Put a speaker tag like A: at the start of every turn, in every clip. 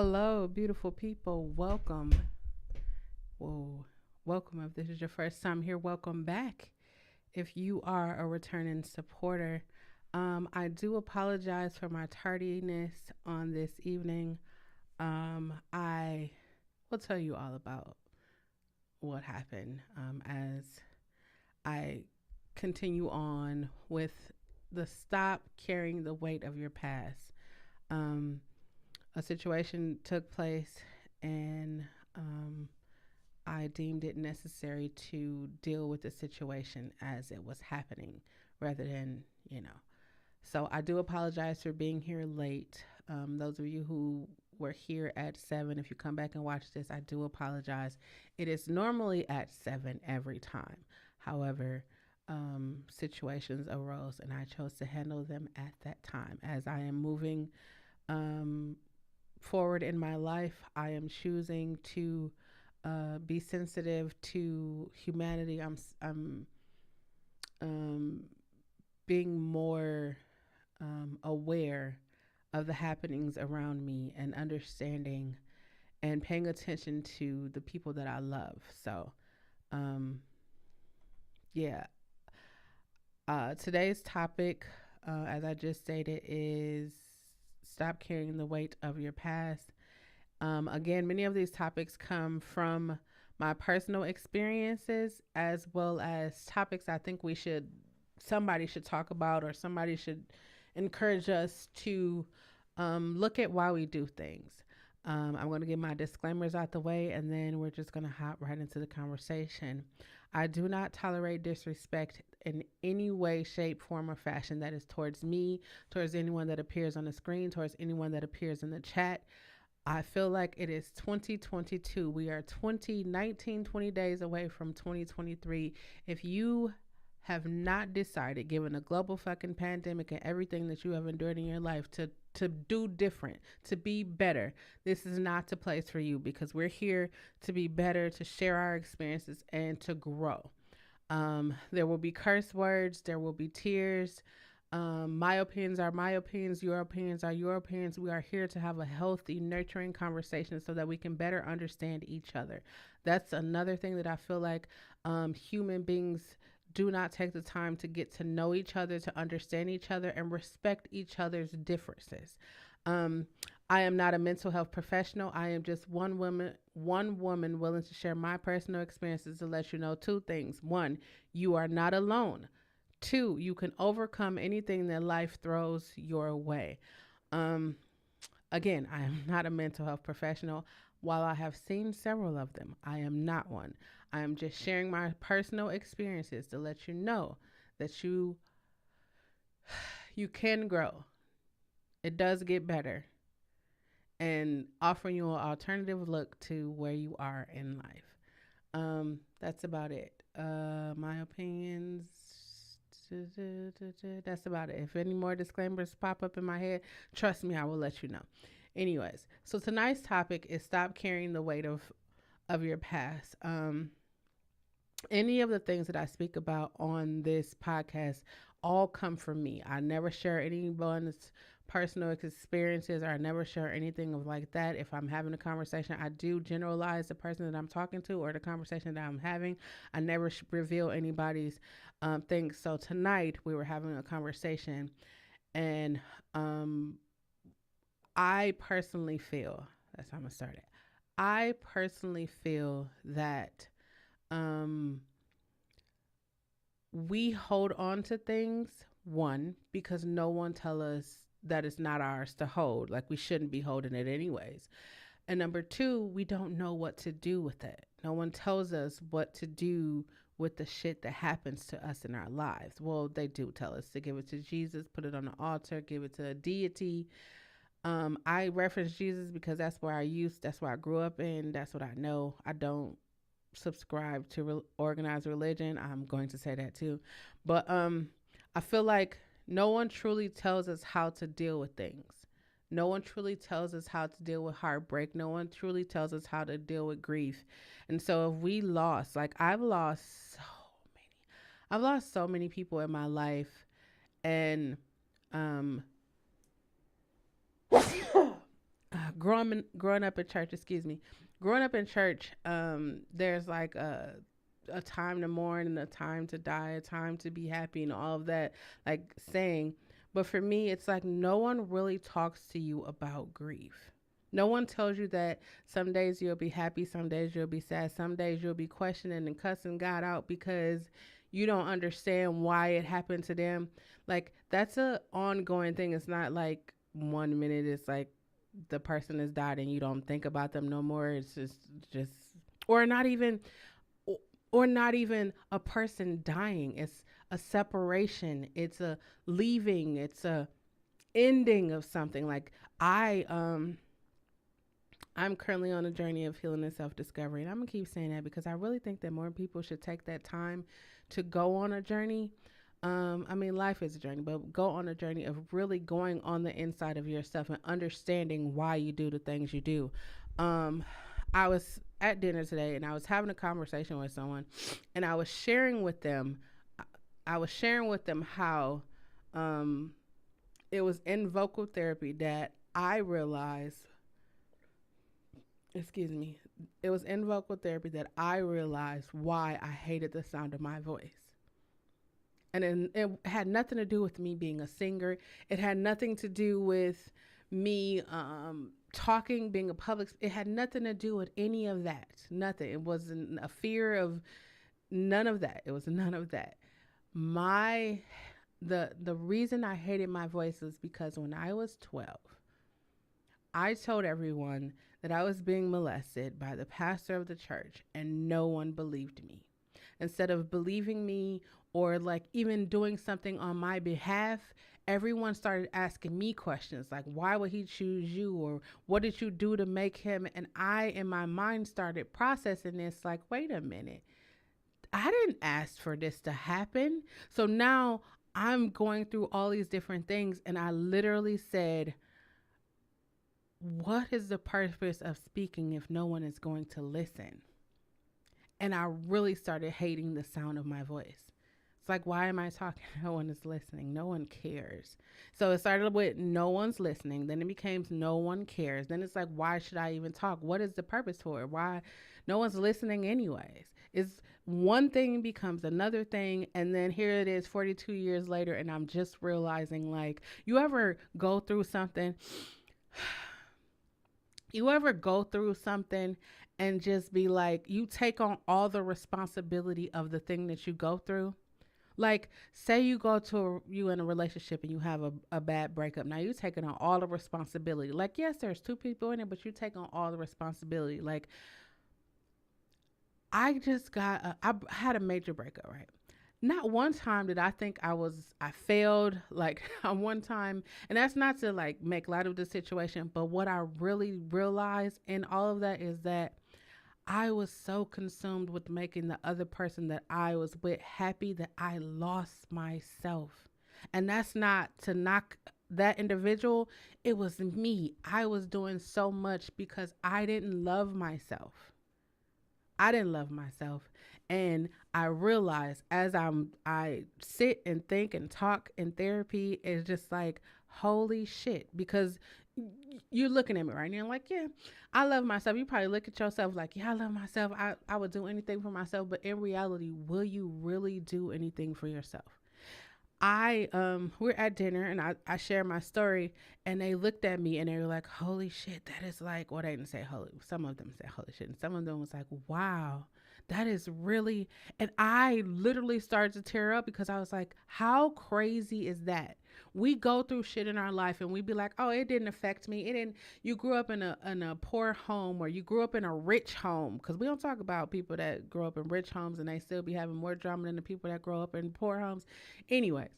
A: Hello, beautiful people. Welcome. Whoa. Welcome. If this is your first time here, welcome back. If you are a returning supporter, I do apologize for my tardiness on this evening. I will tell you all about what happened as I continue on with the stop carrying the weight of your past. Um, a situation took place and I deemed it necessary to deal with the situation as it was happening rather than, you know. So I do apologize for being here late. Those of you who were here at 7, if you come back and watch this, I do apologize. It is normally at 7 every time. However, situations arose and I chose to handle them at that time. As I am moving um, forward in my life, I am choosing to be sensitive to humanity. I'm um, being more aware of the happenings around me and understanding and paying attention to the people that I love. So, um, yeah. Today's topic, as I just stated, is stop carrying the weight of your past. Again, many of these topics come from my personal experiences as well as topics I think somebody should talk about, or somebody should encourage us to look at why we do things. I'm going to get my disclaimers out the way and then we're just going to hop right into the conversation. I do not tolerate disrespect in any way, shape, form, or fashion that is towards me, towards anyone that appears on the screen, towards anyone that appears in the chat. I feel like it is 2022. We are 20 days away from 2023. If you have not decided, given a global fucking pandemic and everything that you have endured in your life, to do different, to be better, this is not the place for you, because we're here to be better, to share our experiences, and to grow. There will be curse words, there will be tears. My opinions are my opinions, your opinions are your opinions. We are here to have a healthy, nurturing conversation so that we can better understand each other. That's another thing that I feel like human beings do not take the time to get to know each other, to understand each other, and respect each other's differences. Um, I am not a mental health professional. I am just one woman willing to share my personal experiences to let you know two things. One, you are not alone. Two, you can overcome anything that life throws your way. Um, Again, I am not a mental health professional. While I have seen several of them, I am not one. I am just sharing my personal experiences to let you know that you can grow. It does get better, and offering you an alternative look to where you are in life. That's about it. My opinions. That's about it. If any more disclaimers pop up in my head, trust me, I will let you know. Anyways, so tonight's topic is stop carrying the weight of your past. Any of the things that I speak about on this podcast all come from me. I never share anyone's personal experiences, or I never share anything of like that. If I'm having a conversation, I do generalize the person that I'm talking to or the conversation that I'm having. I never reveal anybody's things. So tonight we were having a conversation, and um, I personally feel that's how I'm gonna start it. I personally feel that um, we hold on to things, one, because no one tell us that it's not ours to hold, like we shouldn't be holding it anyways. And number two, we don't know what to do with it. No one tells us what to do with the shit that happens to us in our lives. Well, they do tell us to give it to Jesus, put it on the altar, give it to a deity. I reference Jesus because that's where I grew up in. That's what I know. I don't subscribe to organized religion. I'm going to say that too. But I feel like no one truly tells us how to deal with things. No one truly tells us how to deal with heartbreak. No one truly tells us how to deal with grief. And so if we lost, like I've lost so many people in my life, and um oh growing up in church, excuse me, growing up in church, there's like a time to mourn and a time to die, a time to be happy, and all of that, like saying. But for me, it's like no one really talks to you about grief. No one tells you that some days you'll be happy, some days you'll be sad, some days you'll be questioning and cussing God out because you don't understand why it happened to them. Like that's a ongoing thing. It's not like one minute it's like the person has died and you don't think about them no more. It's just or not even or not even a person dying. It's a separation. It's a leaving. It's a ending of something. Like I'm currently on a journey of healing and self-discovery, and I'm gonna keep saying that because I really think that more people should take that time to go on a journey. I mean, life is a journey, but go on a journey of really going on the inside of yourself and understanding why you do the things you do. Um, I was at dinner today and I was having a conversation with someone, and I was sharing with them. I was sharing with them how um, it was in vocal therapy that I realized, excuse me, it was in vocal therapy that I realized why I hated the sound of my voice. And it had nothing to do with me being a singer. It had nothing to do with me talking, being a public. It had nothing to do with any of that. Nothing. It wasn't a fear of none of that. It was none of that. My the reason I hated my voice was because when I was 12, I told everyone that I was being molested by the pastor of the church, and no one believed me. Instead of believing me or like even doing something on my behalf, everyone started asking me questions like, why would he choose you? Or what did you do to make him? And I, in my mind, started processing this like, wait a minute, I didn't ask for this to happen. So now I'm going through all these different things. And I literally said, what is the purpose of speaking if no one is going to listen? And I really started hating the sound of my voice. It's like, why am I talking? No one is listening. No one cares. So it started with no one's listening. Then it became no one cares. Then it's like, why should I even talk? What is the purpose for it? Why no one's listening anyways? It's one thing becomes another thing. And then here it is 42 years later. And I'm just realizing, like, you ever go through something? You ever go through something and just be like, you take on all the responsibility of the thing that you go through? Like, say you in a relationship and you have a bad breakup. Now you taking on all the responsibility. Like, yes, there's two people in it, but you take on all the responsibility. Like, I had a major breakup, right? Not one time did I think I failed. Like one time, and that's not to like make light of the situation, but what I really realized in all of that is that I was so consumed with making the other person that I was with happy that I lost myself. And that's not to knock that individual. It was me. I was doing so much because I didn't love myself. I didn't love myself. And I realized as I sit and think and talk in therapy, it's just like, holy shit. Because you're looking at me right now like, yeah, I love myself. You probably look at yourself like, yeah, I love myself. I would do anything for myself. But in reality, will you really do anything for yourself? We're at dinner and I share my story, and they looked at me and they were like, holy shit, that is like, well, they didn't say holy. Some of them said holy shit. And some of them was like, wow, that is really, and I literally started to tear up because I was like, how crazy is that? We go through shit in our life and we be like, oh, it didn't affect me. It didn't, you grew up in a poor home or you grew up in a rich home. Cause we don't talk about people that grow up in rich homes and they still be having more drama than the people that grow up in poor homes. Anyways,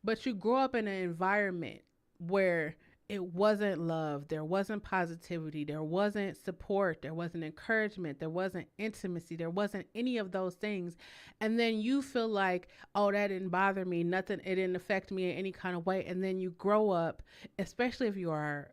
A: but you grow up in an environment where it wasn't love, there wasn't positivity, there wasn't support, there wasn't encouragement, there wasn't intimacy, there wasn't any of those things. And then you feel like, oh, that didn't bother me, nothing, it didn't affect me in any kind of way. And then you grow up, especially if you are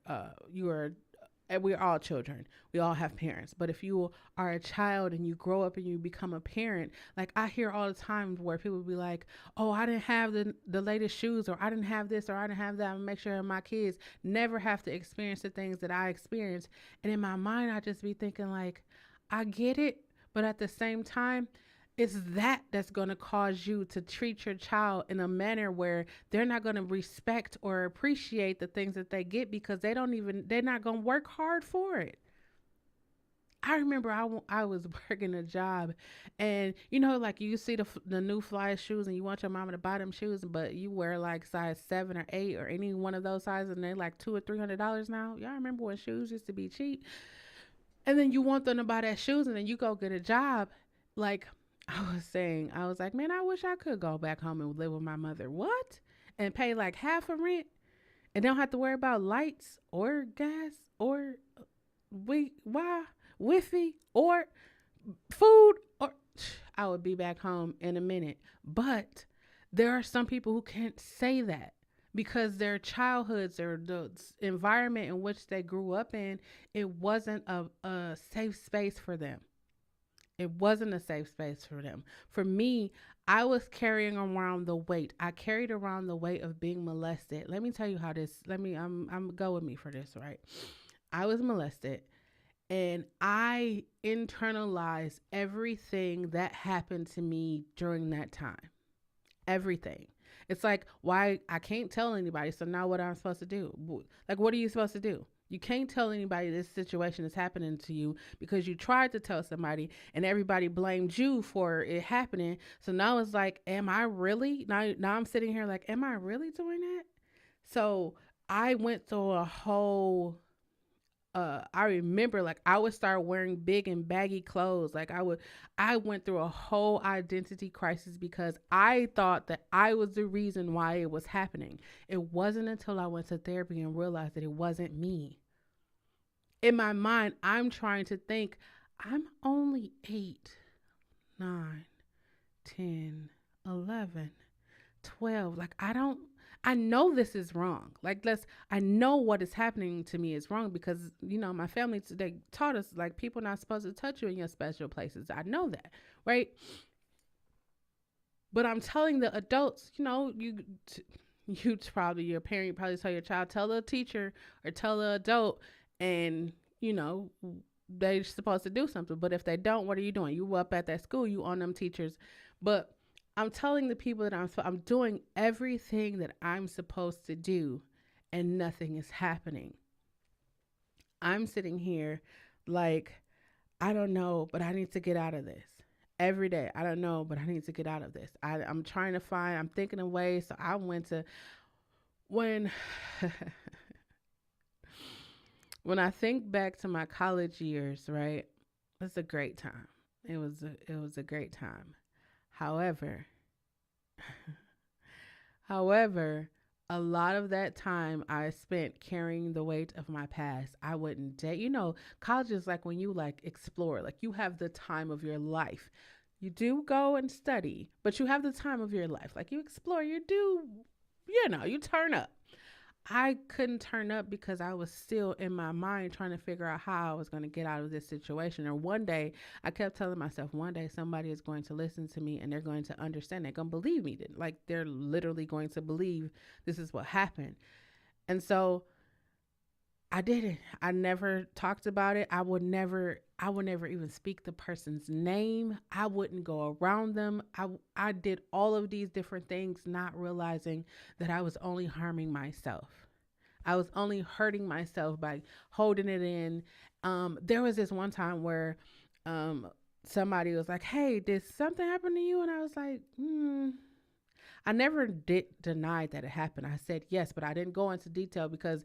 A: And we're all children. We all have parents. But if you are a child and you grow up and you become a parent, like I hear all the time where people be like, "Oh, I didn't have the latest shoes, or I didn't have this, or I didn't have that." I'm make sure my kids never have to experience the things that I experienced. And in my mind, I just be thinking like, I get it, but at the same time, it's that's going to cause you to treat your child in a manner where they're not going to respect or appreciate the things that they get because they're not going to work hard for it. I remember I was working a job, and like you see the new fly shoes, and you want your mama to buy them shoes, but you wear like size 7 or 8 or any one of those sizes, and they're like $200 or $300 now. Y'all remember when shoes used to be cheap? And then you want them to buy that shoes, and then you go get a job. Like I was saying, I was like, man, I wish I could go back home and live with my mother. What? And pay like half a rent, and don't have to worry about lights or gas or Wi-Fi or food, or I would be back home in a minute. But there are some people who can't say that because their childhoods or the environment in which they grew up in, it wasn't a safe space for them. It wasn't a safe space for them. For me, I was carrying around the weight. I carried around the weight of being molested. Let me tell you how this. I'm go with me for this, right? I was molested, and I internalized everything that happened to me during that time. Everything. It's like, why I can't tell anybody. So now what am I supposed to do? Like, what are you supposed to do? You can't tell anybody this situation is happening to you because you tried to tell somebody and everybody blamed you for it happening. So now it's like, am I really? Now I'm sitting here like, am I really doing that? So I went through a whole I remember like I would start wearing big and baggy clothes. I went through a whole identity crisis because I thought that I was the reason why it was happening. It wasn't until I went to therapy and realized that it wasn't me. In my mind, I'm trying to think I'm only 8, 9, 10, 11, 12. Like I know this is wrong. I know what is happening to me is wrong because, my family, they taught us like people not supposed to touch you in your special places. I know that, right? But I'm telling the adults, your parent, you probably tell your child, tell the teacher or tell the adult, and, they're supposed to do something. But if they don't, what are you doing? You up at that school, you on them teachers. But I'm telling the people that I'm doing everything that I'm supposed to do, and nothing is happening. I'm sitting here like, I don't know, but I need to get out of this. Every day, I don't know, but I need to get out of this. I'm trying to I'm thinking of ways. So I went to, when, when I think back to my college years, right, it's a great time. It was a great time. However, however, a lot of that time I spent carrying the weight of my past. I wouldn't date. College is like when you like explore, like you have the time of your life. You do go and study, but you have the time of your life. Like you explore, you turn up. I couldn't turn up because I was still in my mind trying to figure out how I was going to get out of this situation. Or one day, I kept telling myself, one day somebody is going to listen to me and they're going to understand. They're going to believe me. Like they're literally going to believe this is what happened. And so I didn't. I never talked about it. I would never even speak the person's name. I wouldn't go around them. I did all of these different things, not realizing that I was only harming myself. I was only hurting myself by holding it in. There was this one time where somebody was like, "Hey, did something happen to you?" And I was like, I never did deny that it happened. I said yes, but I didn't go into detail because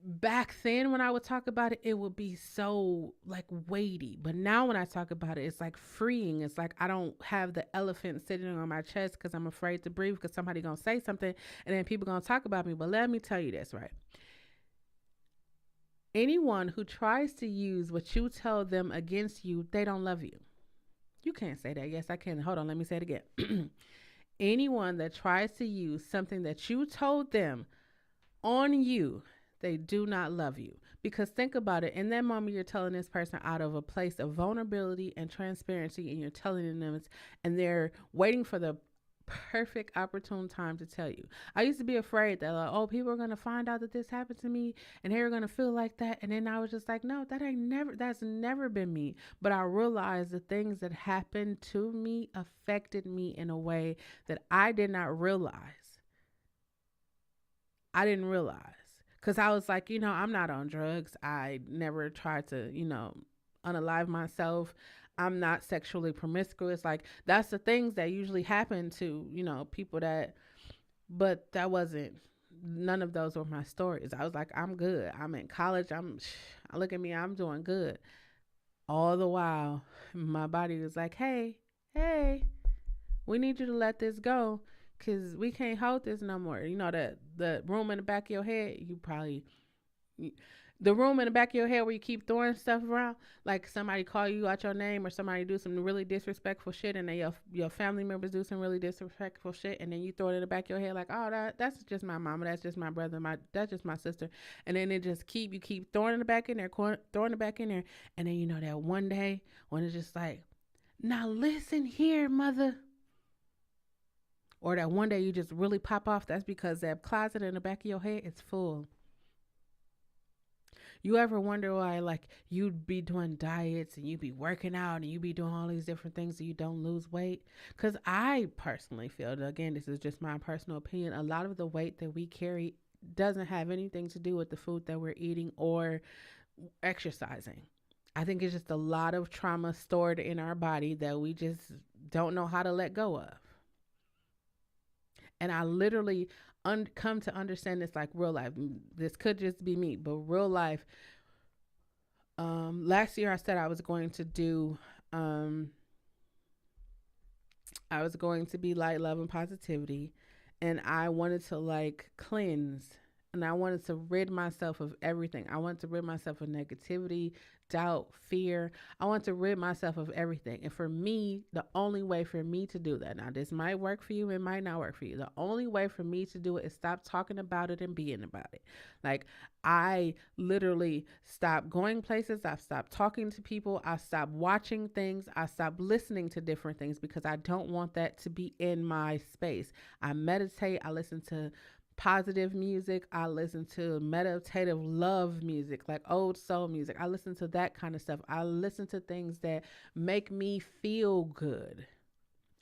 A: back then when I would talk about it, it would be so like weighty. But now when I talk about it, it's like freeing. It's like I don't have the elephant sitting on my chest because I'm afraid to breathe because somebody gonna say something and then people gonna talk about me. But let me tell you this, right? Anyone who tries to use what you tell them against you, they don't love you. You can't say that. Yes, I can. Hold on, let me say it again. Anyone that tries to use something that you told them on you, they do not love you Because think about it. In that moment, you're telling this person out of a place of vulnerability and transparency, and you're telling them it's, and they're waiting for the perfect opportune time to tell you. I used to be afraid that like, oh, people are gonna find out that this happened to me and they're gonna feel like that. And then I was just like, no, that's never been me. But I realized the things that happened to me affected me in a way that I did not realize. I didn't realize. Cause I was like, I'm not on drugs. I never tried to, unalive myself. I'm not sexually promiscuous. Like that's the things that usually happen to, people that, but that wasn't, none of those were my stories. I was like, I'm good. I'm in college. Look at me. I'm doing good. All the while, my body was like, hey, we need you to let this go because we can't hold this no more. That the room in the back of your head, the room in the back of your head where you keep throwing stuff around, like somebody call you out your name or somebody do some really disrespectful shit, and then your family members do some really disrespectful shit, and then you throw it in the back of your head like, oh, that's just my mama, that's just my brother, that's just my sister, and then it just you keep throwing it back in there, throwing it back in there, and then that one day when it's just like, now listen here, mother. Or that one day you just really pop off, that's because that closet in the back of your head is full. You ever wonder why, like, you'd be doing diets and you'd be working out and you'd be doing all these different things and you don't lose weight? Because I personally feel that, again, this is just my personal opinion, a lot of the weight that we carry doesn't have anything to do with the food that we're eating or exercising. I think it's just a lot of trauma stored in our body that we just don't know how to let go of. And I literally come to understand this like real life. This could just be me, but real life. Last year I said I was going to be light, love, and positivity, and I wanted to like cleanse, and I wanted to rid myself of everything. I wanted to rid myself of negativity, doubt, fear. I want to rid myself of everything. And for me, the only way for me to do that, now this might work for you, it might not work for you. The only way for me to do it is stop talking about it and being about it. Like I literally stopped going places. I stopped talking to people. I stopped watching things. I stopped listening to different things because I don't want that to be in my space. I meditate. I listen to positive music. I listen to meditative love music, like old soul music. I listen to that kind of stuff. I listen to things that make me feel good.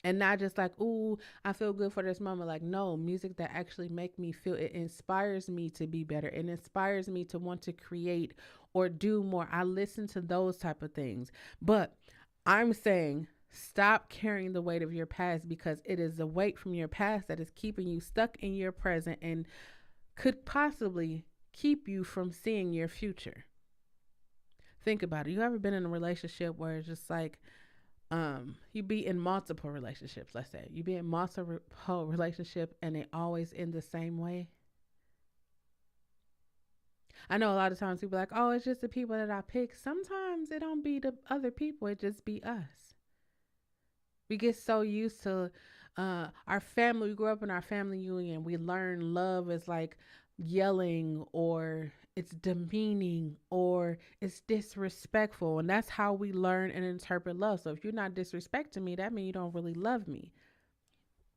A: And not just like, ooh, I feel good for this moment. Like, no, music that actually make me feel, it inspires me to be better. It inspires me to want to create or do more. I listen to those type of things. But I'm saying stop carrying the weight of your past, because it is the weight from your past that is keeping you stuck in your present and could possibly keep you from seeing your future. Think about it. You ever been in a relationship where it's just like, you be in multiple relationships, let's say. You be in multiple relationship and they always end the same way? I know a lot of times people are like, oh, it's just the people that I pick. Sometimes it don't be the other people, it just be us. We get so used to our family. We grew up in our family union. We learn love is like yelling, or it's demeaning, or it's disrespectful. And that's how we learn and interpret love. So if you're not disrespecting me, that means you don't really love me.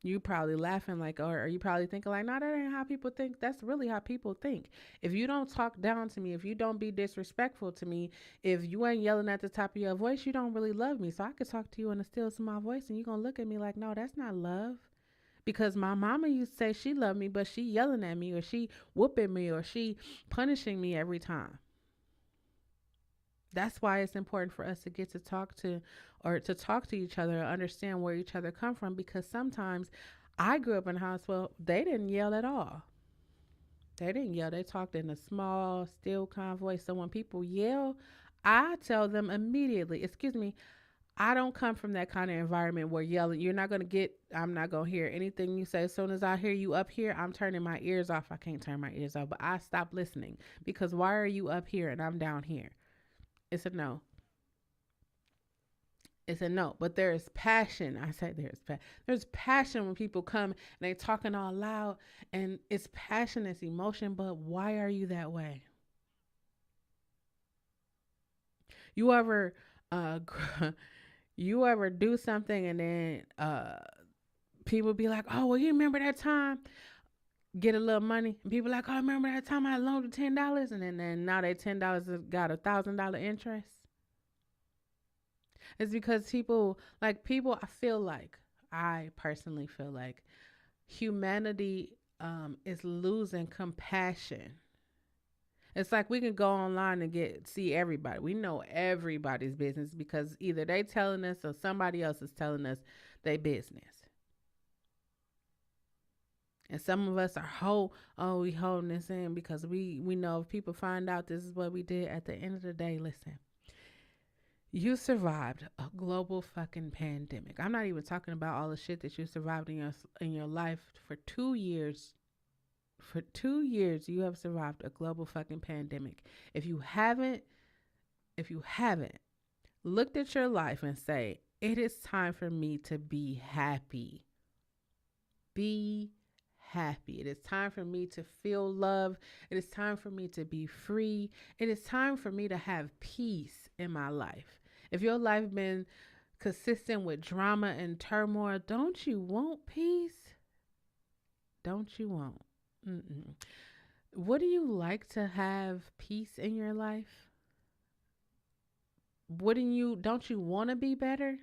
A: You probably laughing like, or you probably thinking like, no, that ain't how people think. That's really how people think. If you don't talk down to me, if you don't be disrespectful to me, if you ain't yelling at the top of your voice, you don't really love me. So I could talk to you in the stillness of my voice and you're going to look at me like, no, that's not love. Because my mama used to say she loved me, but she yelling at me, or she whooping me, or she punishing me every time. That's why it's important for us to get to talk to, or to talk to each other and understand where each other come from. Because sometimes I grew up in a house, well, they didn't yell at all. They didn't yell. They talked in a small, still kind of voice. So when people yell, I tell them immediately, excuse me, I don't come from that kind of environment where yelling, you're not going to get, I'm not going to hear anything you say. As soon as I hear you up here, I'm turning my ears off. I can't turn my ears off, but I stop listening, because why are you up here and I'm down here? It's a no. It's a no. But there is passion. I say there's passion when people come and they talking all loud, and it's passion, it's emotion. But why are you that way? You ever you ever do something and then people be like, "Oh, well, you remember that time?" Get a little money, and people like, "Oh, remember that time I loaned you $10?" And then now that $10 has got $1,000 interest. It's because people. I personally feel like humanity is losing compassion. It's like we can go online and see everybody. We know everybody's business because either they telling us or somebody else is telling us their business. And some of us are we holding this in because we know if people find out this is what we did. At the end of the day, listen, you survived a global fucking pandemic. I'm not even talking about all the shit that you survived in your life for 2 years. For 2 years, you have survived a global fucking pandemic. If you haven't, if you haven't looked at your life and say, it is time for me to be happy. Be happy. It is time for me to feel love. It is time for me to be free. It is time for me to have peace in my life. If your life been consistent with drama and turmoil, don't you want peace? Don't you want? Mm-mm. What do you like to have peace in your life? Don't you want to be better?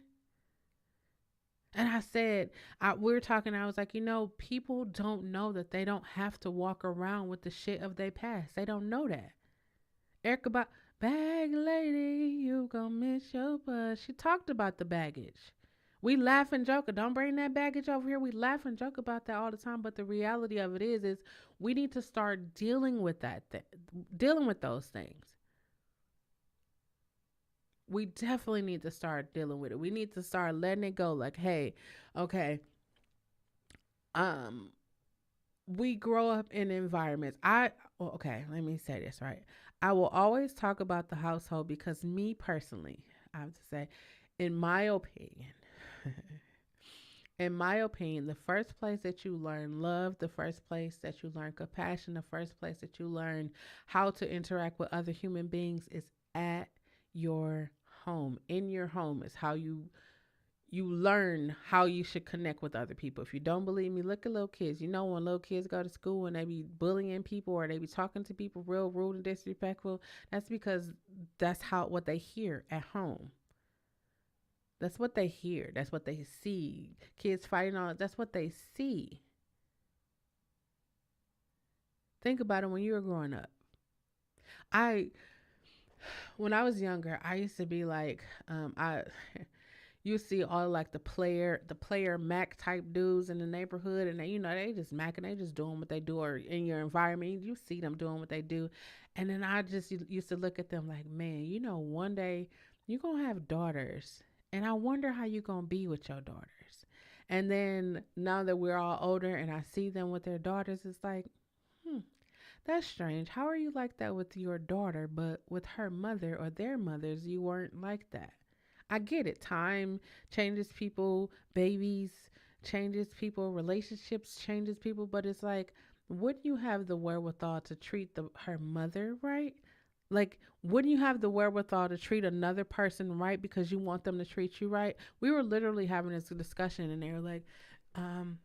A: And I said, we were talking, I was like, people don't know that they don't have to walk around with the shit of their past. They don't know that. Erica bag lady, you gonna miss your bus. She talked about the baggage. We laugh and joke. Don't bring that baggage over here. We laugh and joke about that all the time. But the reality of it is we need to start dealing with dealing with those things. We definitely need to start dealing with it. We need to start letting it go. Like, hey, okay, um, we grow up in environments. Okay, let me say this right. I will always talk about the household because me personally, I have to say, in my opinion, in my opinion, the first place that you learn love, the first place that you learn compassion, the first place that you learn how to interact with other human beings is at your home. In your home is how you learn how you should connect with other people. If you don't believe me, look at little kids. You know, when little kids go to school and they be bullying people or they be talking to people real rude and disrespectful, that's because that's what they hear at home. That's what they hear. That's what they see. Kids fighting on it. That's what they see. Think about it when you were growing up. I when I was younger, I used to be like, I you see all like the player Mac type dudes in the neighborhood, and they just macking, they just doing what they do, or in your environment, you see them doing what they do, and then I just used to look at them like, man, one day you gonna have daughters, and I wonder how you gonna be with your daughters. And then now that we're all older, and I see them with their daughters, it's like, hmm, that's strange. How are you like that with your daughter, but with her mother or their mothers, you weren't like that? I get it. Time changes people, babies changes people, relationships changes people, but it's like, wouldn't you have the wherewithal to treat her mother right? Like, wouldn't you have the wherewithal to treat another person right because you want them to treat you right? We were literally having this discussion, and they were like, um,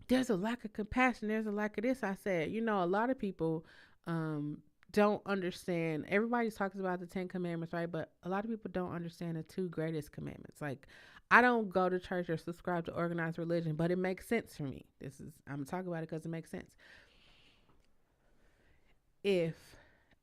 A: there's a lack of compassion. There's a lack of this. I said, a lot of people um, don't understand. Everybody talks about the 10 Commandments, right? But a lot of people don't understand the two greatest commandments. Like, I don't go to church or subscribe to organized religion, but it makes sense for me. I'm talking about it because it makes sense. If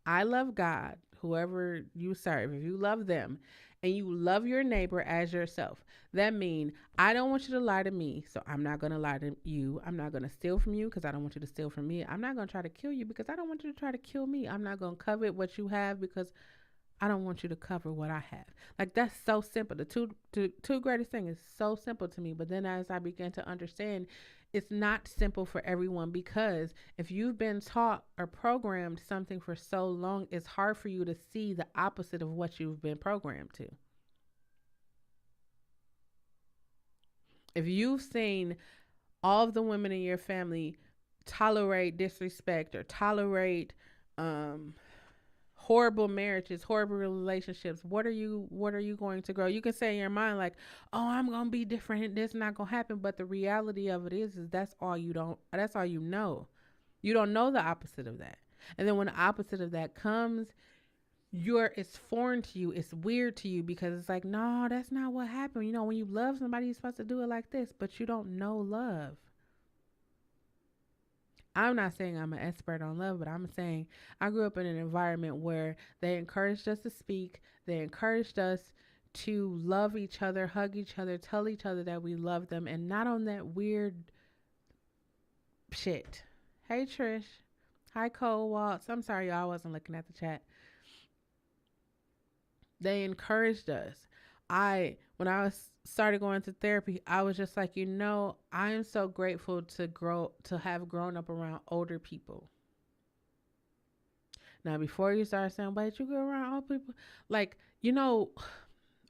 A: I love God, whoever you serve, if you love them and you love your neighbor as yourself, that means I don't want you to lie to me, so I'm not going to lie to you. I'm not going to steal from you because I don't want you to steal from me. I'm not going to try to kill you because I don't want you to try to kill me. I'm not going to covet what you have because I don't want you to cover what I have. Like, that's so simple. The two greatest things is so simple to me. But then as I began to understand, it's not simple for everyone because if you've been taught or programmed something for so long, it's hard for you to see the opposite of what you've been programmed to. If you've seen all of the women in your family tolerate disrespect or tolerate um, horrible marriages, horrible relationships. What are you going to grow? You can say in your mind like, "Oh, I'm going to be different. This not going to happen." But the reality of it is that's all you know. You don't know the opposite of that. And then when the opposite of that comes, it's foreign to you. It's weird to you because it's like, "No, that's not what happened." When you love somebody, you're supposed to do it like this, but you don't know love. I'm not saying I'm an expert on love, but I'm saying I grew up in an environment where they encouraged us to speak. They encouraged us to love each other, hug each other, tell each other that we love them, and not on that weird shit. Hey, Trish. Hi, Cole Waltz. I'm sorry, y'all. I wasn't looking at the chat. They encouraged us. When I started going to therapy, I was just like, I am so grateful to have grown up around older people. Now, before you start saying, "Wait, you go around old people," like,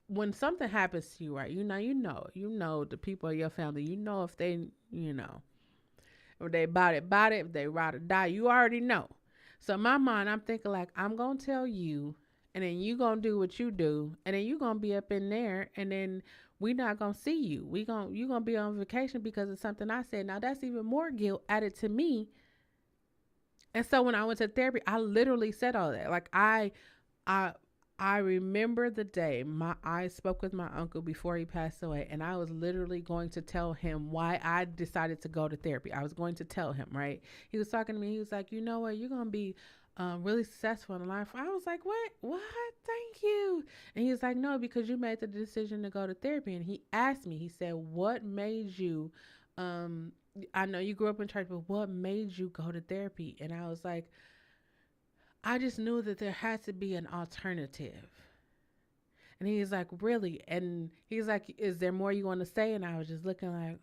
A: when something happens to you, right? You know the people of your family. You know if they, if they about it, if they ride or die. You already know. So in my mind, I'm thinking like, I'm gonna tell you, and then you gonna do what you do, and then you gonna be up in there, and then we not gonna see you. You gonna be on vacation because of something I said. Now that's even more guilt added to me. And so when I went to therapy, I literally said all that. Like I I remember the day I spoke with my uncle before he passed away, and I was literally going to tell him why I decided to go to therapy. I was going to tell him, right? He was talking to me. He was like, "You know what? You're going to be really successful in life." I was like, "What? What? Thank you." And he was like, "No, because you made the decision to go to therapy." And he asked me, he said, "What made you, um, I know you grew up in church, but what made you go to therapy?" And I was like, I just knew that there had to be an alternative. And he's like, "Really?" And he's like, "Is there more you want to say?" And I was just looking like,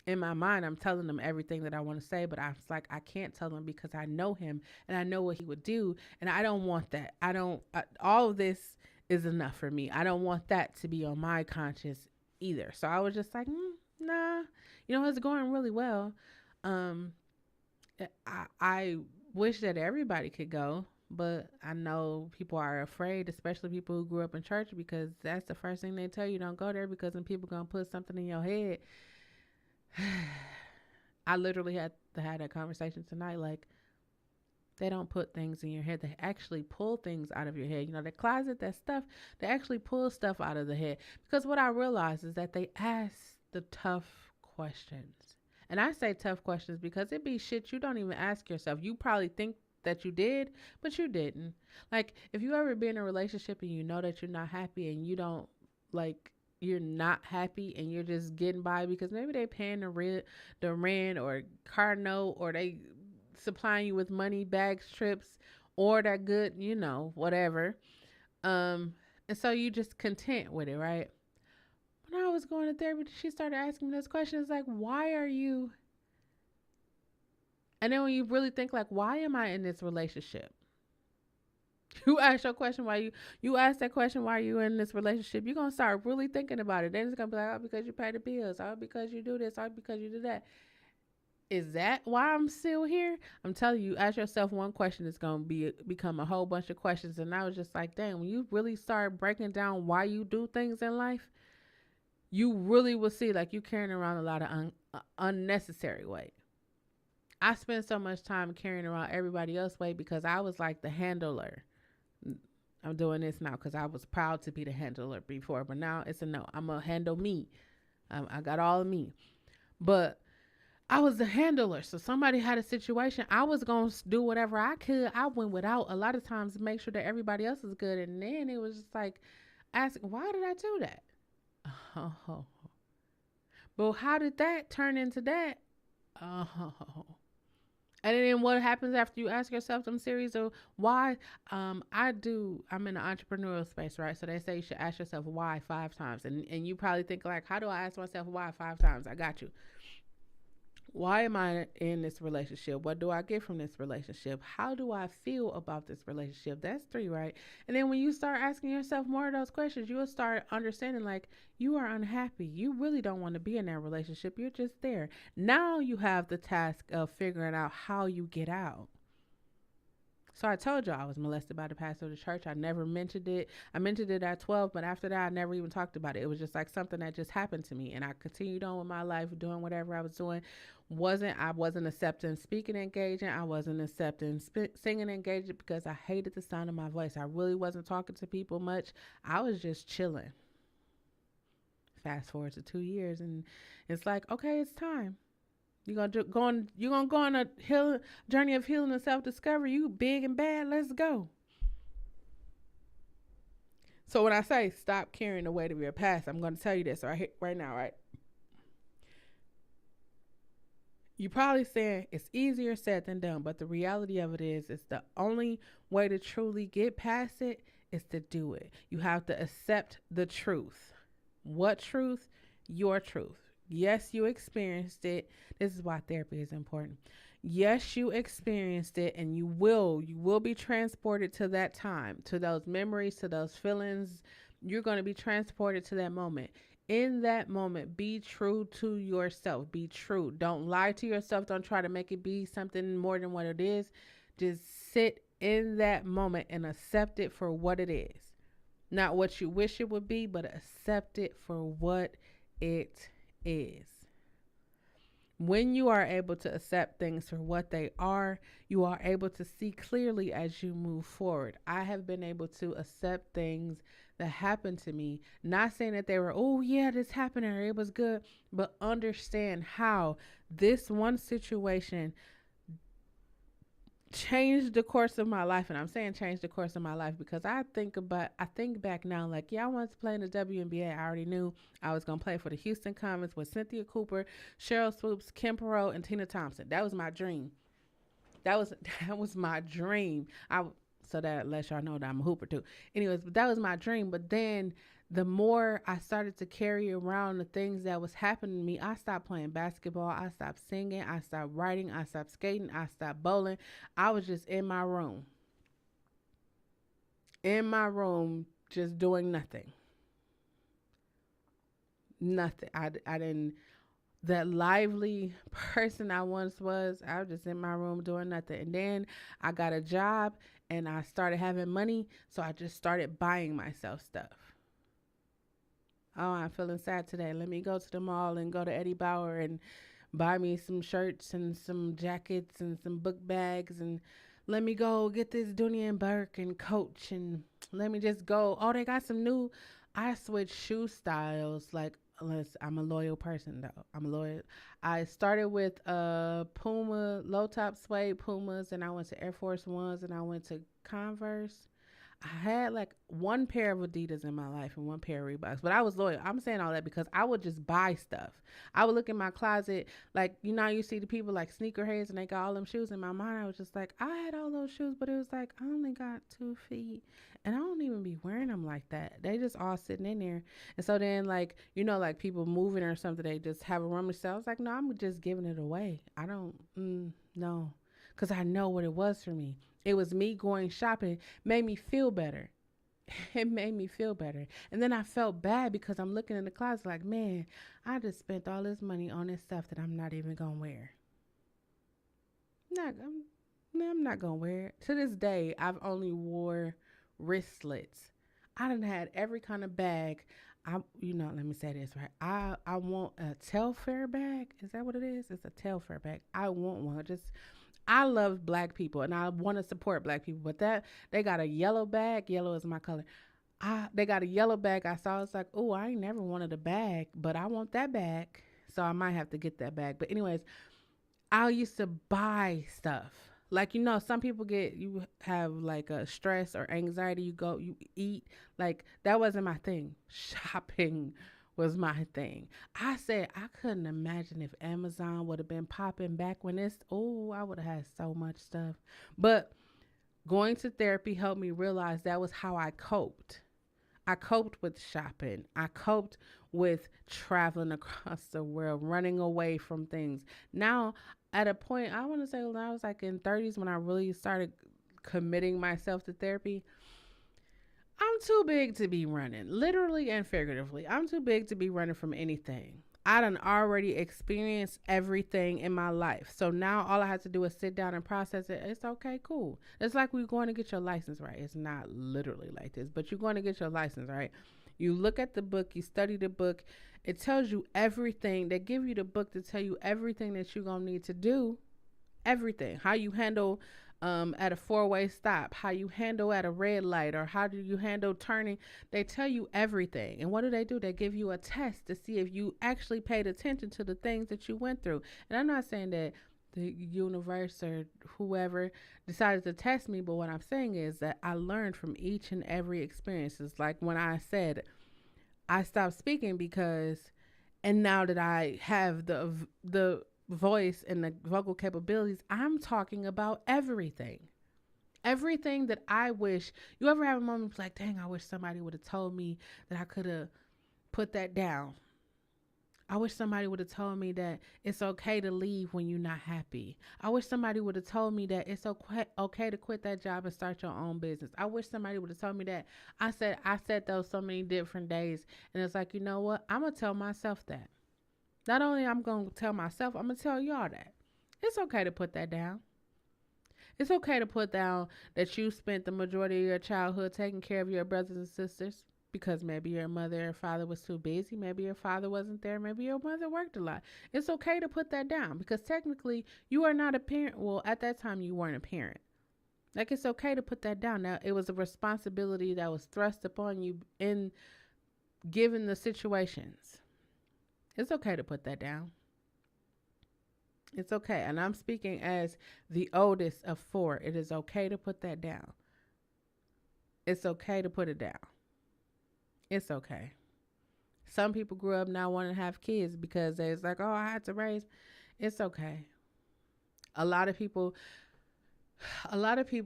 A: in my mind, I'm telling him everything that I want to say, but I was like, I can't tell him because I know him and I know what he would do. And I don't want that. All of this is enough for me. I don't want that to be on my conscience either. So I was just like, nah, it's going really well. Um, I wish that everybody could go, but I know people are afraid, especially people who grew up in church, because that's the first thing they tell you: don't go there because then people gonna put something in your head. I literally had to have that conversation tonight. Like, they don't put things in your head; they actually pull things out of your head. The closet, that stuff, they actually pull stuff out of the head. Because what I realized is that they ask the tough questions. And I say tough questions because it be shit you don't even ask yourself. You probably think that you did, but you didn't. Like, if you ever be in a relationship and you know that you're not happy and you don't, like, you're not happy and you're just getting by because maybe they paying the rent or car note, or they supplying you with money, bags, trips, or that good, whatever. And so you just content with it, right? When I was going to therapy, she started asking me those questions like, "Why are you?" And then when you really think like, "Why am I in this relationship?" You ask your question why you ask that question, "Why are you in this relationship?" You're gonna start really thinking about it. Then it's gonna be like, "Oh, because you pay the bills. Oh, because you do this. Oh, because you do that." Is that why I'm still here? I'm telling you, ask yourself one question, it's gonna become a whole bunch of questions. And I was just like, dang, when you really start breaking down why you do things in life, you really will see like you carrying around a lot of unnecessary weight. I spent so much time carrying around everybody else's weight because I was like the handler. I'm doing this now because I was proud to be the handler before, but now it's a no. I'm gonna handle me. I got all of me, but I was the handler. So somebody had a situation, I was gonna do whatever I could. I went without a lot of times to make sure that everybody else is good, and then it was just like asking, why did I do that? Oh, but how did that turn into that? Oh. And then what happens after you ask yourself some series of why? I'm in the entrepreneurial space, right? So they say you should ask yourself why 5 times. And you probably think like, how do I ask myself why 5 times? I got you. Why am I in this relationship? What do I get from this relationship? How do I feel about this relationship? That's 3, right? And then when you start asking yourself more of those questions, you will start understanding like you are unhappy. You really don't want to be in that relationship. You're just there. Now you have the task of figuring out how you get out. So I told you I was molested by the pastor of the church. I never mentioned it. I mentioned it at 12, but after that, I never even talked about it. It was just like something that just happened to me. And I continued on with my life, doing whatever I was doing. I wasn't accepting speaking engagement. I wasn't accepting singing engagement because I hated the sound of my voice. I really wasn't talking to people much. I was just chilling. Fast forward to 2 years, and it's like, okay, it's time. You're gonna go on a journey of healing and self discovery. You big and bad. Let's go. So when I say stop carrying the weight of your past, I'm gonna tell you this right now, right? You probably saying it's easier said than done, but the reality of it is, it's the only way to truly get past it is to do it. You have to accept the truth. What truth? Your truth. Yes, you experienced it. This is why therapy is important. Yes, you experienced it, and you will be transported to that time, to those memories, to those feelings. You're going to be transported to that moment. In that moment, be true to yourself. Be true. Don't lie to yourself. Don't try to make it be something more than what it is. Just sit in that moment and accept it for what it is. Not what you wish it would be, but accept it for what it is. When you are able to accept things for what they are, you are able to see clearly as you move forward. I have been able to accept things that happened to me, not saying that they were, oh yeah, this happened or it was good, but understand how this one situation changed the course of my life. And I'm saying changed the course of my life because I think back now, like, yeah, I wanted to play in the WNBA. I already knew I was going to play for the Houston Comets with Cynthia Cooper, Cheryl Swoops, Kim Perot, and Tina Thompson. That was my dream. That was my dream. So that lets y'all know that I'm a hooper too. Anyways, but that was my dream. But then the more I started to carry around the things that was happening to me, I stopped playing basketball. I stopped singing. I stopped writing. I stopped skating. I stopped bowling. I was just in my room. In my room, just doing nothing. Nothing. I didn't, that lively person I once was, I was just in my room doing nothing. And then I got a job and I started having money. So I just started buying myself stuff. Oh, I'm feeling sad today. Let me go to the mall and go to Eddie Bauer and buy me some shirts and some jackets and some book bags. And let me go get this Dooney and Burke and Coach. And let me just go. Oh, they got some new. I switch shoe styles. Like, unless I'm a loyal person, though. I'm loyal. I started with Puma, low top suede Pumas. And I went to Air Force Ones. And I went to Converse. I had like one pair of Adidas in my life and one pair of Reeboks, but I was loyal. I'm saying all that because I would just buy stuff. I would look in my closet, like, you see the people like sneakerheads and they got all them shoes. In my mind, I was just like, I had all those shoes, but it was like, I only got 2 feet and I don't even be wearing them like that. They just all sitting in there. And so then, like, like people moving or something, they just have a rummage sale. I was like, no, I'm just giving it away. I don't, no, because I know what it was for me. It was me going shopping, made me feel better. It made me feel better. And then I felt bad because I'm looking in the closet like, man, I just spent all this money on this stuff that I'm not even going to wear. I'm not going to wear it. To this day, I've only wore wristlets. I done had every kind of bag. Let me say this, right? I want a Telfair bag. Is that what it is? It's a Telfair bag. I want one. I love black people and I want to support black people, but that they got a yellow bag. Yellow is my color. They got a yellow bag. I saw. It's like, oh, I ain't never wanted a bag, but I want that bag, so I might have to get that bag. But anyways, I used to buy stuff. Like, some people you have like a stress or anxiety. You eat. Like, that wasn't my thing. Shopping was my thing. I said I couldn't imagine if Amazon would have been popping back when I would have had so much stuff. But going to therapy helped me realize that was how I coped. I coped with shopping. I coped with traveling across the world, running away from things. Now, at a point, I want to say when I was like in 30s, when I really started committing myself to therapy, I'm too big to be running, literally and figuratively. I'm too big to be running from anything. I done already experienced everything in my life. So now all I have to do is sit down and process it. It's okay, cool. It's like we're going to get your license, right? It's not literally like this, but you're going to get your license, right? You look at the book, you study the book. It tells you everything. They give you the book to tell you everything that you're going to need to do. Everything. How you handle at a four-way stop, how you handle at a red light, or how do you handle turning. They tell you everything. And what do? They give you a test to see if you actually paid attention to the things that you went through. And I'm not saying that the universe or whoever decided to test me, but what I'm saying is that I learned from each and every experience. It's like when I said I stopped speaking because, and now that I have the voice and the vocal capabilities, I'm talking about everything. Everything that I wish. You ever have a moment like, dang, I wish somebody would have told me that I could have put that down. I wish somebody would have told me that it's okay to leave when you're not happy. I wish somebody would have told me that it's okay to quit that job and start your own business. I wish somebody would have told me that. I said those so many different days, and it's like, you know what? I'm gonna tell myself that. Not only I'm gonna tell myself, I'm gonna tell y'all that it's okay to put that down. It's okay to put down that you spent the majority of your childhood taking care of your brothers and sisters because maybe your mother or father was too busy. Maybe your father wasn't there. Maybe your mother worked a lot. It's okay to put that down because technically you are not a parent. Well, at that time, you weren't a parent. Like, it's okay to put that down. Now, it was a responsibility that was thrust upon you in given the situations. It's okay to put that down. It's okay. And I'm speaking as the oldest of four. It is okay to put that down. It's okay to put it down. It's okay. Some people grew up not wanting to have kids because they was like, oh, I had to raise. It's okay. A lot of people,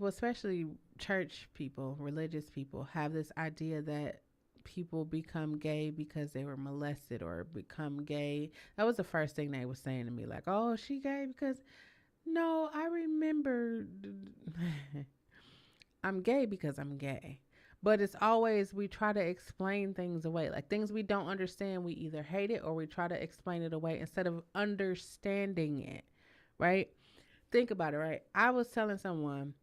A: especially church people, religious people, have this idea that people become gay because they were molested or become gay. That was the first thing they were saying to me, like, oh, she gay because no, I remember I'm gay because I'm gay. But it's always we try to explain things away. Like things we don't understand, we either hate it or we try to explain it away instead of understanding it. Right? Think about it, right? I was telling someone,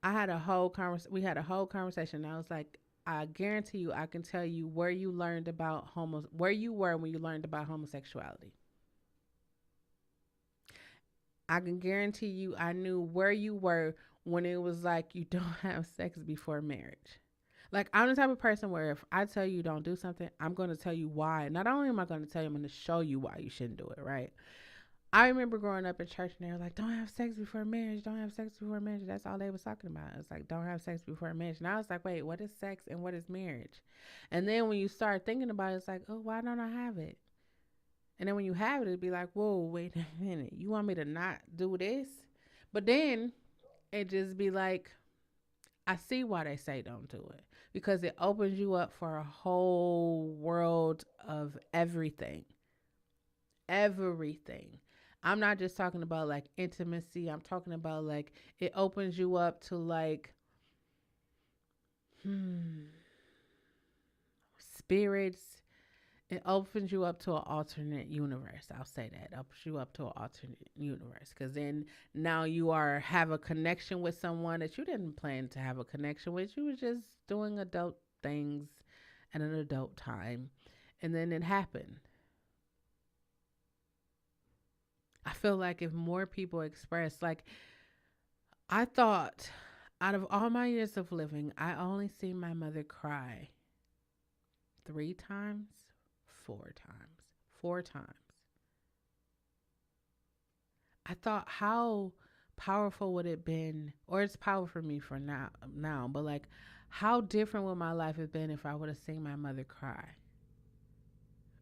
A: we had a whole conversation. And I was like, I guarantee you I can tell you where you learned about where you were when you learned about homosexuality. I can guarantee you I knew where you were when it was like you don't have sex before marriage. Like, I'm the type of person where if I tell you don't do something, I'm going to tell you why. Not only am I going to tell you, I'm going to show you why you shouldn't do it, right? I remember growing up in church and they were like, don't have sex before marriage. Don't have sex before marriage. That's all they was talking about. It's like, don't have sex before marriage. And I was like, wait, what is sex and what is marriage? And then when you start thinking about it, it's like, oh, why don't I have it? And then when you have it, it'd be like, whoa, wait a minute. You want me to not do this? But then it just be like, I see why they say don't do it because it opens you up for a whole world of everything. Everything. I'm not just talking about like intimacy. I'm talking about like it opens you up to like spirits. It opens you up to an alternate universe. I'll say that. It opens you up to an alternate universe because then now you have a connection with someone that you didn't plan to have a connection with. You were just doing adult things at an adult time, and then it happened. I feel like if more people express, like, I thought out of all my years of living, I only seen my mother cry 3 times, 4 times, 4 times. I thought how powerful would it been, or it's powerful for me for now, but like how different would my life have been if I would have seen my mother cry?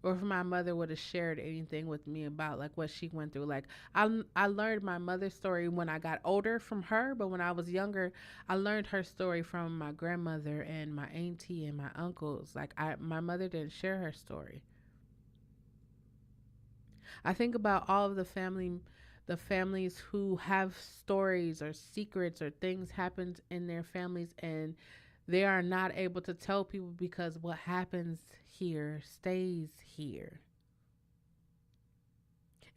A: Or if my mother would have shared anything with me about like what she went through. Like I learned my mother's story when I got older from her, but when I was younger, I learned her story from my grandmother and my auntie and my uncles. Like my mother didn't share her story. I think about all of the families who have stories or secrets or things happens in their families and they are not able to tell people because what happens here stays here.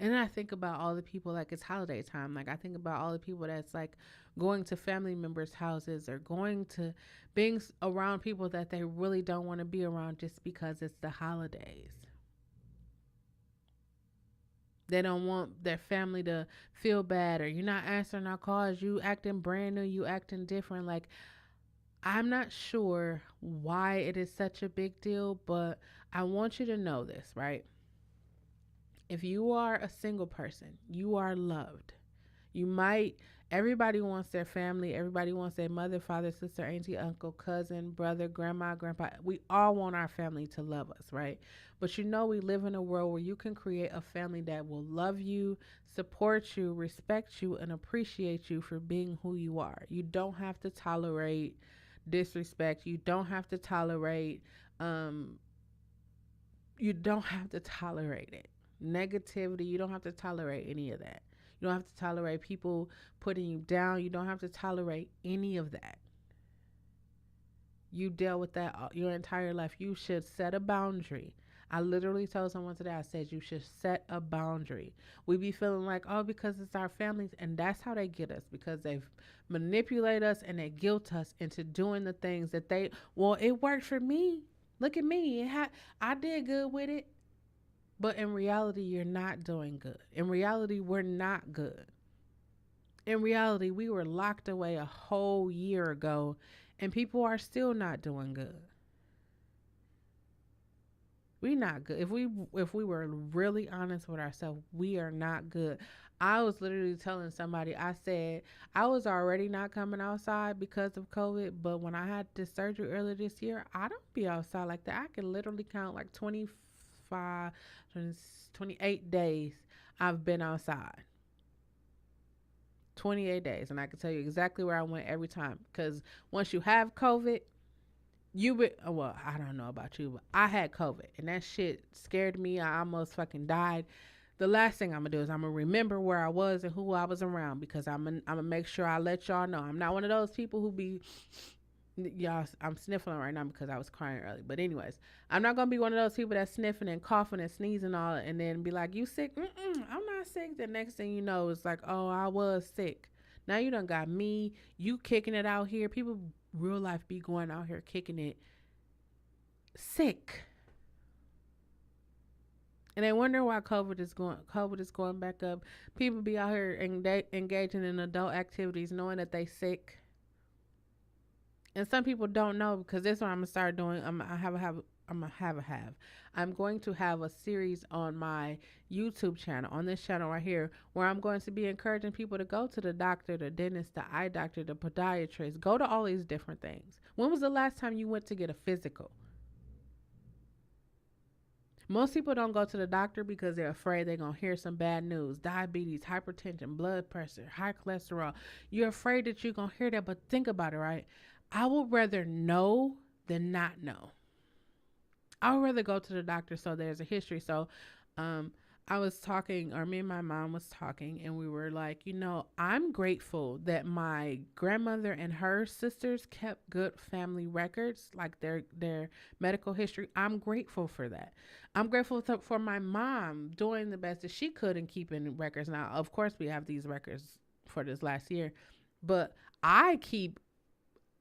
A: And then I think about all the people, like it's holiday time. Like I think about all the people that's like going to family members' houses or going to being around people that they really don't want to be around just because it's the holidays. They don't want their family to feel bad, or you're not answering our calls, you acting brand new, you acting different. Like I'm not sure why it is such a big deal, but I want you to know this, right? If you are a single person, you are loved. You might, everybody wants their family, everybody wants their mother, father, sister, auntie, uncle, cousin, brother, grandma, grandpa. We all want our family to love us, right? But you know, we live in a world where you can create a family that will love you, support you, respect you, and appreciate you for being who you are. You don't have to tolerate disrespect. You don't have to tolerate, um, you don't have to tolerate it. Negativity, you don't have to tolerate any of that. You don't have to tolerate people putting you down. You don't have to tolerate any of that. You dealt with that your entire life. You should set a boundary. I literally told someone today, I said, you should set a boundary. We be feeling like, oh, because it's our families. And that's how they get us, because they manipulate us and they guilt us into doing the things that they, well, it worked for me. Look at me. I did good with it. But in reality, you're not doing good. In reality, we're not good. In reality, we were locked away a whole year ago and people are still not doing good. We not good. If we were really honest with ourselves, we are not good. I was literally telling somebody, I said I was already not coming outside because of COVID, but when I had this surgery earlier this year, I don't be outside like that. I can literally count like 25, 28 days I've been outside. 28 days, and I can tell you exactly where I went every time, because once you have COVID, you be, well, I don't know about you, but I had COVID and that shit scared me. I almost fucking died. The last thing I'm gonna do is I'm gonna remember where I was and who I was around, because I'm gonna make sure I let y'all know I'm not one of those people who be, y'all, I'm sniffling right now because I was crying early. But anyways, I'm not gonna be one of those people that's sniffing and coughing and sneezing all and then be like, "You sick?" I'm not sick. The next thing you know, it's like, "Oh, I was sick." Now you done got me. You kicking it out here. People real life be going out here kicking it sick, and they wonder why COVID is going back up. People be out here engaging in adult activities, knowing that they sick. And some people don't know, because this is what I'm gonna start doing. I'm gonna have. I'm going to have a series on my YouTube channel, on this channel right here, where I'm going to be encouraging people to go to the doctor, the dentist, the eye doctor, the podiatrist, go to all these different things. When was the last time you went to get a physical? Most people don't go to the doctor because they're afraid they're going to hear some bad news. Diabetes, hypertension, blood pressure, high cholesterol. You're afraid that you're going to hear that, but think about it, right? I would rather know than not know. I would rather go to the doctor so there's a history. So, um, I was talking, or me and my mom was talking, and we were like, I'm grateful that my grandmother and her sisters kept good family records, like their medical history. I'm grateful for that. I'm grateful for my mom doing the best that she could in keeping records. Now, of course, we have these records for this last year, but I keep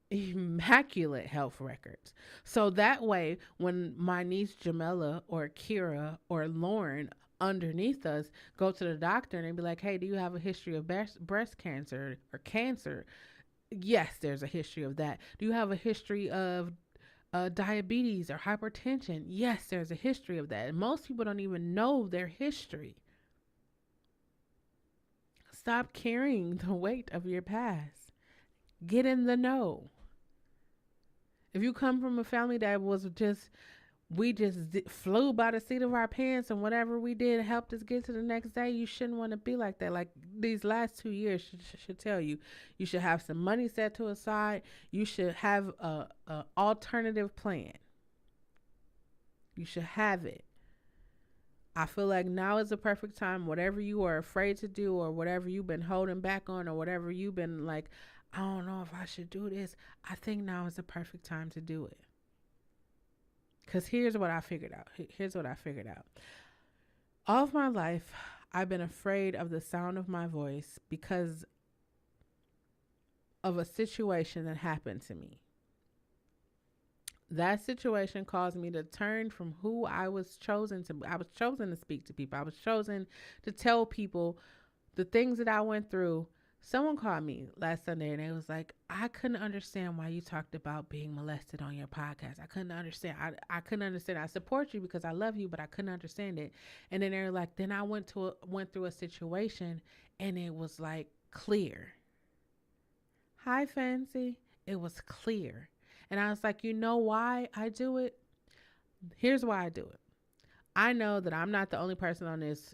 A: immaculate health records. So that way, when my niece Jamela or Kira or Lauren underneath us go to the doctor and be like, "Hey, do you have a history of breast cancer or cancer?" Yes, there's a history of that. Do you have a history of diabetes or hypertension? Yes, there's a history of that. And most people don't even know their history. Stop carrying the weight of your past. Get in the know. If you come from a family that was just, we just flew by the seat of our pants, and whatever we did helped us get to the next day, you shouldn't want to be like that. Like these last 2 years should tell you, you should have some money set to aside. You should have a alternative plan. You should have it. I feel like now is the perfect time. Whatever you are afraid to do, or whatever you've been holding back on, or whatever you've been like, I don't know if I should do this, I think now is the perfect time to do it. Because here's what I figured out. All of my life, I've been afraid of the sound of my voice because of a situation that happened to me. That situation caused me to turn from who I was chosen to. I was chosen to speak to people. I was chosen to tell people the things that I went through. Someone called me last Sunday and it was like, I couldn't understand why you talked about being molested on your podcast. I couldn't understand. I couldn't understand. I support you because I love you, but I couldn't understand it. And then they're like, then I went through a situation and it was like clear. Hi, Fancy. It was clear. And I was like, you know why I do it? Here's why I do it. I know that I'm not the only person on this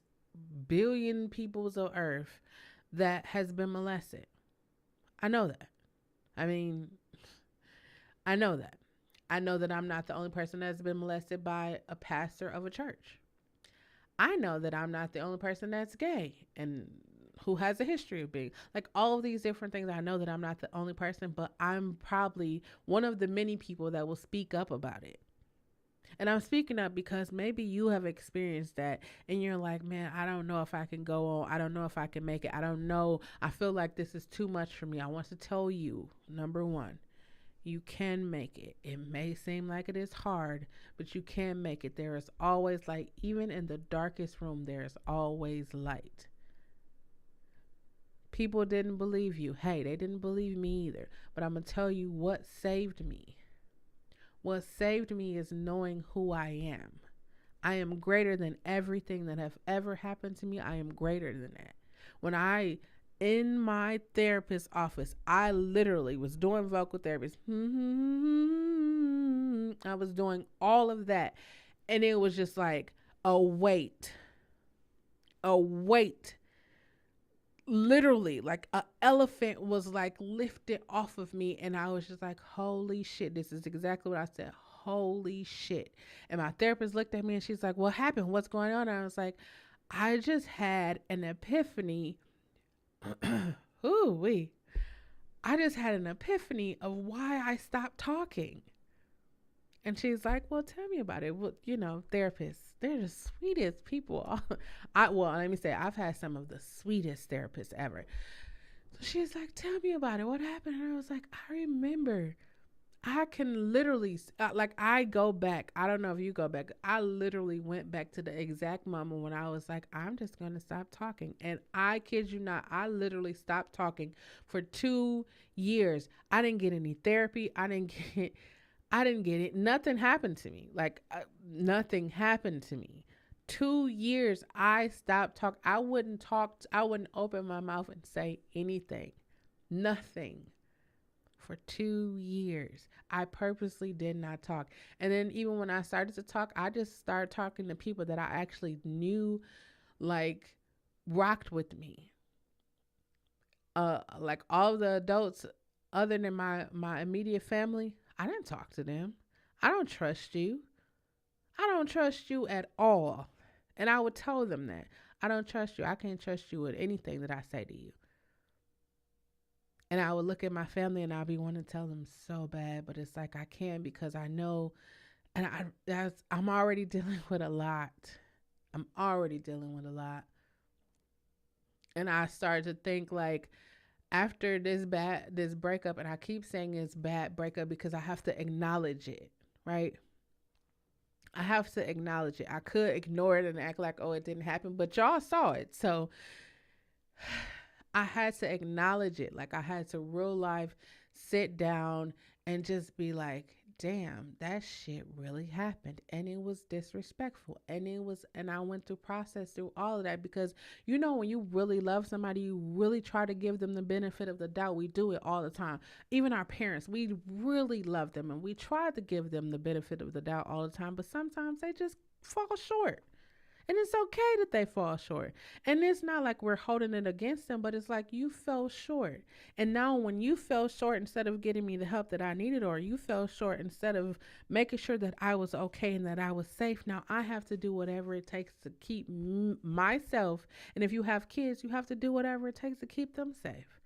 A: billion peoples of earth that has been molested. I know that. I mean, I know that. I know that I'm not the only person that's been molested by a pastor of a church. I know that I'm not the only person that's gay and who has a history of being like all of these different things. I know that I'm not the only person, but I'm probably one of the many people that will speak up about it. And I'm speaking up because maybe you have experienced that and you're like, man, I don't know if I can go on. I don't know if I can make it. I don't know. I feel like this is too much for me. I want to tell you, number one, you can make it. It may seem like it is hard, but you can make it. There is always light. Even in the darkest room, there is always light. People didn't believe you. Hey, they didn't believe me either. But I'm going to tell you what saved me. What saved me is knowing who I am. I am greater than everything that have ever happened to me. I am greater than that. In my therapist's office, I literally was doing vocal therapy. I was doing all of that. And it was just like a weight. Literally, like an elephant was like lifted off of me. And I was just like, holy shit. This is exactly what I said. Holy shit. And my therapist looked at me and she's like, what happened? What's going on? And I was like, I just had an epiphany. I just had an epiphany of why I stopped talking. And she's like, well, tell me about it. Well, therapists, they're the sweetest people. Let me say, I've had some of the sweetest therapists ever. So she's like, tell me about it. What happened? And I was like, I remember. I can literally, I go back. I don't know if you go back. I literally went back to the exact moment when I was like, I'm just going to stop talking. And I kid you not, I literally stopped talking for 2 years. I didn't get any therapy. I didn't get it. Nothing happened to me. Nothing happened to me. 2 years, I stopped talking. I wouldn't talk. I wouldn't open my mouth and say anything. Nothing. For 2 years, I purposely did not talk. And then even when I started to talk, I just started talking to people that I actually knew, rocked with me. All the adults other than my immediate family, I didn't talk to them. I don't trust you. I don't trust you at all. And I would tell them that. I don't trust you. I can't trust you with anything that I say to you. And I would look at my family and I'll be wanting to tell them so bad, but it's like I can't because I know, and I'm already dealing with a lot. I'm already dealing with a lot. And I started to think after this breakup, and I keep saying it's bad breakup because I have to acknowledge it, right? I have to acknowledge it. I could ignore it and act like, oh, it didn't happen, but y'all saw it. So I had to acknowledge it. I had to real life sit down and just be like, damn, that shit really happened. And it was disrespectful. And I went through all of that because, when you really love somebody, you really try to give them the benefit of the doubt. We do it all the time. Even our parents, we really love them and we try to give them the benefit of the doubt all the time. But sometimes they just fall short. And it's okay that they fall short. And it's not like we're holding it against them, but it's like you fell short. And now when you fell short, instead of getting me the help that I needed, or you fell short instead of making sure that I was okay and that I was safe, now I have to do whatever it takes to keep myself. And if you have kids, you have to do whatever it takes to keep them safe.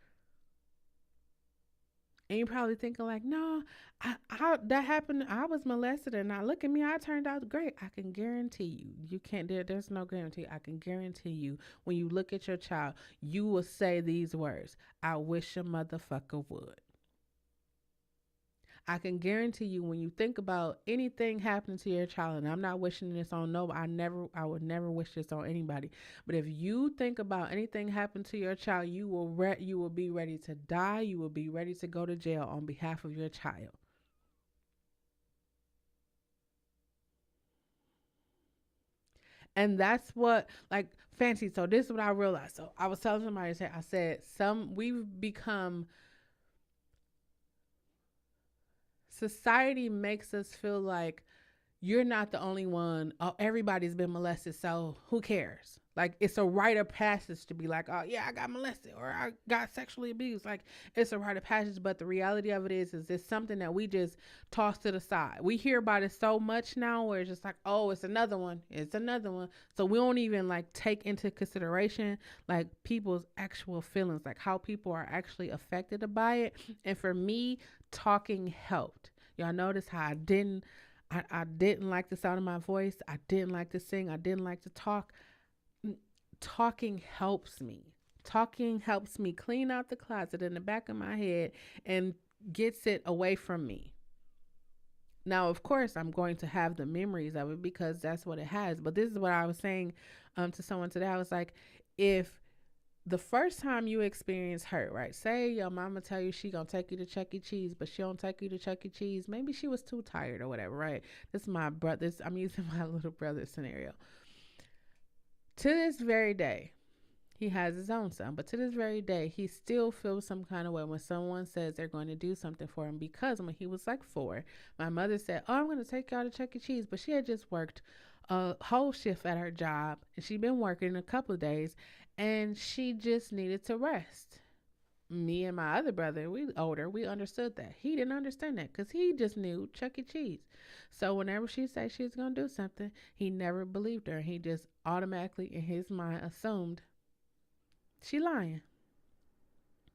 A: And you're probably thinking like, no, that happened. I was molested, and now look at me. I turned out great. I can guarantee you, you can't. There's no guarantee. I can guarantee you, when you look at your child, you will say these words: "I wish a motherfucker would." I can guarantee you, when you think about anything happening to your child, and I'm not wishing this on nobody. I would never wish this on anybody. But if you think about anything happen to your child, you will be ready to die. You will be ready to go to jail on behalf of your child. And that's what, like, fancy. So this is what I realized. So I was telling somebody, I said, we've become, society makes us feel like you're not the only one. Oh, everybody's been molested, so who cares? Like, it's a rite of passage to be like, oh yeah, I got molested or I got sexually abused. Like, it's a rite of passage, but the reality of it is it's something that we just toss to the side. We hear about it so much now, where it's just like, oh, it's another one, it's another one. So we don't even like take into consideration like people's actual feelings, like how people are actually affected by it. And for me, talking helped. Y'all notice how I didn't like the sound of my voice. I didn't like to sing. I didn't like to talk. Talking helps me. Talking helps me clean out the closet in the back of my head and gets it away from me. Now, of course, I'm going to have the memories of it because that's what it has. But this is what I was saying to someone today. I was like, if the first time you experience hurt, right? Say your mama tell you she gonna take you to Chuck E. Cheese, but she don't take you to Chuck E. Cheese. Maybe she was too tired or whatever, right? This is my brother. I'm using my little brother scenario. To this very day, he has his own son, but to this very day, he still feels some kind of way when someone says they're going to do something for him. Because when he was like 4, my mother said, "Oh, I'm going to take y'all to Chuck E. Cheese," but she had just worked a whole shift at her job, and she'd been working a couple of days, and she just needed to rest. Me and my other brother, we older, we understood that. He didn't understand that because he just knew Chuck E. Cheese. So whenever she said she was going to do something, he never believed her. He just automatically in his mind assumed she lying.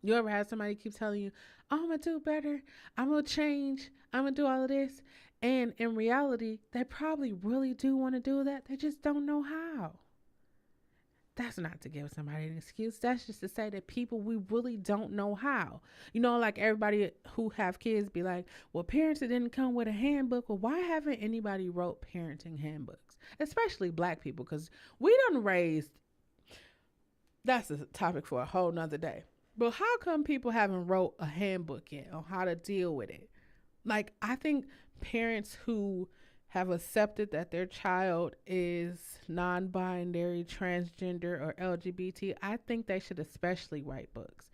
A: You ever had somebody keep telling you, "Oh, I'm gonna do better, I'm gonna change, I'm gonna do all of this," and in reality they probably really do want to do that, they just don't know how. That's not to give somebody an excuse. That's just to say that people, we really don't know how. You know, like everybody who have kids be like, well, parents didn't come with a handbook. Well, why haven't anybody wrote parenting handbooks? Especially black people, because we done raised, that's a topic for a whole nother day. But how come people haven't wrote a handbook yet on how to deal with it? Like, I think parents who have accepted that their child is non-binary, transgender, or LGBT, I think they should especially write books,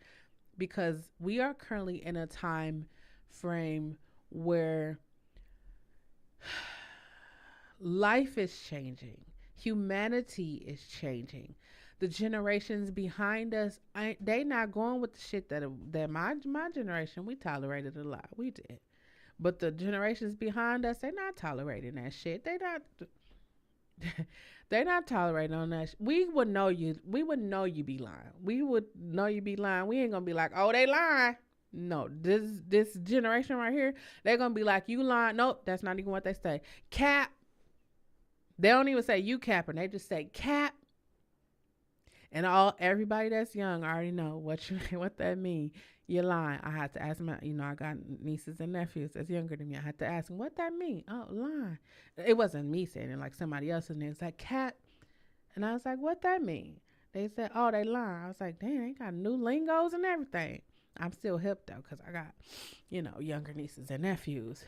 A: because we are currently in a time frame where life is changing, humanity is changing. The generations behind us, they not going with the shit that my generation, we tolerated a lot. We did. But the generations behind us, they're not tolerating that shit. They not they not tolerating on that. We would know you. We would know you be lying. We would know you be lying. We ain't gonna be like, oh, they lying. No, this generation right here, they're gonna be like, you lying. Nope, that's not even what they say. Cap. They don't even say you capping. They just say cap. And everybody that's young already know what that mean. You're lying. I had to ask my, I got nieces and nephews that's younger than me. I had to ask them what that mean. Oh, lying. It wasn't me saying it, like somebody else, and it was like cat. And I was like, what that mean? They said, oh, they lying. I was like, damn, they got new lingos and everything. I'm still hip though, because I got, younger nieces and nephews.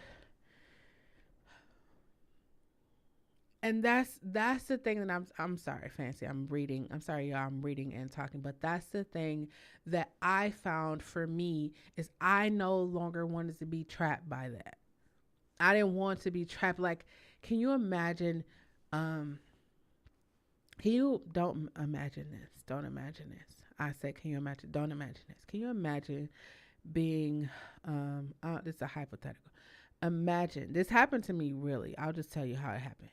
A: And that's the thing that I'm sorry, Fancy. I'm sorry, y'all. I'm reading and talking, but that's the thing that I found for me is I no longer wanted to be trapped by that. I didn't want to be trapped. Like, can you imagine? You don't imagine this. Don't imagine this. I said, can you imagine? Don't imagine this. Can you imagine being? This is a hypothetical. Imagine this happened to me. Really, I'll just tell you how it happened.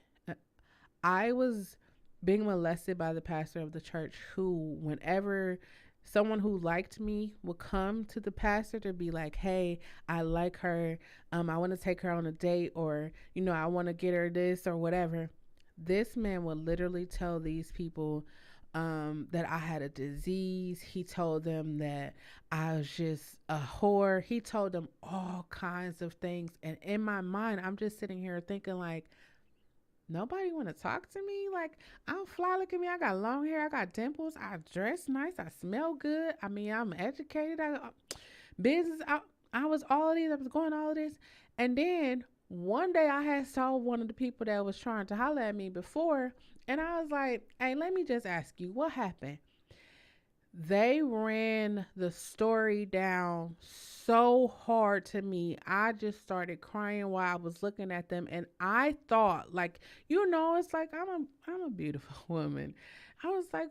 A: I was being molested by the pastor of the church who, whenever someone who liked me would come to the pastor to be like, hey, I like her. I want to take her on a date, or, I want to get her this or whatever. This man would literally tell these people that I had a disease. He told them that I was just a whore. He told them all kinds of things. And in my mind, I'm just sitting here thinking, like, nobody want to talk to me. Like, I'm fly. Look at me. I got long hair. I got dimples. I dress nice. I smell good. I mean, I'm educated. Business. I was all of these. I was going all of this. And then one day I had saw one of the people that was trying to holler at me before. And I was like, hey, let me just ask you, what happened? They ran the story down so hard to me. I just started crying while I was looking at them, and I thought, like, it's like I'm a beautiful woman. I was like,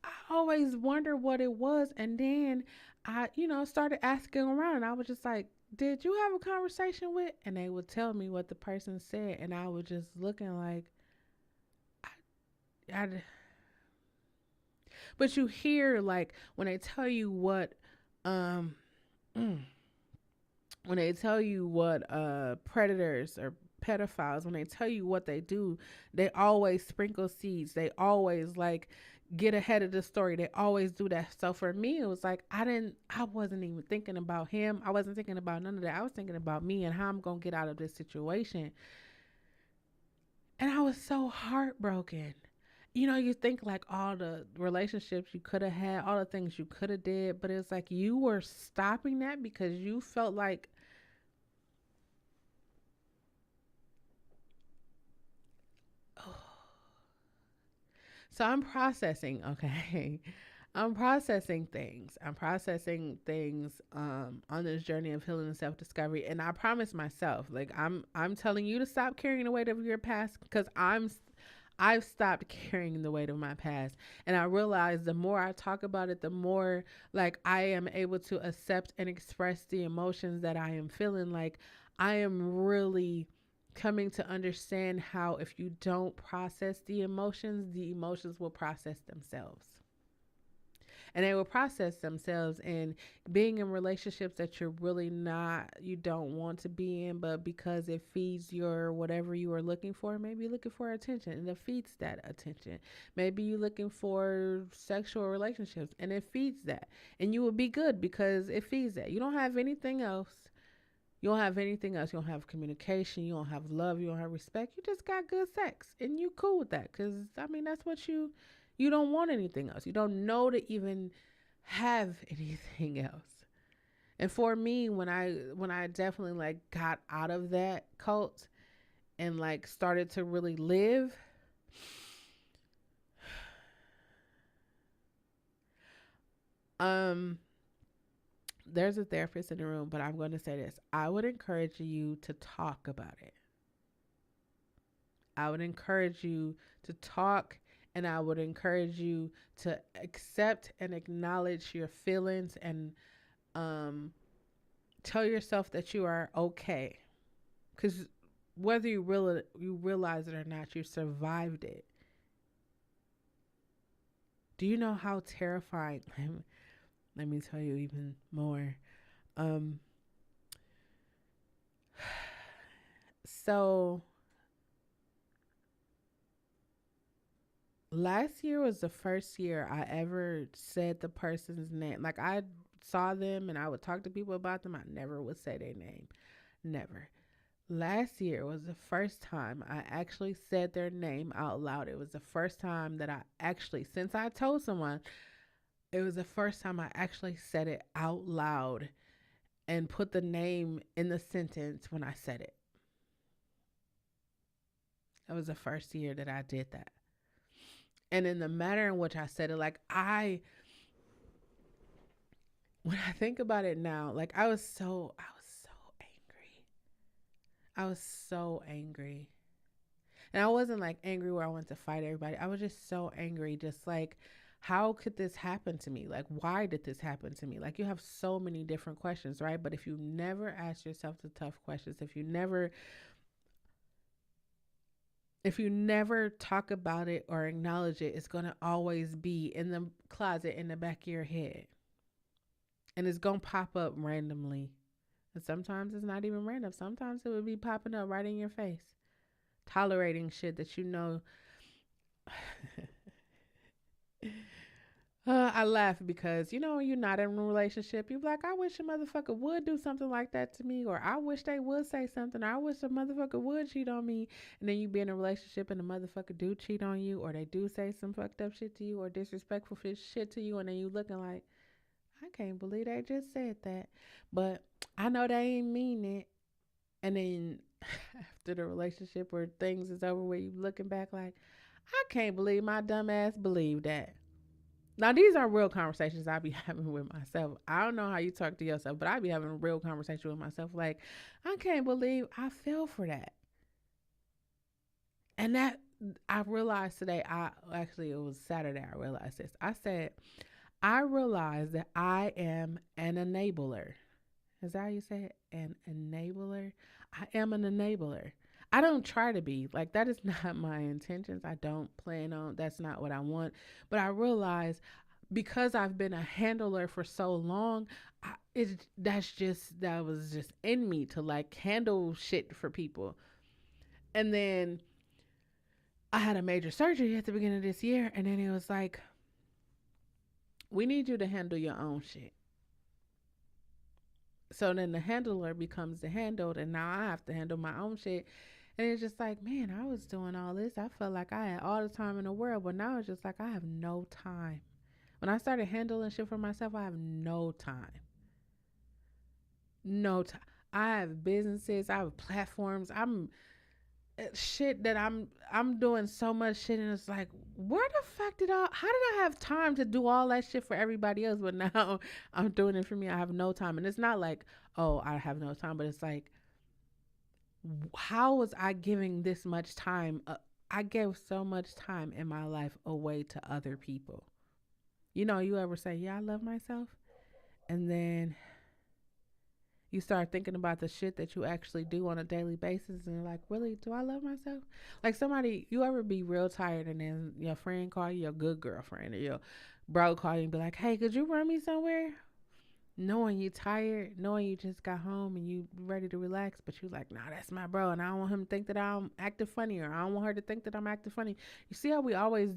A: I always wonder what it was, and then I, started asking around, and I was just like, did you have a conversation with? And they would tell me what the person said, and I was just looking like, I but you hear, like, when they tell you what um mm, when they tell you what predators or pedophiles, when they tell you what they do, they always sprinkle seeds. They always, like, get ahead of the story. They always do that. So for me, it was like I wasn't even thinking about him. I wasn't thinking about none of that. I was thinking about me and how I'm gonna get out of this situation. And I was so heartbroken. You think, like, all the relationships you could have had, all the things you could have did, but it's like you were stopping that because you felt like, oh. So I'm processing, okay? I'm processing things. I'm processing things on this journey of healing and self-discovery, and I promise myself, like, I'm telling you to stop carrying the weight of your past, because I've stopped carrying the weight of my past. And I realize the more I talk about it, the more, like, I am able to accept and express the emotions that I am feeling. Like, I am really coming to understand how if you don't process the emotions will process themselves. And they will process themselves in being in relationships that you don't want to be in, but because it feeds your whatever you are looking for. Maybe you're looking for attention and it feeds that attention. Maybe you're looking for sexual relationships and it feeds that, and you will be good because it feeds that. You don't have anything else. You don't have anything else. You don't have communication. You don't have love. You don't have respect. You just got good sex, and you cool with that. Cause I mean, that's what you don't want anything else. You don't know to even have anything else. And for me, when I definitely, like, got out of that cult and, like, started to really live, um there's a therapist in the room, but I'm going to say this. I would encourage you to talk about it. I would encourage you to talk, and I would encourage you to accept and acknowledge your feelings, and um, tell yourself that you are okay. Because whether you realize it or not, you survived it. Do you know how terrifying? Let me tell you even more. Um, so last year was the first year I ever said the person's name. Like, I saw them and I would talk to people about them. I never would say their name. Never. Last year was the first time I actually said their name out loud. It was the first time that I actually, since I told someone, it was the first time I actually said it out loud and put the name in the sentence when I said it. It was the first year that I did that. And in the manner in which I said it, like, when I think about it now, like, I was so angry. I was so angry. And I wasn't, like, angry where I wanted to fight everybody. I was just so angry, just like, how could this happen to me? Like, why did this happen to me? Like, you have so many different questions, right? But if you never ask yourself the tough questions, if you never talk about it or acknowledge it, it's going to always be in the closet in the back of your head. and it's gonna pop up randomly. And sometimes it's not even random. Sometimes it would be popping up right in your face, tolerating shit that you know. I laugh because when you're not in a relationship, you're like, I wish a motherfucker would do something like that to me, or I wish they would say something, or I wish a motherfucker would cheat on me. And then you be in a relationship and the motherfucker do cheat on you, or they do say some fucked up shit to you, or disrespectful shit to you, and then you looking like, I can't believe they just said that, but I know they ain't mean it. And then after the relationship or things is over, where you looking back like, I can't believe my dumb ass believed that. Now these are real conversations I be having with myself. I don't know how you talk to yourself, but I be having a real conversation with myself. Like, I can't believe I fell for that. And that I realized today. I actually it was Saturday. I realized this. I said I realized that I am an enabler. Is that how you say it? An enabler. I am an enabler. I don't try to be like that. Is not my intentions. I don't plan on. That's not what I want. But I realize because I've been a handler for so long, that was just in me to like handle shit for people. And then I had a major surgery at the beginning of this year, and then it was like, we need you to handle your own shit. So then the handler becomes the handled, and now I have to handle my own shit. And it's just like, man, I was doing all this. I felt like I had all the time in the world, but now it's just like I have no time. When I started handling shit for myself, I have no time. No time. I have businesses, I have platforms. I'm shit that I'm doing so much shit, and it's like, where the fuck how did I have time to do all that shit for everybody else, but now I'm doing it for me? I have no time. And it's not like, oh, I have no time, but it's like, how was I giving this much time? I gave so much time in my life away to other people. You ever say, yeah, I love myself, and then you start thinking about the shit that you actually do on a daily basis, and you're like, really, do I love myself? Like, you ever be real tired, and then your friend call you, your good girlfriend or your bro call you and be like, hey, could you run me somewhere? Knowing you tired, knowing you just got home and you ready to relax, but you like, nah, that's my bro, and I don't want him to think that I'm acting funny, or I don't want her to think that I'm acting funny. You see how we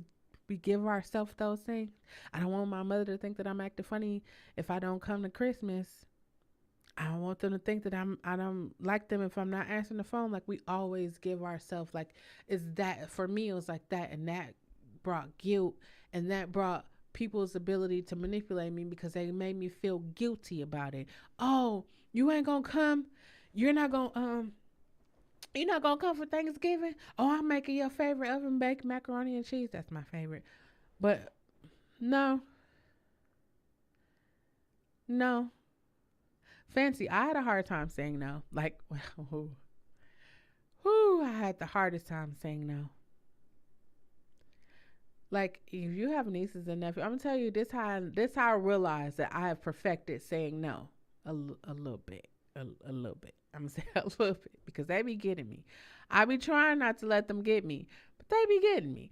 A: give ourselves those things? I don't want my mother to think that I'm acting funny if I don't come to Christmas. I don't want them to think that I don't like them if I'm not answering the phone. Like, we always give ourselves, like, is that for me? It was like that, and that brought guilt, and that brought people's ability to manipulate me because they made me feel guilty about it. Oh, you ain't gonna come. You're not gonna You're not gonna come for Thanksgiving. Oh, I'm making your favorite oven baked macaroni and cheese. That's my favorite. But no, no. Fancy, I had a hard time saying no. Like, whew, I had the hardest time saying no. Like, if you have nieces and nephews, I'm gonna tell you this how I realized that I have perfected saying no a little bit, a little bit. I'm gonna say a little bit because they be getting me. I be trying not to let them get me, but they be getting me.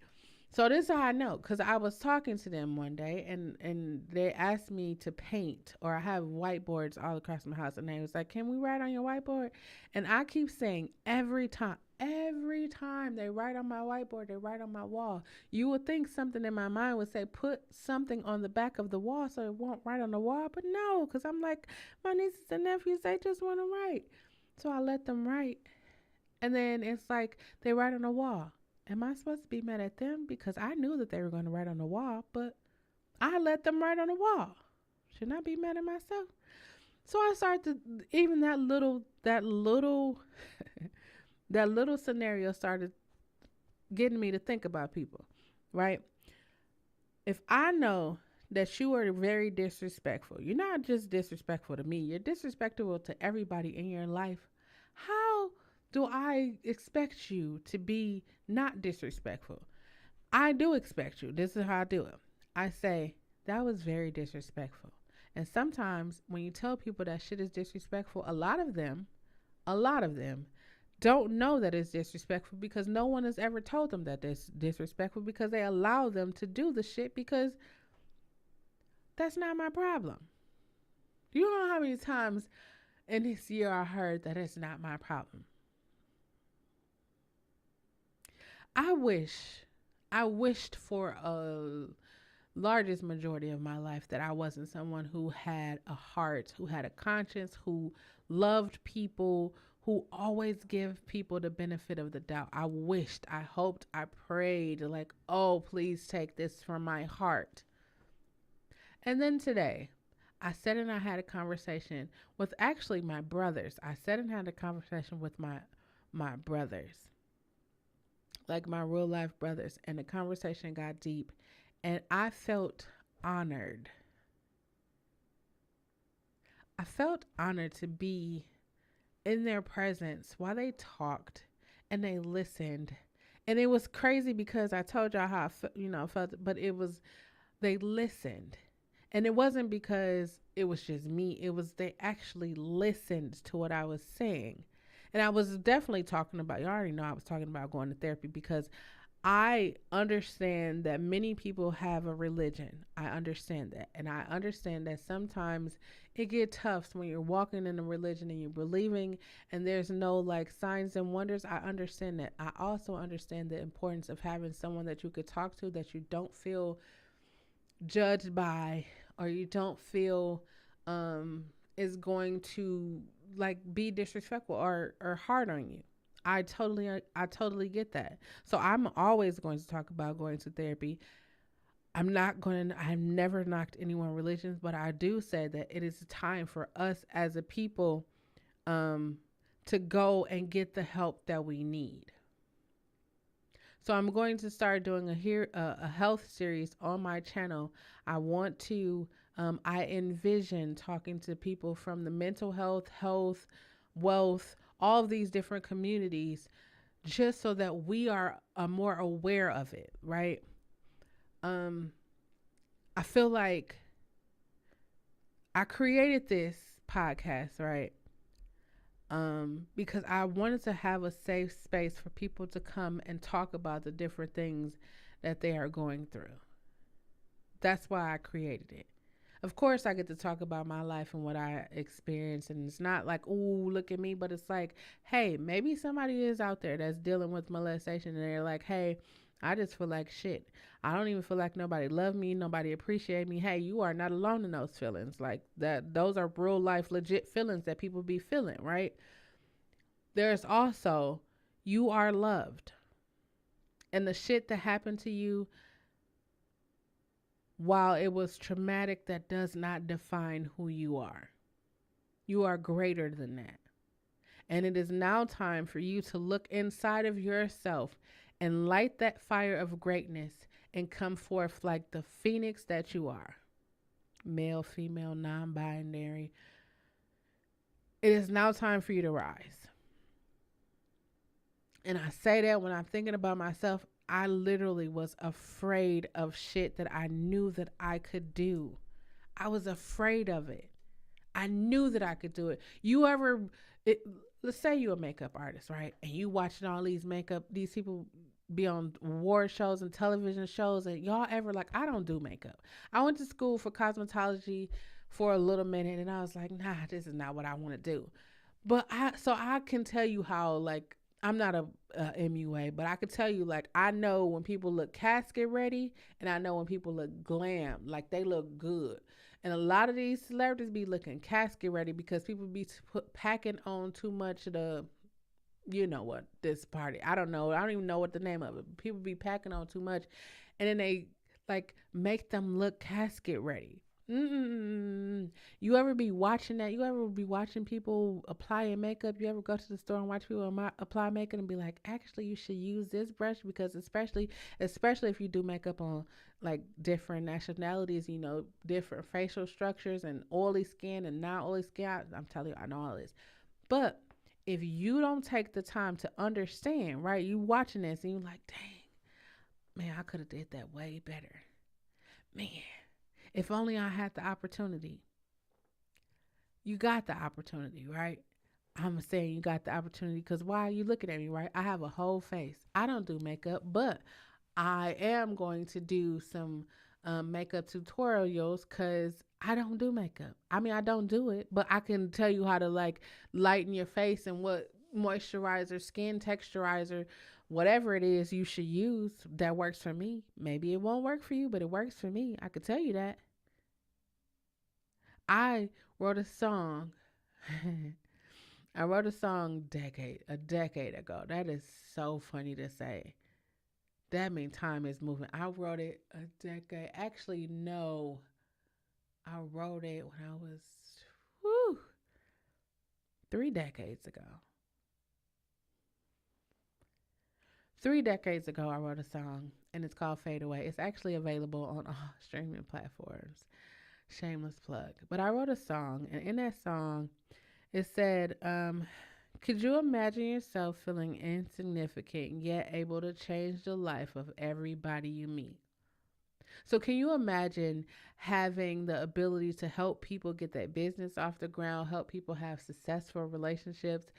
A: So this is how I know, because I was talking to them one day, and they asked me to paint, or I have whiteboards all across my house, and they was like, can we write on your whiteboard? And I keep saying every time they write on my whiteboard, they write on my wall. You would think something in my mind would say, put something on the back of the wall so it won't write on the wall, but no, because I'm like, my nieces and nephews, they just want to write. So I let them write, and then it's like they write on the wall. Am I supposed to be mad at them because I knew that they were going to write on the wall, but I let them write on the wall? Shouldn't I be mad at myself? So I started to, even that little scenario started getting me to think about people, right? If I know that you are very disrespectful, you're not just disrespectful to me, you're disrespectful to everybody in your life. How do I expect you to be not disrespectful? I do expect you. This is how I do it. I say, that was very disrespectful. And sometimes when you tell people that shit is disrespectful, a lot of them don't know that it's disrespectful because no one has ever told them that it's disrespectful, because they allow them to do the shit because that's not my problem. Do you know how many times in this year I heard that it's not my problem? I wish, I wished for a largest majority of my life that I wasn't someone who had a heart, who had a conscience, who loved people, who always give people the benefit of the doubt. I wished, I hoped, I prayed like, "Oh, please take this from my heart." And then today, I sat and I had a conversation with actually my brothers. I sat and had a conversation with my brothers, like my real life brothers, and the conversation got deep, and I felt honored. I felt honored to be in their presence while they talked and they listened. And it was crazy because I told y'all how felt, but it was they listened. And it wasn't because it was just me. It was they actually listened to what I was saying. And I was definitely talking about, you already know I was talking about going to therapy because I understand that many people have a religion. I understand that. And I understand that sometimes it gets tough when you're walking in a religion and you're believing and there's no like signs and wonders. I understand that. I also understand the importance of having someone that you could talk to that you don't feel judged by or you don't feel um is going to like be disrespectful or hard on you. I totally get that. So I'm always going to talk about going to therapy. I've never knocked anyone religions, but I do say that it is time for us as a people um to go and get the help that we need. So I'm going to start doing a health series on my channel. I want to I envision talking to people from the mental health, wealth, all of these different communities, just so that we are more aware of it, right? Um, I feel like I created this podcast, right? Because I wanted to have a safe space for people to come and talk about the different things that they are going through. That's why I created it. Of course, I get to talk about my life and what I experienced, and it's not like, "Ooh, look at me," but it's like, hey, maybe somebody is out there that's dealing with molestation, and they're like, "Hey, I just feel like shit. I don't even feel like nobody love me, nobody appreciate me." Hey, you are not alone in those feelings. Like that, those are real life, legit feelings that people be feeling, right? There's also, you are loved, and the shit that happened to you, while it was traumatic, that does not define who you are. You are greater than that. And it is now time for you to look inside of yourself and light that fire of greatness and come forth like the phoenix that you are. Male, female, non binary. It is now time for you to rise. And I say that when I'm thinking about myself, I literally was afraid of shit that I knew that I could do. I was afraid of it. I knew that I could do it. You ever, it, let's say you're a makeup artist, right? And you watching all these people be on award shows and television shows, and y'all ever like, I don't do makeup. I went to school for cosmetology for a little minute, and I was like, nah, this is not what I want to do. So I can tell you how like I'm not a MUA, but I could tell you like I know when people look casket ready, and I know when people look glam, like they look good. And a lot of these celebrities be looking casket ready because people be packing on too much of the, you know what, this party. I don't know. I don't even know what the name of it. People be packing on too much, and then they like make them look casket ready. Mm-mm. You ever be watching that? You ever be watching people applying makeup? You ever go to the store and watch people apply makeup and be like, actually, you should use this brush because especially if you do makeup on like different nationalities, different facial structures and oily skin and not oily skin. I'm telling you, I know all this. But if you don't take the time to understand, right? You watching this and you're like, dang, man, I could have did that way better. Man, if only I had the opportunity. You got the opportunity, right? I'm saying you got the opportunity because why are you looking at me, right? I have a whole face. I don't do makeup, but I am going to do some makeup tutorials because I don't do makeup. I mean, I don't do it, but I can tell you how to like lighten your face and what moisturizer, skin texturizer, whatever it is you should use that works for me. Maybe it won't work for you, but it works for me. I could tell you that. I wrote a song. I wrote a song a decade ago. That is so funny to say. That means time is moving. I wrote it a decade. Actually, no. I wrote it when I was whew, 3 decades ago. 3 decades ago, I wrote a song, and it's called Fade Away. It's actually available on all streaming platforms. Shameless plug. But I wrote a song, and in that song, it said, could you imagine yourself feeling insignificant yet able to change the life of everybody you meet? So, can you imagine having the ability to help people get that business off the ground, help people have successful relationships,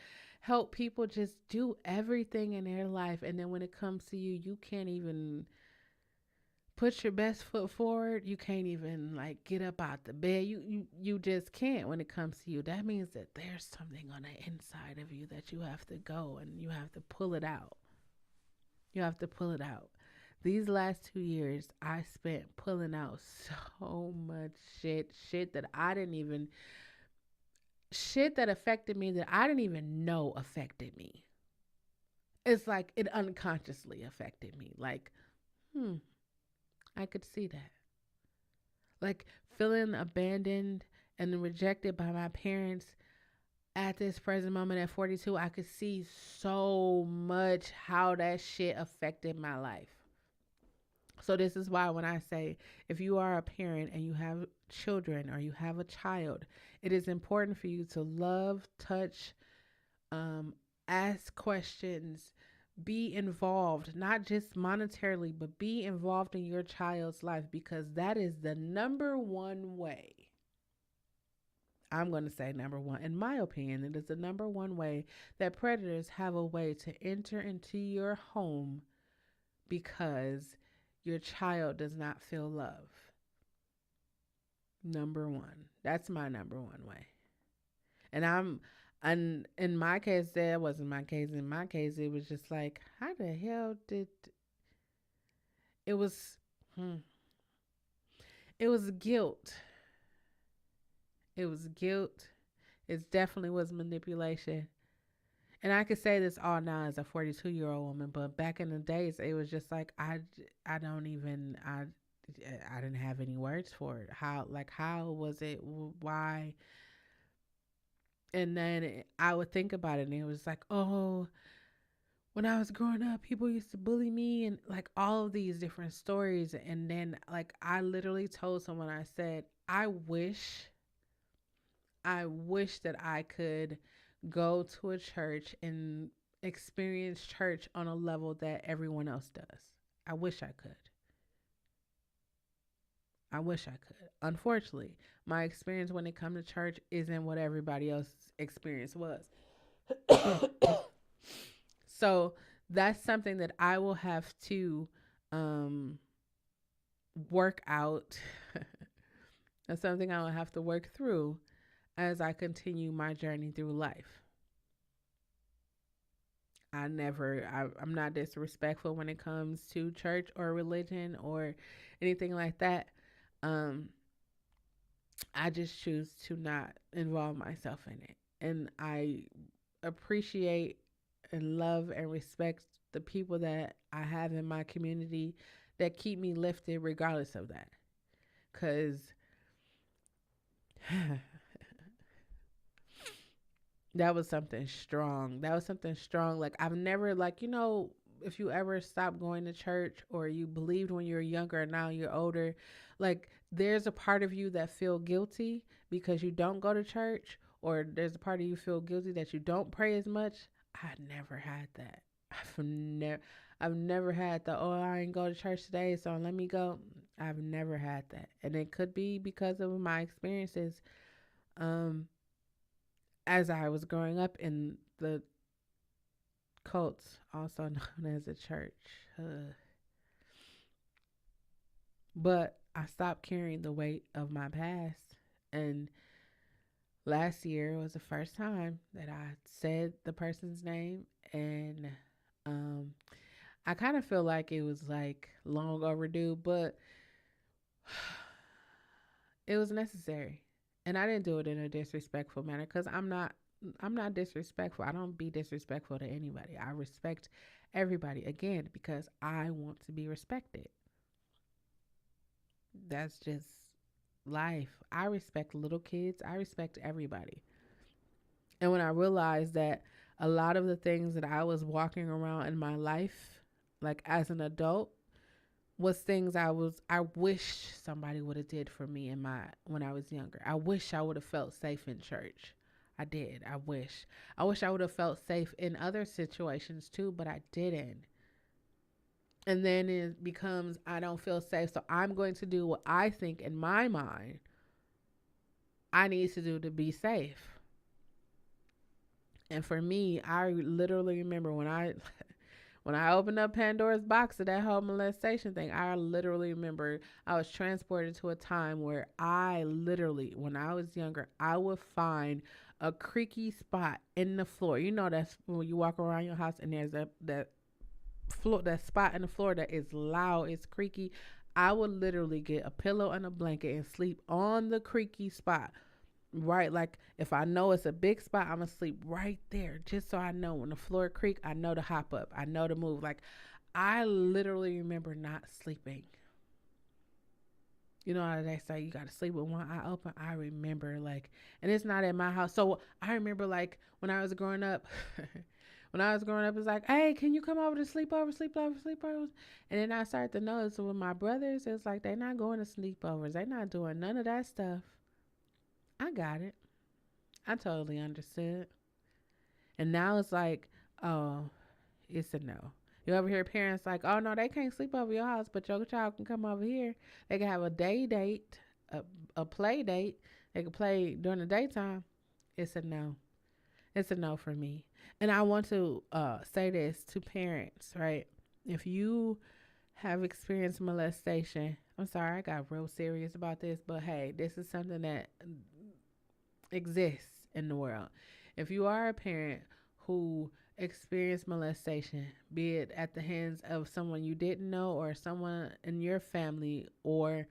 A: help people just do everything in their life? And then when it comes to you, you can't even put your best foot forward. You can't even like get up out the bed. You just can't when it comes to you. That means that there's something on the inside of you that you have to go and you have to pull it out. You have to pull it out. These last 2 years, I spent pulling out so much shit that I didn't even, shit that affected me that I didn't even know affected me. It's like it unconsciously affected me. Like, hmm, I could see that. Like feeling abandoned and rejected by my parents at this present moment at 42, I could see so much how that shit affected my life. So this is why when I say if you are a parent and you have children or you have a child, it is important for you to love, touch, um, ask questions, be involved, not just monetarily, but be involved in your child's life because that is the number one way. I'm going to say number one. In my opinion, it is the number one way that predators have a way to enter into your home because your child does not feel love. Number one. That's my number one way. And and in my case, that wasn't my case. In my case, it was just like, how the hell did it was? Hmm, it was guilt. It was guilt. It definitely was manipulation. And I could say this all now as a 42-year-old woman, but back in the days, it was just like I don't even I didn't have any words for it. How was it? Why? And then I would think about it, and it was like, oh, when I was growing up, people used to bully me, and like all of these different stories. And then like I literally told someone, I said, I wish that I could go to a church and experience church on a level that everyone else does. I wish I could. I wish I could. Unfortunately, my experience when it comes to church isn't what everybody else's experience was. So that's something that I will have to um, work out. That's something I will have to work through as I continue my journey through life. I'm not disrespectful when it comes to church or religion or anything like that. Um, I just choose to not involve myself in it. And I appreciate and love and respect the people that I have in my community that keep me lifted regardless of that. Because that was something strong. That was something strong. Like, I've never, like, if you ever stopped going to church or you believed when you were younger and now you're older, like, there's a part of you that feel guilty because you don't go to church, or there's a part of you feel guilty that you don't pray as much. I never had that. I've never had the, oh, I ain't go to church today, so let me go. I've never had that. And it could be because of my experiences um as I was growing up in the cults, also known as a church. But I stopped carrying the weight of my past. And last year was the first time that I said the person's name. And um, I kind of feel like it was like long overdue, but it was necessary. And I didn't do it in a disrespectful manner because I'm not disrespectful. I don't be disrespectful to anybody. I respect everybody again because I want to be respected. That's just life. I respect little kids. I respect everybody. And when I realized that a lot of the things that I was walking around in my life, like as an adult, was things I wish somebody would have did for me in my when I was younger. I wish I would have felt safe in church. I did. I wish. I wish I would have felt safe in other situations too, but I didn't. And then it becomes I don't feel safe, so I'm going to do what I think in my mind I need to do to be safe. And for me, I literally remember when I opened up Pandora's box of that whole molestation thing, I literally remember I was transported to a time where I literally, when I was younger, I would find a creaky spot in the floor. You know that's when you walk around your house and there's that floor, that spot in the floor that is loud, it's creaky. I would literally get a pillow and a blanket and sleep on the creaky spot. Right, like if I know it's a big spot, I'm gonna sleep right there, just so I know when the floor creak, I know to hop up, I know to move. Like I literally remember not sleeping. You know how they say you gotta sleep with one eye open. I remember like, and it's not at my house. So I remember like when I was growing up, when I was growing up, it's like, hey, can you come over to sleep over, sleep over, sleep over? And then I started to notice with my brothers, it's like they're not going to sleepovers. They're not doing none of that stuff. I got it. I totally understood. And now it's like, oh, it's a no. You ever hear parents like, oh no, they can't sleep over your house, but your child can come over here. They can have a day date, a play date. They can play during the daytime. It's a no. It's a no for me. And I want to say this to parents, right? If you have experienced molestation, I'm sorry, I got real serious about this, but hey, this is something that exists in the world. If you are a parent who experienced molestation, be it at the hands of someone you didn't know or someone in your family or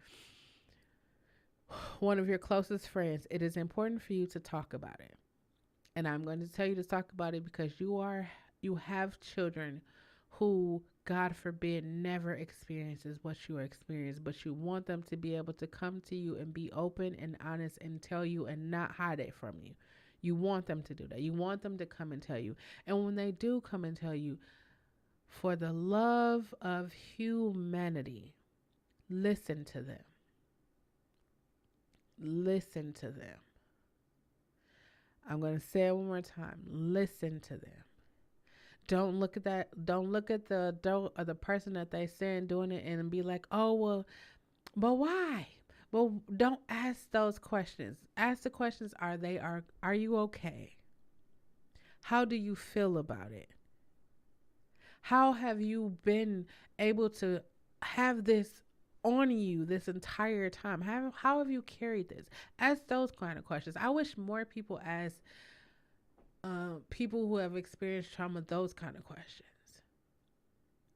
A: one of your closest friends, it is important for you to talk about it. And I'm going to tell you to talk about it because you have children who God forbid never experiences what you are experiencing, but you want them to be able to come to you and be open and honest and tell you and not hide it from you. You want them to do that. You want them to come and tell you. And when they do come and tell you, for the love of humanity, listen to them. Listen to them. I'm going to say it one more time. Listen to them. Don't look at that. Don't look at the adult or the person that they saying doing it and be like, oh, well, but why? Well, don't ask those questions. Ask the questions, are you okay? How do you feel about it? How have you been able to have this on you this entire time? How have you carried this? Ask those kind of questions. I wish more people ask people who have experienced trauma those kind of questions.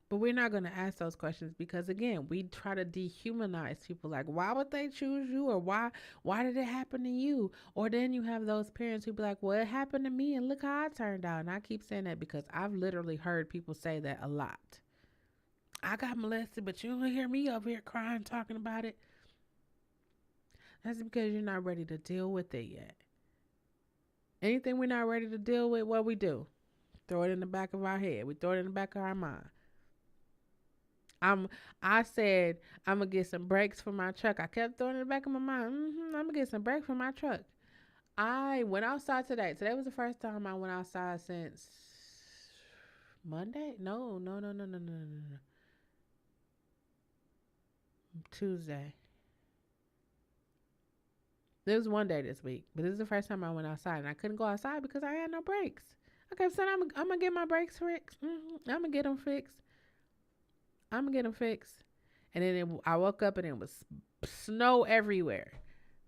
A: But we're not going to ask those questions because again, we try to dehumanize people like why would they choose you or why did it happen to you? Or then you have those parents who be like, well, it happened to me and look how I turned out. And I keep saying that because I've literally heard people say that a lot. I got molested, but you don't hear me over here crying talking about it. That's because you're not ready to deal with it yet. Anything we're not ready to deal with, what we do? Throw it in the back of our head. We throw it in the back of our mind. I said I'm gonna get some brakes for my truck. I kept throwing it in the back of my mind. I'm gonna get some brakes for my truck. I went outside today. Today was the first time I went outside since Monday. No. Tuesday. There was one day this week, but this is the first time I went outside, and I couldn't go outside because I had no brakes. I kept saying I'm gonna get my brakes fixed. I'm gonna get them fixed. I'm gonna get them fixed. And then I woke up and it was snow everywhere.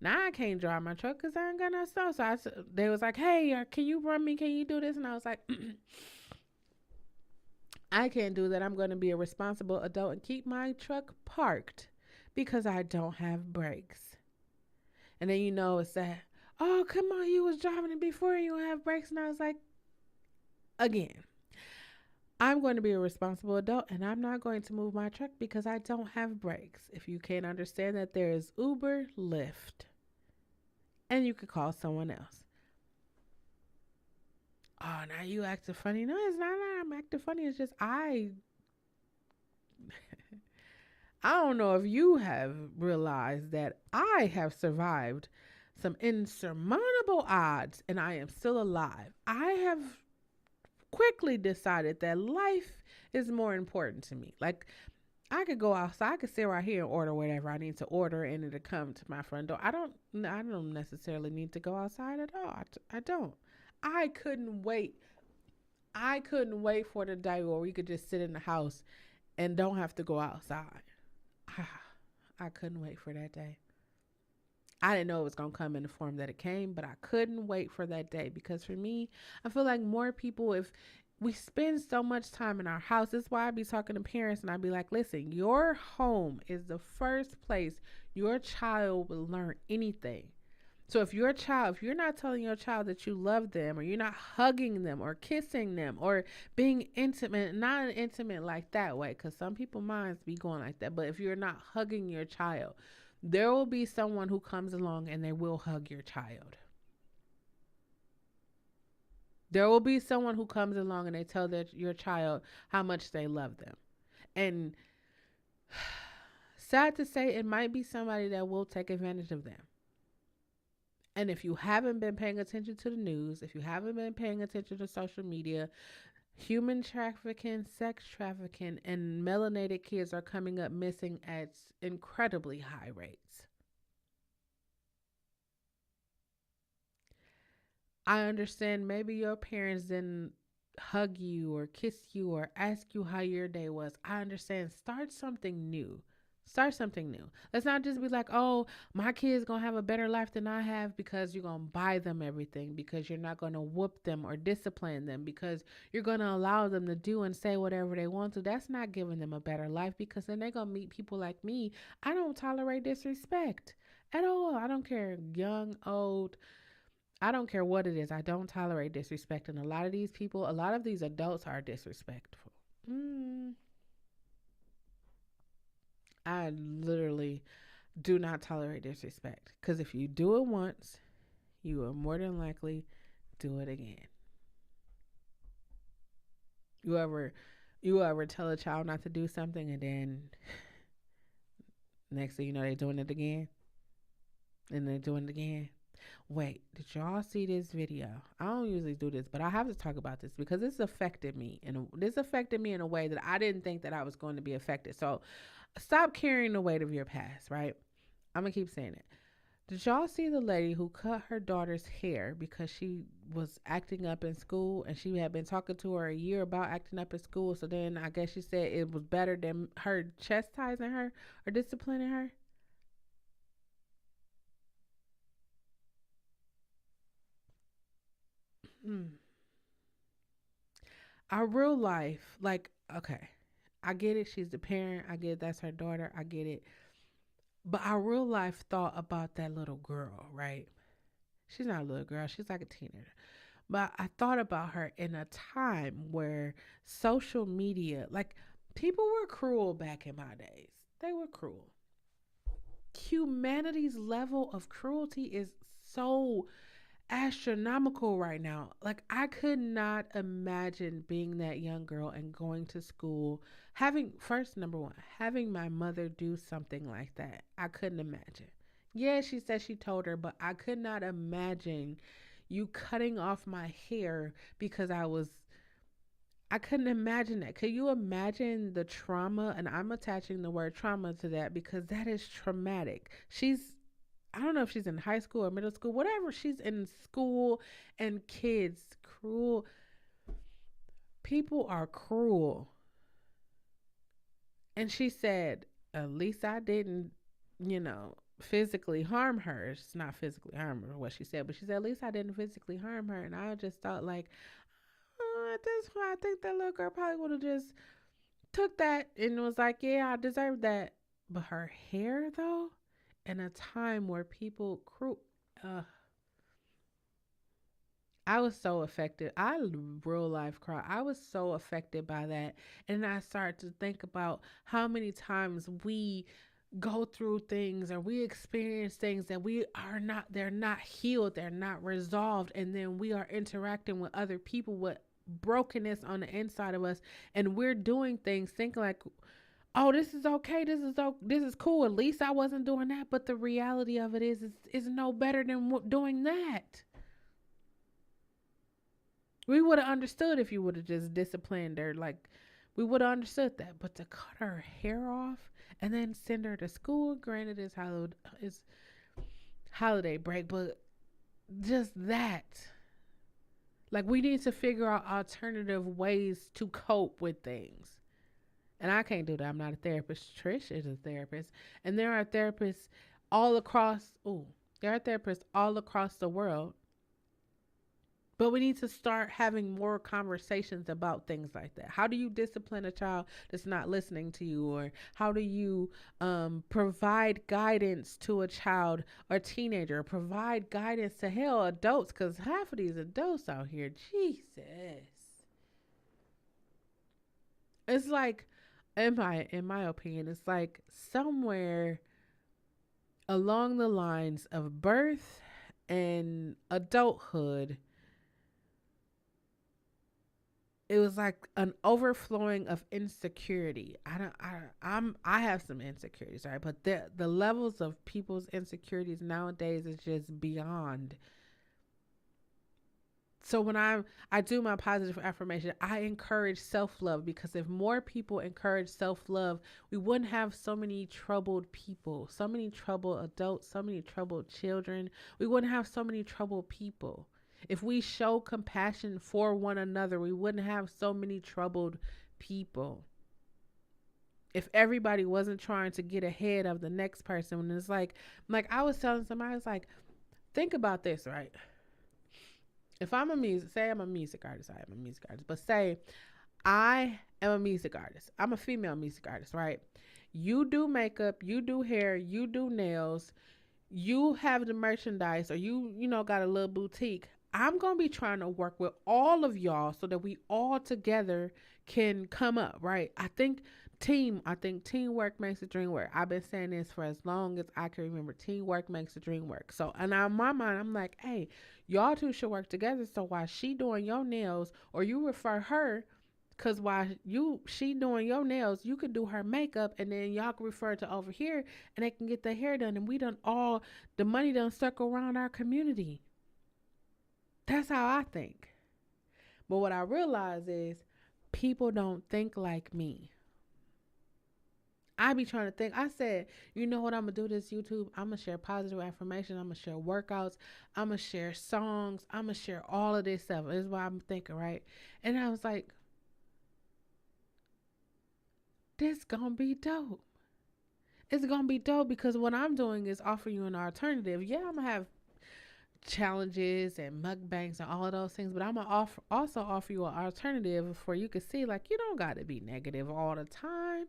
A: Now I can't drive my truck because I ain't got no snow. So they was like, "Hey, can you run me? Can you do this?" And I was like, "I can't do that. I'm going to be a responsible adult and keep my truck parked because I don't have brakes." And then it's that, "Oh, come on, you was driving it before, you don't have brakes." And I was like, again, I'm going to be a responsible adult and I'm not going to move my truck because I don't have brakes. If you can't understand that, there is Uber, Lyft, and you could call someone else. Oh, now you acting funny. No, it's not that I'm acting funny. It's just I don't know if you have realized that I have survived some insurmountable odds and I am still alive. I have quickly decided that life is more important to me. Like, I could go outside, I could sit right here and order whatever I need to order and it'll come to my front door. I don't necessarily need to go outside at all. I don't. I couldn't wait. I couldn't wait for the day where we could just sit in the house and don't have to go outside. I couldn't wait for that day. I didn't know it was going to come in the form that it came, but I couldn't wait for that day because for me, I feel like more people, if we spend so much time in our house, this is why I be talking to parents and I be like, listen, your home is the first place your child will learn anything. So if you're not telling your child that you love them or you're not hugging them or kissing them or being intimate, not intimate like that way, because some people minds be going like that. But if you're not hugging your child, there will be someone who comes along and they will hug your child. There will be someone who comes along and they tell your child how much they love them. And sad to say, it might be somebody that will take advantage of them. And if you haven't been paying attention to the news, if you haven't been paying attention to social media, human trafficking, sex trafficking, and melanated kids are coming up missing at incredibly high rates. I understand maybe your parents didn't hug you or kiss you or ask you how your day was. I understand. Start something new. Start something new. Let's not just be like, oh, my kid's going to have a better life than I have because you're going to buy them everything, because you're not going to whoop them or discipline them, because you're going to allow them to do and say whatever they want to. That's not giving them a better life because then they're going to meet people like me. I don't tolerate disrespect at all. I don't care, young, old, I don't care what it is. I don't tolerate disrespect. And a lot of these people, a lot of these adults are disrespectful. Mm, I literally do not tolerate disrespect. Because if you do it once, you will more than likely do it again. You ever tell a child not to do something and then next thing you know they're doing it again and they're doing it again. Wait, did y'all see this video? I don't usually do this, but I have to talk about this because this affected me in a way that I didn't think that I was going to be affected. So stop carrying the weight of your past, right? I'm gonna keep saying it. Did y'all see the lady who cut her daughter's hair because she was acting up in school and she had been talking to her a year about acting up in school? So then I guess she said it was better than her chastising her or disciplining her. Mm. Our real life, like, okay, I get it. She's the parent. I get it. That's her daughter. I get it. But our real life thought about that little girl, right? She's not a little girl. She's like a teenager. But I thought about her in a time where social media, like, people were cruel back in my days. They were cruel. Humanity's level of cruelty is so astronomical right now. Like, I could not imagine being that young girl and going to school, having, first, number one, having my mother do something like that. I couldn't imagine. Yeah, she said she told her, but I could not imagine you cutting off my hair because I couldn't imagine that. Could you imagine the trauma? And I'm attaching the word trauma to that because that is traumatic. I don't know if she's in high school or middle school, whatever. She's in school and kids, cruel. People are cruel. And she said, at least I didn't, physically harm her. It's not physically harm her, what she said, but she said, at least I didn't physically harm her. And I just thought, like, at this point, I think that little girl probably would have just took that and was like, yeah, I deserve that. But her hair, though, in a time where people uh, I was so affected. I real life cry. I was so affected by that. And I started to think about how many times we go through things or we experience things that they're not healed, they're not resolved. And then we are interacting with other people with brokenness on the inside of us. And we're doing things thinking like, oh, this is okay. This is cool. At least I wasn't doing that. But the reality of it is no better than doing that. We would have understood if you would have just disciplined her. Like, we would have understood that. But to cut her hair off and then send her to school, granted, it's holiday break, but just that. Like, we need to figure out alternative ways to cope with things. And I can't do that. I'm not a therapist. Trish is a therapist. And there are therapists all across, the world. But we need to start having more conversations about things like that. How do you discipline a child that's not listening to you? Or how do you provide guidance to a child or teenager? Provide guidance to adults, because half of these adults out here, Jesus. It's like, in my opinion, it's like somewhere along the lines of birth and adulthood, it was like an overflowing of insecurity. I have some insecurities, right? But the levels of people's insecurities nowadays is just beyond. So when I do my positive affirmation, I encourage self-love, because if more people encourage self-love, we wouldn't have so many troubled people, so many troubled adults, so many troubled children. We wouldn't have so many troubled people. If we show compassion for one another, we wouldn't have so many troubled people. If everybody wasn't trying to get ahead of the next person, and it's like I was telling somebody, I was like, think about this, right? If say I'm a music artist, I am a music artist, but say I am a music artist. I'm a female music artist, right? You do makeup, you do hair, you do nails, you have the merchandise, or got a little boutique. I'm going to be trying to work with all of y'all so that we all together can come up, right? I think teamwork makes the dream work. I've been saying this for as long as I can remember. Teamwork makes the dream work. So, and in my mind, I'm like, hey, y'all two should work together. So while she doing your nails, or you refer her, because while she doing your nails, you could do her makeup, and then y'all can refer to over here, and they can get their hair done, and the money done circle around our community. That's how I think. But what I realize is people don't think like me. I be trying to think. I said, you know what, I'm going to do this YouTube. I'm going to share positive affirmation. I'm going to share workouts. I'm going to share songs. I'm going to share all of this stuff. This is what I'm thinking, right? And I was like, this going to be dope. It's going to be dope, because what I'm doing is offer you an alternative. Yeah, I'm going to have challenges and mukbangs and all of those things, but I'm gonna also offer you an alternative where you can see, like, you don't got to be negative all the time.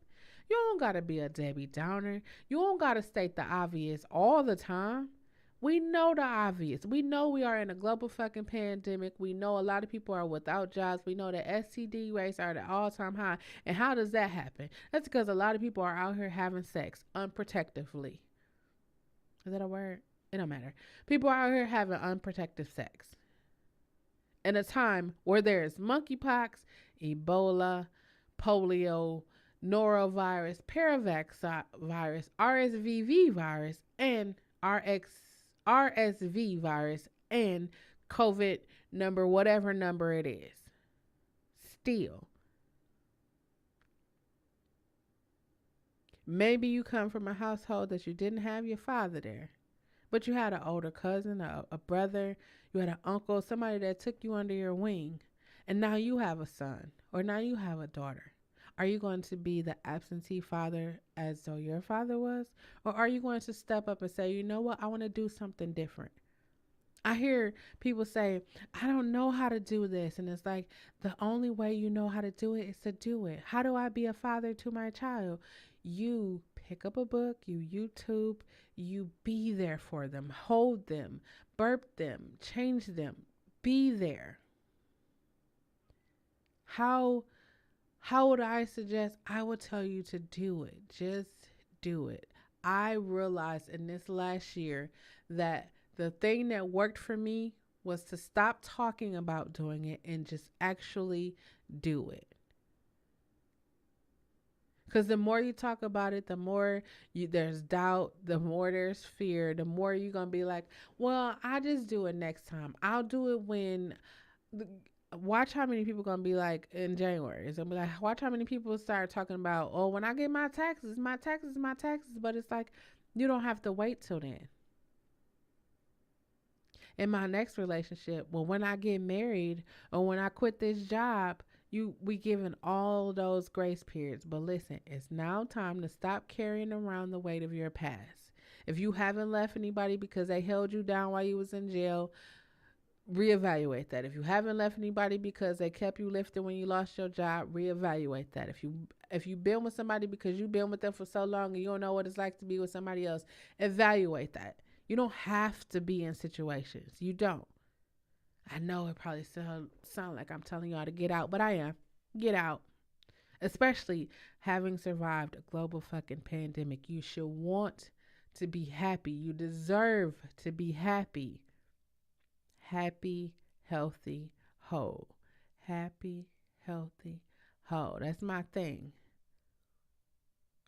A: You don't got to be a Debbie Downer. You don't got to state the obvious all the time. We know the obvious. We know we are in a global fucking pandemic. We know a lot of people are without jobs. We know that STD rates are at an all-time high. And how does that happen? That's because a lot of people are out here having sex unprotectively. Is that a word? It don't matter. People are out here having unprotected sex in a time where there's monkeypox, Ebola, polio, norovirus, paravax virus, RSVV virus, and RSV virus, and COVID number, whatever number it is. Still, maybe you come from a household that you didn't have your father there, but you had an older cousin, a brother, you had an uncle, somebody that took you under your wing. And now you have a son, or now you have a daughter. Are you going to be the absentee father as though your father was? Or are you going to step up and say, you know what, I want to do something different? I hear people say, I don't know how to do this. And it's like, the only way you know how to do it is to do it. How do I be a father to my child? You pick up a book, you YouTube, you be there for them, hold them, burp them, change them, be there. How how would I suggest? I would tell you to do it. Just do it. I realized in this last year that the thing that worked for me was to stop talking about doing it and just actually do it. Because the more you talk about it, the more there's doubt, the more there's fear, the more you're going to be like, well, I just do it next time. I'll do it when watch how many people gonna be like in January. It's gonna be like, watch how many people start talking about, oh, when I get my taxes, my taxes, my taxes. But it's like, you don't have to wait till then. In my next relationship, well, when I get married or when I quit this job, we given all those grace periods. But listen, it's now time to stop carrying around the weight of your past. If you haven't left anybody because they held you down while you was in jail, reevaluate that. If you haven't left anybody because they kept you lifted when you lost your job, reevaluate that. If you've been with somebody because you've been with them for so long and you don't know what it's like to be with somebody else, evaluate that. You don't have to be in situations. You don't. I know it probably sound like I'm telling y'all to get out, but I am. Get out. Especially having survived a global fucking pandemic. You should want to be happy. You deserve to be happy. Happy, healthy, whole. Happy, healthy, whole. That's my thing.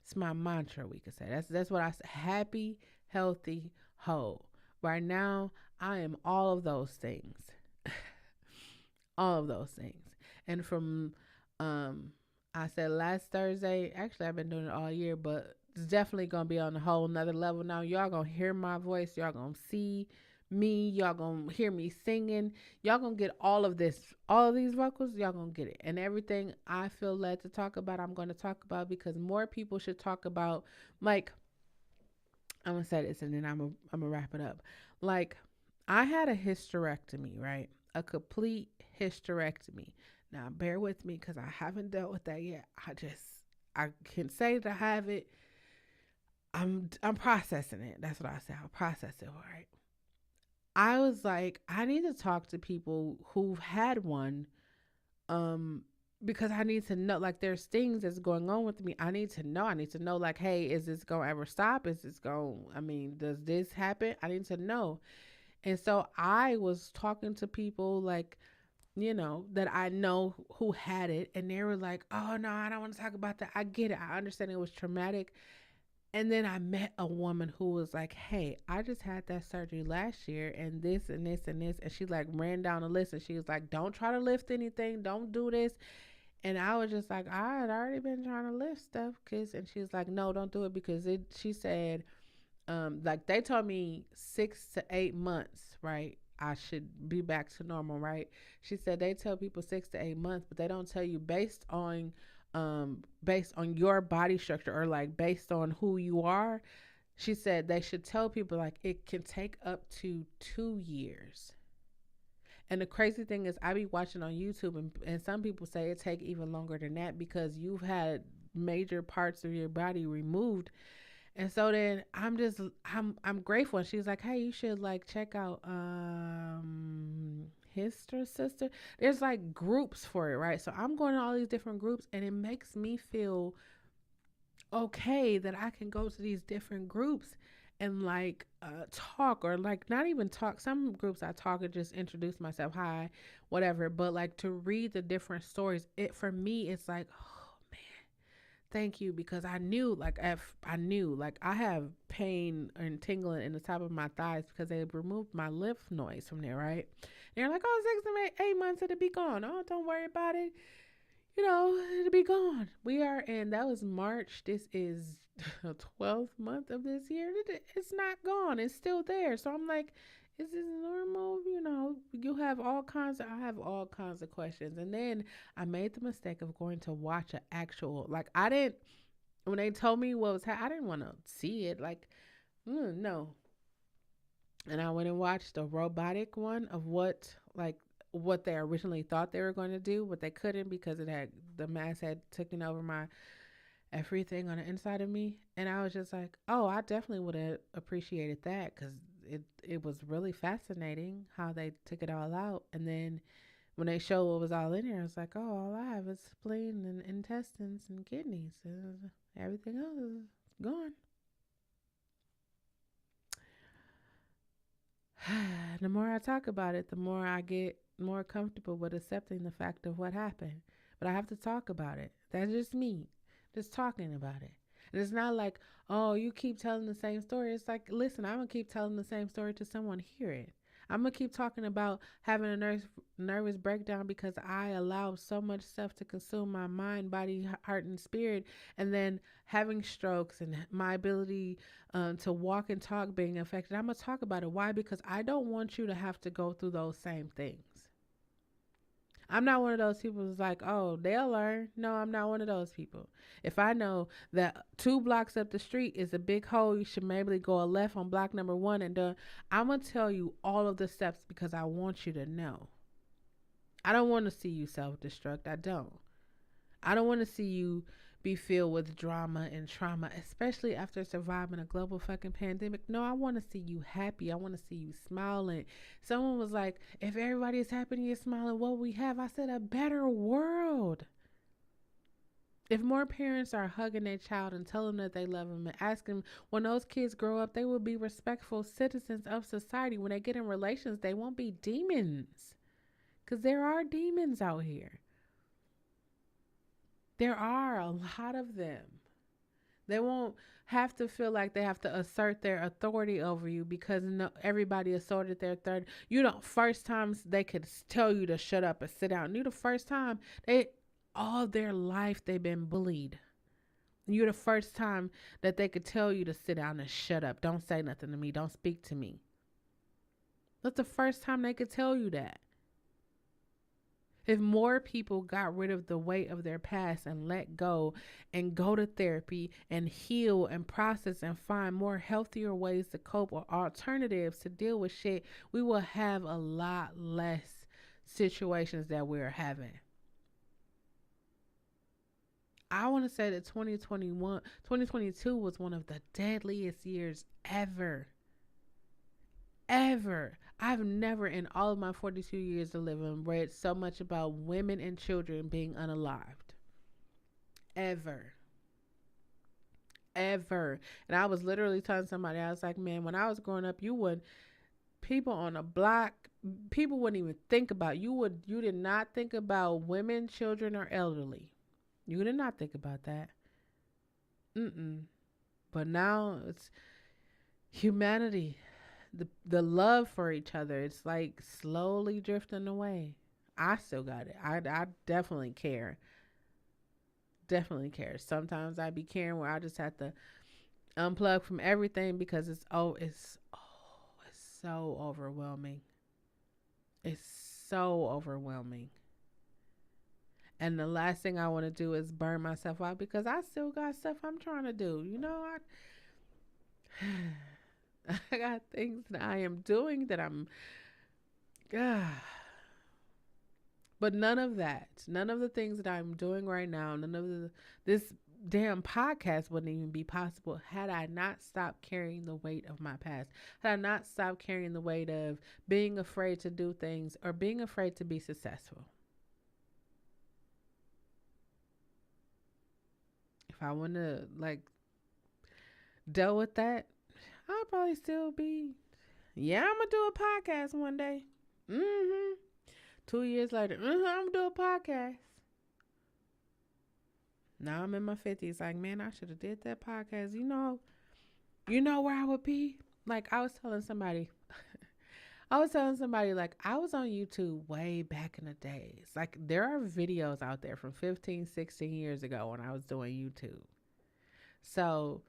A: It's my mantra, we could say. That's what I say. Happy, healthy, whole. Right now, I am all of those things. All of those things. And from I said last Thursday, actually I've been doing it all year, but it's definitely gonna be on a whole nother level now. Y'all gonna hear my voice, y'all gonna see me, y'all gonna hear me singing, y'all gonna get all of this, all of these vocals, y'all gonna get it. And everything I feel led to talk about, I'm gonna talk about, because more people should talk about, like, I'm gonna say this and then I'm gonna wrap it up. Like, I had a hysterectomy, right? A complete hysterectomy. Now, bear with me because I haven't dealt with that yet. I can say that I have it. I'm processing it. That's what I say. I'll process it. All right. I was like, I need to talk to people who've had one, um, because I need to know, like, there's things that's going on with me. I need to know. I need to know, like, hey, is this gonna ever stop? Is this going? I mean, does this happen? I need to know. And so I was talking to people, like, that I know who had it, and they were like, "Oh no, I don't want to talk about that." I get it. I understand it was traumatic. And then I met a woman who was like, "Hey, I just had that surgery last year and this and this and this." And she like ran down a list and she was like, "Don't try to lift anything. Don't do this." And I was just like, I had already been trying to lift stuff, cause, and she was like, "No, don't do it," because she said, like, they told me 6 to 8 months, right? I should be back to normal, right? She said they tell people 6 to 8 months, but they don't tell you based on your body structure, or like based on who you are. She said they should tell people like it can take up to 2 years. And the crazy thing is, I be watching on YouTube, and some people say it take even longer than that because you've had major parts of your body removed. And so then I'm grateful. And she's like, "Hey, you should like check out Hister Sister." There's like groups for it, right? So I'm going to all these different groups, and it makes me feel okay that I can go to these different groups and like talk, or like not even talk. Some groups I talk and just introduce myself, hi, whatever. But like to read the different stories, it for me it's like, oh man, thank you, because I knew, like, if I knew, like, I have pain and tingling in the top of my thighs because they removed my lymph nodes from there, right? And they're like, oh, 6 to 8 months, it'll be gone. Oh, don't worry about it. It'll be gone. We are in, that was March. This is the 12th month of this year. It's not gone. It's still there. So I'm like, Is this normal? You know, you have all kinds of, I have all kinds of questions. And then I made the mistake of going to watch an actual, like, I didn't, when they told me what was happening, I didn't want to see it. Like, no. And I went and watched a robotic one of what they originally thought they were going to do, but they couldn't because the mask had taken over my everything on the inside of me. And I was just like, oh, I definitely would have appreciated that because it was really fascinating how they took it all out. And then when they showed what was all in there, I was like, oh, all I have is spleen and intestines and kidneys. Everything else is gone. The more I talk about it, the more I get more comfortable with accepting the fact of what happened. But I have to talk about it. That's just me, just talking about it. And it's not like, oh, you keep telling the same story. It's like, listen, I'm going to keep telling the same story to someone hear it. I'm going to keep talking about having a nervous breakdown because I allow so much stuff to consume my mind, body, heart, and spirit. And then having strokes and my ability to walk and talk being affected. I'm going to talk about it. Why? Because I don't want you to have to go through those same things. I'm not one of those people who's like, oh, they'll learn. No, I'm not one of those people. If I know that 2 blocks up the street is a big hole, you should maybe go a left on block number 1 and done. I'm going to tell you all of the steps because I want you to know. I don't want to see you self destruct. I don't. I don't want to see you be filled with drama and trauma, especially after surviving a global fucking pandemic. No, I want to see you happy. I want to see you smiling. Someone was like, if everybody is happy and you're smiling, what we have? I said, a better world. If more parents are hugging their child and telling them that they love them and asking when those kids grow up, they will be respectful citizens of society. When they get in relations, they won't be demons. Because there are demons out here. There are a lot of them. They won't have to feel like they have to assert their authority over you because no, everybody asserted their third. You know, first times they could tell you to shut up and sit down. You the first time all their life they've been bullied. You're the first time that they could tell you to sit down and shut up. Don't say nothing to me. Don't speak to me. That's the first time they could tell you that. If more people got rid of the weight of their past and let go and go to therapy and heal and process and find more healthier ways to cope or alternatives to deal with shit, we will have a lot less situations that we're having. I want to say that 2022 was one of the deadliest years ever. Ever. I've never in all of my 42 years of living read so much about women and children being unalived. Ever. Ever. And I was literally telling somebody, I was like, man, when I was growing up, people on a block, people wouldn't even think about, you did not think about women, children, or elderly. You did not think about that. Mm-mm. But now it's humanity, the love for each other. It's like slowly drifting away. I still got it. I definitely care. Definitely care. Sometimes I be caring where I just have to unplug from everything because it's so overwhelming. It's so overwhelming. And the last thing I want to do is burn myself out because I still got stuff I'm trying to do. You know, I got things that I am doing that I'm, but none of the things that I'm doing right now, this damn podcast wouldn't even be possible had I not stopped carrying the weight of my past. Had I not stopped carrying the weight of being afraid to do things or being afraid to be successful. If I want to deal with that, I'll probably still be. Yeah, I'm gonna do a podcast one day. 2 years later, I'm gonna do a podcast. Now I'm in my 50s. Like, man, I should have did that podcast. You know where I would be. Like I was telling somebody. Like I was on YouTube way back in the days. Like there are videos out there from 15, 16 years ago when I was doing YouTube. So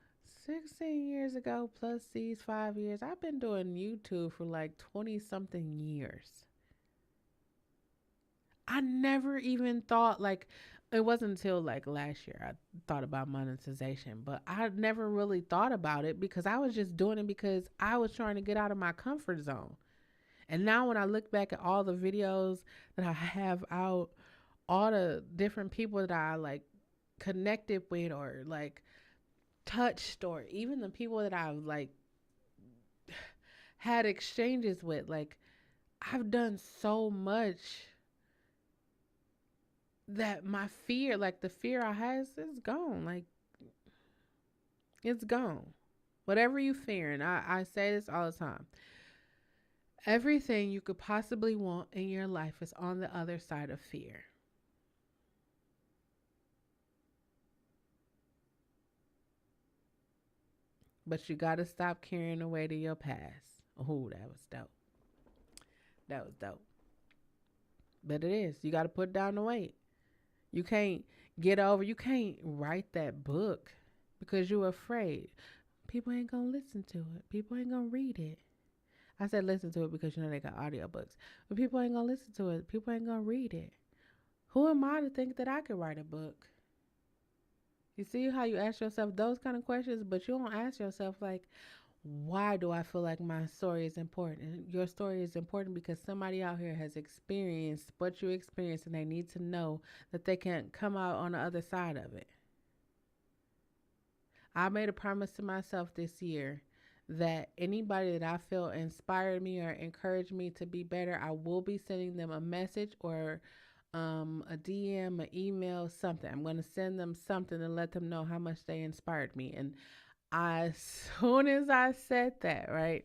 A: 16 years ago plus these 5 years. I've been doing YouTube for like 20 something years. I never even thought like it wasn't until like last year I thought about monetization, but I never really thought about it because I was just doing it because I was trying to get out of my comfort zone. And now when I look back at all the videos that I have out, all the different people that I like connected with or like touched or even the people that I've like had exchanges with, like I've done so much that my fear, like the fear I had is gone. Like it's gone. Whatever you fear, and I say this all the time. Everything you could possibly want in your life is on the other side of fear. But you gotta stop carrying away to your past. Oh, that was dope. That was dope. But it is. You gotta put down the weight. You can't you can't write that book because you're afraid. People ain't gonna listen to it. People ain't gonna read it. I said listen to it because you know they got audiobooks. But people ain't gonna listen to it. People ain't gonna read it. Who am I to think that I could write a book? You see how you ask yourself those kind of questions, but you don't ask yourself like, why do I feel like my story is important? And your story is important because somebody out here has experienced what you experienced and they need to know that they can come out on the other side of it. I made a promise to myself this year that anybody that I feel inspired me or encouraged me to be better, I will be sending them a message or a DM, an email, something. I'm going to send them something and let them know how much they inspired me. And as soon as I said that, right?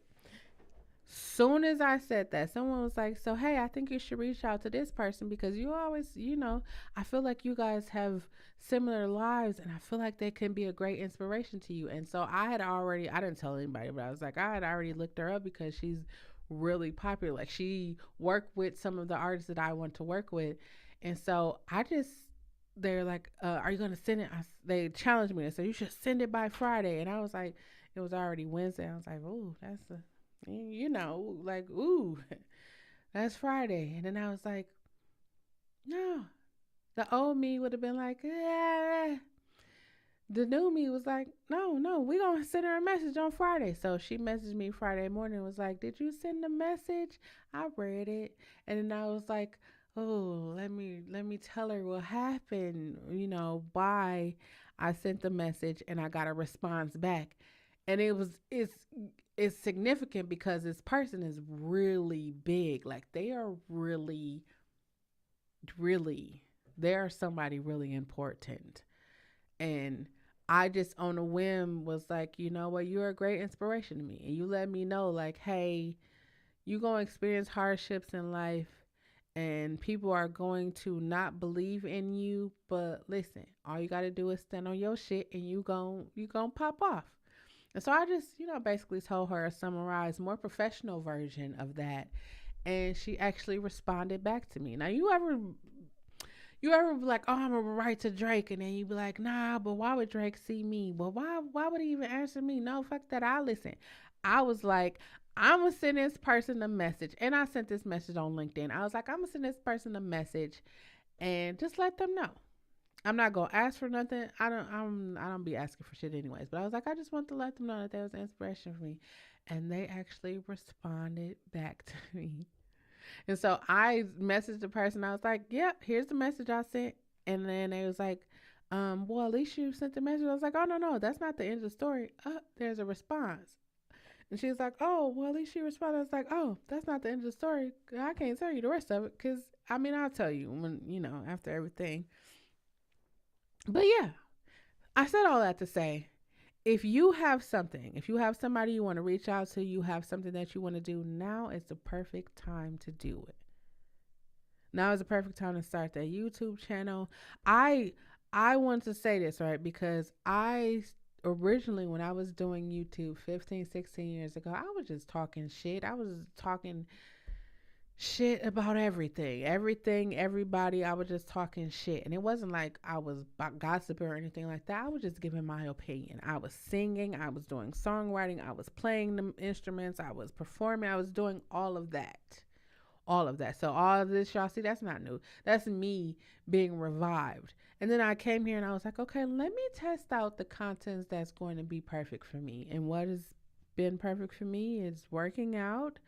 A: Soon as I said that, someone was like, "So, hey, I think you should reach out to this person because you always, I feel like you guys have similar lives and I feel like they can be a great inspiration to you." And so I didn't tell anybody, but I was like, I had already looked her up because she's really popular. Like, she worked with some of the artists that I want to work with. And so they're like, "Are you going to send it?" They challenged me and said, "You should send it by Friday." And I was like, it was already Wednesday. I was like, "Oh, that's like, ooh, that's Friday." And then I was like, no, the old me would have been like, yeah. The new me was like, no, we going to send her a message on Friday. So she messaged me Friday morning and was like, "Did you send a message?" I read it. And then I was like, oh, let me tell her what happened, why I sent the message and I got a response back. And it's significant because this person is really big. Like they are really, really, they are somebody really important. And I just on a whim was like, you know what, you're a great inspiration to me. And you let me know, like, hey, you gonna experience hardships in life and people are going to not believe in you. But listen, all you gotta do is stand on your shit and you gon' pop off. And so I just, basically told her a summarized, more professional version of that. And she actually responded back to me. Now, you ever be like, "Oh, I'm gonna write to Drake," and then you be like, "Nah, but why would Drake see me? Well, why would he even answer me? No, fuck that. I listen." I was like, I'm gonna send this person a message, and I sent this message on LinkedIn. I was like, I'm gonna send this person a message and just let them know. I'm not gonna ask for nothing. I don't be asking for shit anyways. But I was like, I just want to let them know that there was inspiration for me. And they actually responded back to me. And so I messaged the person. I was like, "Yep, here's the message I sent." And then they was like, well, at least you sent the message. I was like, "Oh, no, that's not the end of the story. There's a response." And she was like, "Oh, well, at least she responded." I was like, "Oh, that's not the end of the story. I can't tell you the rest of it because, I'll tell you when, after everything." But yeah, I said all that to say, if you have something, if you have somebody you want to reach out to, you have something that you want to do, now is the perfect time to do it. Now is the perfect time to start that YouTube channel. I want to say this, right? Because I originally, when I was doing YouTube 15, 16 years ago, I was just talking shit. I was talking shit about everything, everything, everybody. I was just talking shit, and it wasn't like I was gossiping or anything like that. I was just giving my opinion. I was singing, I was doing songwriting, I was playing the instruments, I was performing, I was doing all of that. All of that. So all of this y'all see, that's not new. That's me being revived. And then I came here and I was like, okay, let me test out the contents that's going to be perfect for me. And what has been perfect for me is working out,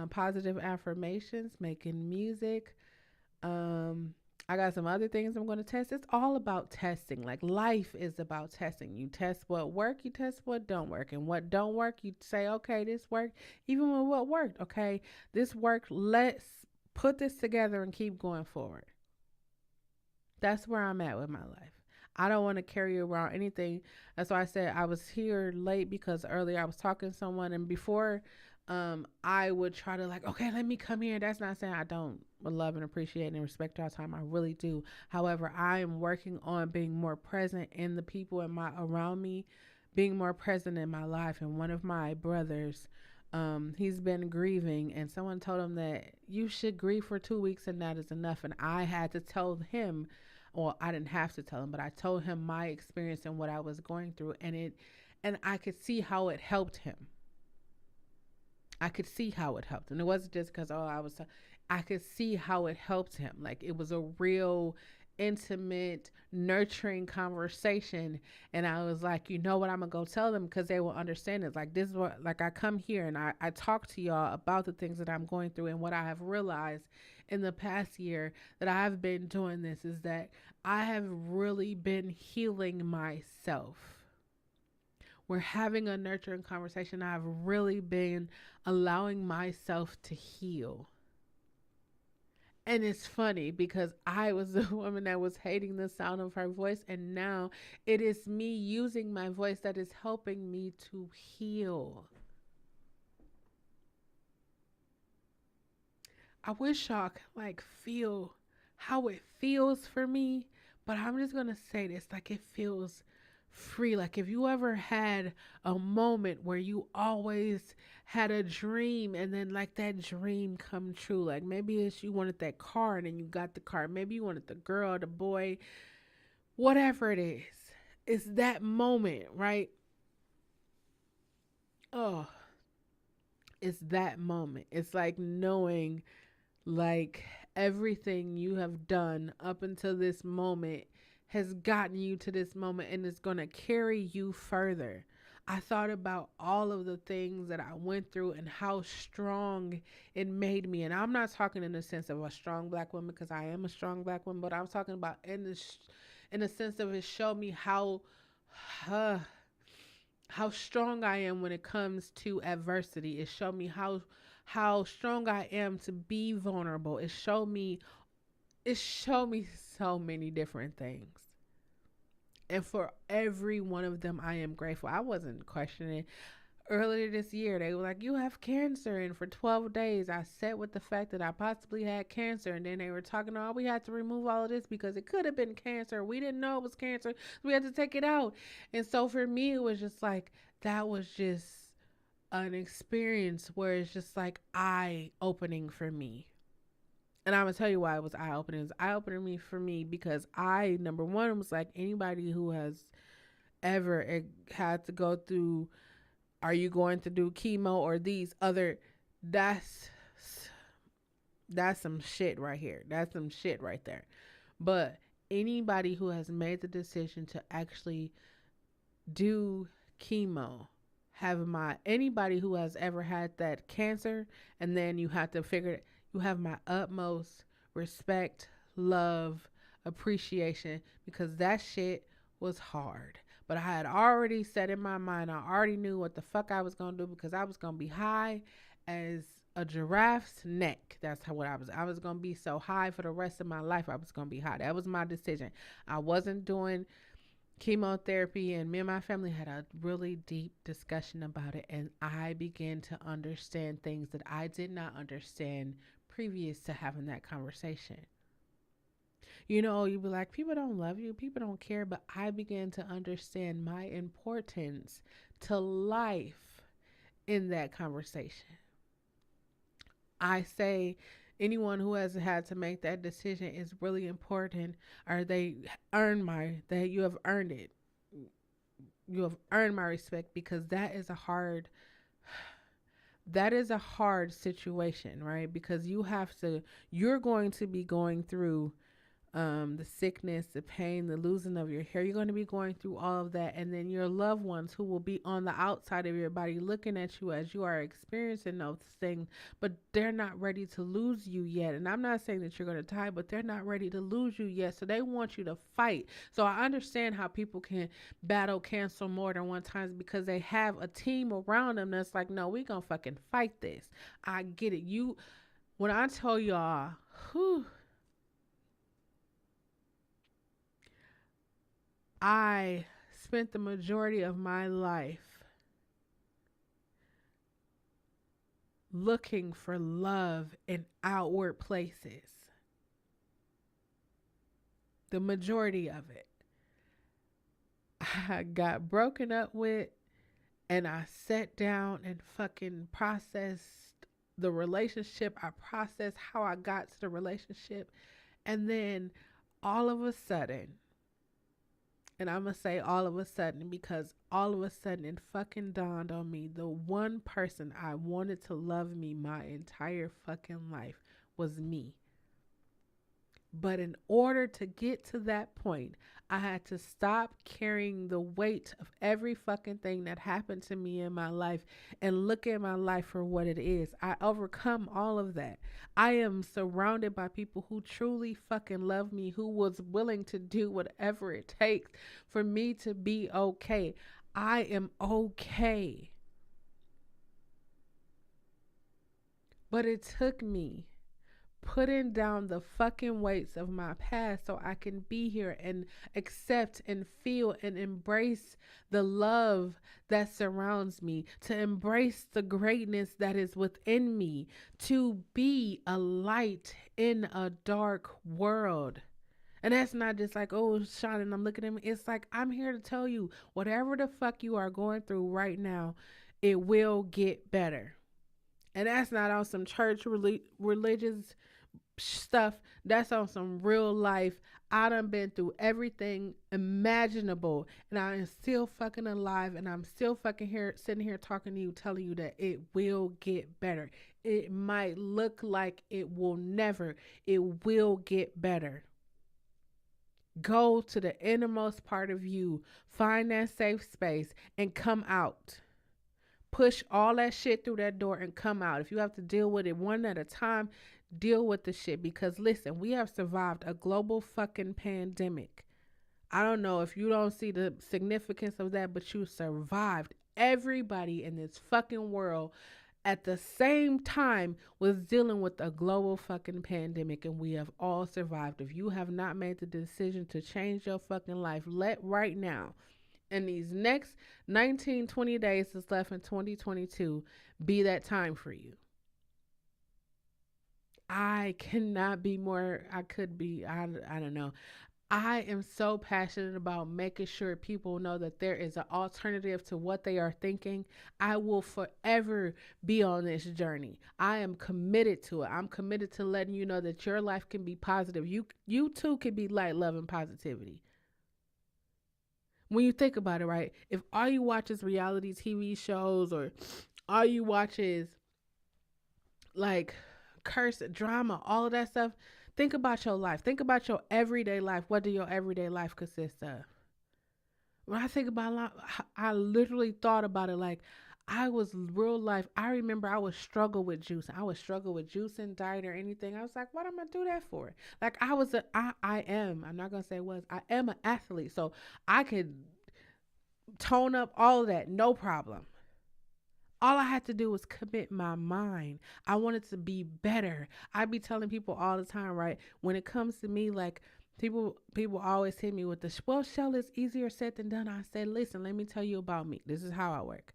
A: positive affirmations, making music. Um, I got some other things I'm going to test. It's all about testing. Like life is about testing. You test what work, you test what don't work, and what don't work, you say, okay, this worked. Even with what worked, okay, this worked. Let's put this together and keep going forward. That's where I'm at with my life. I don't want to carry around anything. That's why I said I was here late because earlier I was talking to someone, and before I would try to like, okay, let me come here. That's not saying I don't love and appreciate and respect our time. I really do. However, I am working on being more present in the people in my around me, being more present in my life. And one of my brothers, he's been grieving, and someone told him that you should grieve for 2 weeks and that is enough. And I had to tell him, well, I didn't have to tell him, but I told him my experience and what I was going through, and I could see how it helped him. I could see how it helped. And it wasn't just because, I could see how it helped him. Like it was a real intimate, nurturing conversation. And I was like, you know what, I'm going to go tell them because they will understand it. Like this is what, like I come here and I talk to y'all about the things that I'm going through and what I have realized in the past year that I've been doing this is that I have really been healing myself. We're having a nurturing conversation. I've really been allowing myself to heal. And it's funny because I was the woman that was hating the sound of her voice, and now it is me using my voice that is helping me to heal. I wish y'all could like feel how it feels for me, but I'm just gonna say this like it feels free. Like if you ever had a moment where you always had a dream and then like that dream come true. Like maybe it's you wanted that car and then you got the car. Maybe you wanted the girl, the boy, whatever it is. It's that moment, right? Oh, it's that moment. It's like knowing like everything you have done up until this moment has gotten you to this moment and is going to carry you further. I thought about all of the things that I went through and how strong it made me. And I'm not talking in the sense of a strong black woman because I am a strong black woman, but I'm talking about in the sense of it showed me uh, how strong I am when it comes to adversity. It showed me how strong I am to be vulnerable. It showed me so many different things. And for every one of them I am grateful. I wasn't questioning. Earlier this year they were like, you have cancer, and for 12 days I sat with the fact that I possibly had cancer, and then they were talking, oh, we had to remove all of this because it could have been cancer, we didn't know it was cancer, we had to take it out. And so for me it was just like that was just an experience where it's just like eye opening for me. And I'm gonna tell you why it was eye opening. It was eye opening for me because I, number one, was like anybody who has ever had to go through, are you going to do chemo or these other, that's that's some shit right here. That's some shit right there. But anybody who has made the decision to actually do chemo, have my anybody who has ever had that cancer, and then you have to figure it, you have my utmost respect, love, appreciation, because that shit was hard. But I had already set in my mind, I already knew what the fuck I was gonna do because I was gonna be high as a giraffe's neck. That's how what I was. I was gonna be so high for the rest of my life. I was gonna be high. That was my decision. I wasn't doing chemotherapy, and me and my family had a really deep discussion about it, and I began to understand things that I did not understand previous to having that conversation. You know, you be like, people don't love you, people don't care, but I began to understand my importance to life in that conversation. I say anyone who has had to make that decision is really important, or they earn my that you have earned it. You have earned my respect, because that is a hard situation, right? Because you're going to be going through the sickness, the pain, the losing of your hair. You're going to be going through all of that. And then your loved ones who will be on the outside of your body looking at you as you are experiencing those things, but they're not ready to lose you yet. And I'm not saying that you're going to die, but they're not ready to lose you yet. So they want you to fight. So I understand how people can battle cancer more than one time, because they have a team around them that's like, no, we going to fucking fight this. I get it. When I tell y'all, whew, I spent the majority of my life looking for love in outward places. The majority of it. I got broken up with, and I sat down and fucking processed the relationship. I processed how I got to the relationship. And then all of a sudden, and I'm going to say all of a sudden, because all of a sudden it fucking dawned on me, the one person I wanted to love me my entire fucking life was me. But in order to get to that point, I had to stop carrying the weight of every fucking thing that happened to me in my life and look at my life for what it is. I overcome all of that. I am surrounded by people who truly fucking love me, who was willing to do whatever it takes for me to be okay. I am okay. But it took me putting down the fucking weights of my past so I can be here and accept and feel and embrace the love that surrounds me, to embrace the greatness that is within me, to be a light in a dark world. And that's not just like, oh, Sean, and I'm looking at me. It's like, I'm here to tell you, whatever the fuck you are going through right now, it will get better. And that's not on some religious stuff. That's on some real life. I done been through everything imaginable, and I am still fucking alive, and I'm still fucking here, sitting here talking to you, telling you that it will get better. It might look like it will never. It will get better. Go to the innermost part of you, find that safe space, and come out. Push all that shit through that door and come out. If you have to deal with it one at a time, deal with the shit. Because listen, we have survived a global fucking pandemic. I don't know if you don't see the significance of that, but you survived. Everybody in this fucking world at the same time was dealing with a global fucking pandemic, and we have all survived. If you have not made the decision to change your fucking life, let right now, in these next 19, 20 days that's left in 2022, be that time for you. I cannot be more, I could be, I don't know. I am so passionate about making sure people know that there is an alternative to what they are thinking. I will forever be on this journey. I am committed to it. I'm committed to letting you know that your life can be positive. You too can be light, love, and positivity. When you think about it, right? If all you watch is reality TV shows, or all you watch is like curse drama, all of that stuff, think about your life. Think about your everyday life. What do your everyday life consist of? When I think about life, I literally thought about it like I was real life. I remember I would struggle with juice. I would struggle with juicing, diet, or anything. I was like, what am I do that for? Like I am. I'm not gonna say was. I am an athlete, so I could tone up all of that, no problem. All I had to do was commit my mind. I wanted to be better. I be telling people all the time, right? When it comes to me, like people always hit me with the, well, Shell, is easier said than done. I said, listen, let me tell you about me. This is how I work.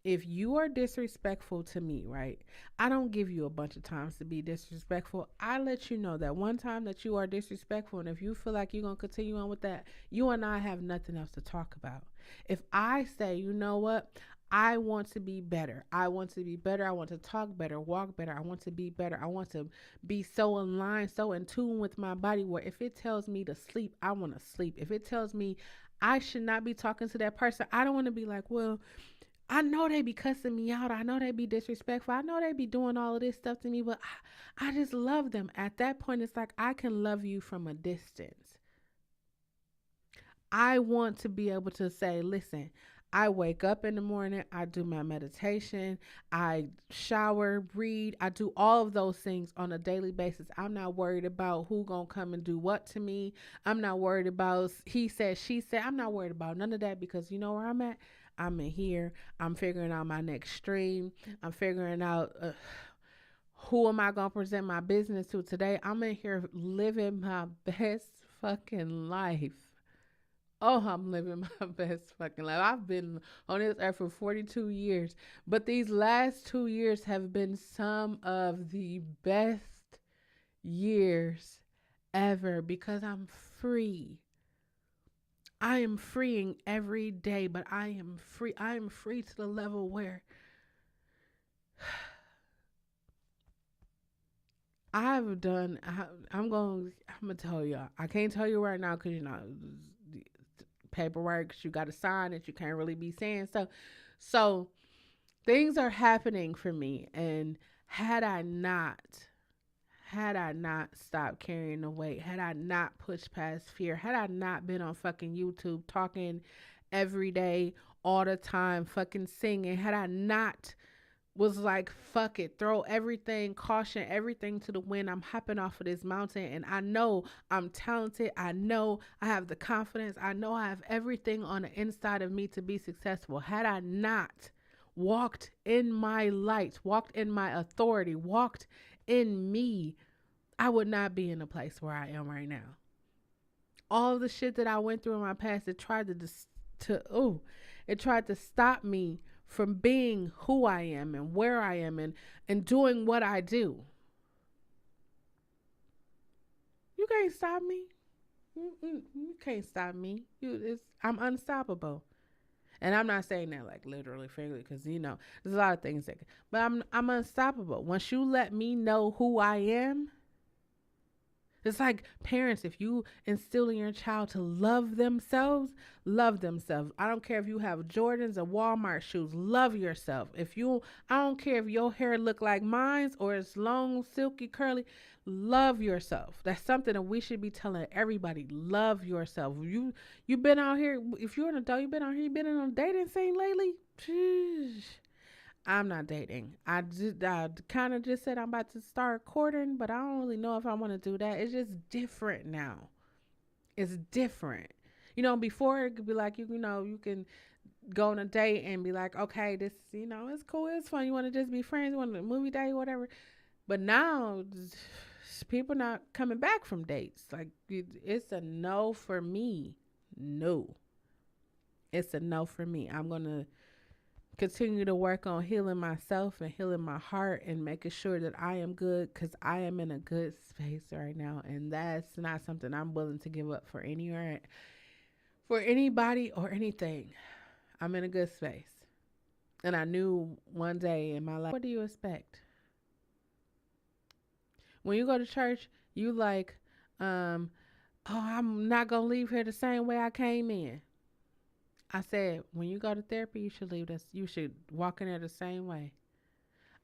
A: If you are disrespectful to me, right? I don't give you a bunch of times to be disrespectful. I let you know that one time that you are disrespectful, and if you feel like you're going to continue on with that, you and I have nothing else to talk about. If I say, you know what? I want to be better. I want to be better. I want to talk better, walk better. I want to be better. I want to be so aligned, so in tune with my body where if it tells me to sleep, I want to sleep. If it tells me I should not be talking to that person, I don't want to be like, well, I know they be cussing me out. I know they be disrespectful. I know they be doing all of this stuff to me, but I just love them. At that point, it's like I can love you from a distance. I want to be able to say, listen, I wake up in the morning, I do my meditation, I shower, read, I do all of those things on a daily basis. I'm not worried about who gonna come and do what to me. I'm not worried about he said, she said. I'm not worried about none of that because you know where I'm at? I'm in here. I'm figuring out my next stream. I'm figuring out who am I gonna present my business to today. I'm in here living my best fucking life. Oh, I'm living my best fucking life. I've been on this earth for 42 years, but these last 2 years have been some of the best years ever because I'm free. I am freeing every day, but I am free. I am free to the level where I've done. I'm gonna tell y'all. I can't tell you right now because you know paperwork you got to sign it. You can't really be saying stuff. So things are happening for me, and had I not, had I not stopped carrying the weight, had I not pushed past fear, had I not been on fucking YouTube talking every day, all the time, fucking singing, had I not was like, fuck it, throw everything, caution everything to the wind. I'm hopping off of this mountain and I know I'm talented. I know I have the confidence. I know I have everything on the inside of me to be successful. Had I not walked in my light, walked in my authority, walked in me, I would not be in the place where I am right now. All the shit that I went through in my past, it tried it tried to stop me from being who I am and where I am and doing what I do. You can't stop me. You can't stop me. I'm unstoppable. And I'm not saying that like literally, figuratively, because you know there's a lot of things that. But I'm unstoppable. Once you let me know who I am, it's like parents, if you instill in your child to love themselves, love themselves. I don't care if you have Jordans or Walmart shoes, love yourself. I don't care if your hair look like mine's or it's long, silky, curly, love yourself. That's something that we should be telling everybody. Love yourself. You've been out here, if you're an adult, you've been in a dating scene lately. Sheesh. I'm not dating. I kind of just said I'm about to start courting, but I don't really know if I want to do that. It's just different now. It's different. You know, before it could be like, you know, you can go on a date and be like, okay, this, you know, it's cool. It's fun. You want to just be friends. You want a movie date, whatever. But now people not coming back from dates. Like it's a no for me. No, it's a no for me. I'm going to continue to work on healing myself and healing my heart and making sure that I am good because I am in a good space right now, and that's not something I'm willing to give up for anybody or anything. I'm in a good space, and I knew one day in my life. What do you expect when you go to church? You like, oh, I'm not gonna leave here the same way I came in. I said, when you go to therapy, you should leave this. You should walk in there the same way.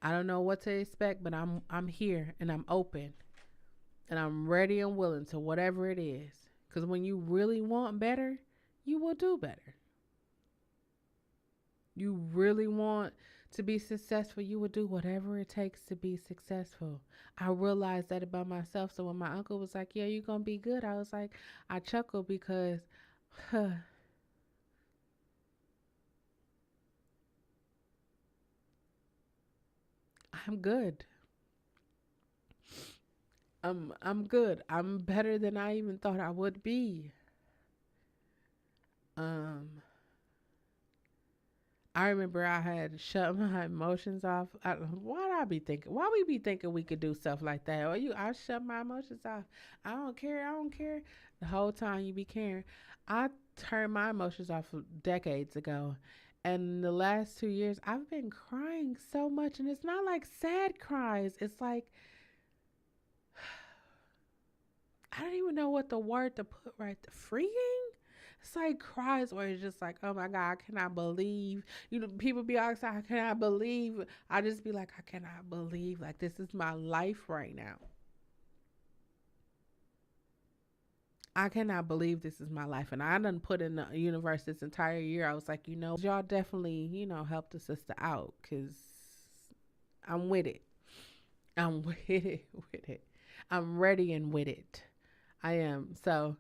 A: I don't know what to expect, but I'm here and I'm open and I'm ready and willing to whatever it is. Because when you really want better, you will do better. You really want to be successful, you will do whatever it takes to be successful. I realized that about myself. So when my uncle was like, yeah, you're going to be good, I was like, I chuckled because, I'm good. I'm good. I'm better than I even thought I would be. Um I remember I had shut my emotions off. Why I be thinking? Why we be thinking we could do stuff like that? Or I shut my emotions off. I don't care. I don't care. The whole time you be caring. I turned my emotions off decades ago, And the last 2 years, I've been crying so much. And it's not like sad cries. It's like, I don't even know what the word to put right there. Freeing? It's like cries where it's just like, oh my God, I cannot believe. People be outside, I cannot believe. I just be like, I cannot believe. Like, this is my life right now. I cannot believe this is my life. And I done put in the universe this entire year. I was like, y'all definitely, help the sister out because I'm with it. I'm with it, with it. I'm ready and with it. I am. So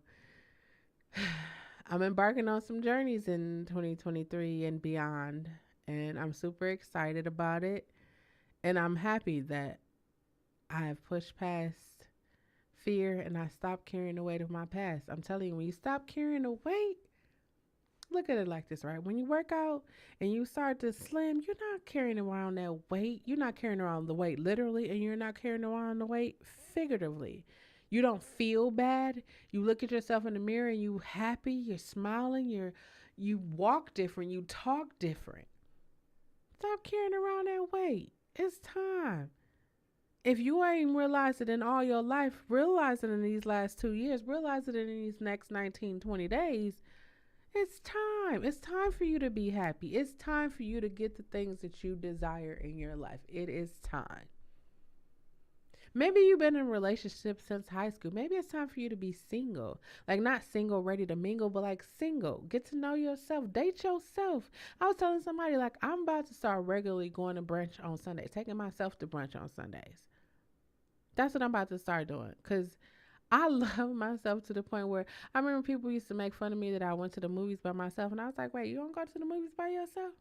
A: I'm embarking on some journeys in 2023 and beyond. And I'm super excited about it. And I'm happy that I have pushed past fear and I stopped carrying the weight of my past. I'm telling you, when you stop carrying the weight, look at it like this, right? When you work out and you start to slim, you're not carrying around that weight. You're not carrying around the weight literally, and you're not carrying around the weight figuratively. You don't feel bad. You look at yourself in the mirror and you happy, you're smiling, you walk different, you talk different. Stop carrying around that weight. It's time. If you ain't realized it in all your life, realize it in these last 2 years, realize it in these next 19, 20 days. It's time. It's time for you to be happy. It's time for you to get the things that you desire in your life. It is time. Maybe you've been in a relationship since high school. Maybe it's time for you to be single. Like, not single, ready to mingle, but like single. Get to know yourself. Date yourself. I was telling somebody, like, I'm about to start regularly going to brunch on Sundays, taking myself to brunch on Sundays. That's what I'm about to start doing. Because I love myself to the point where I remember people used to make fun of me that I went to the movies by myself. And I was like, wait, you don't go to the movies by yourself?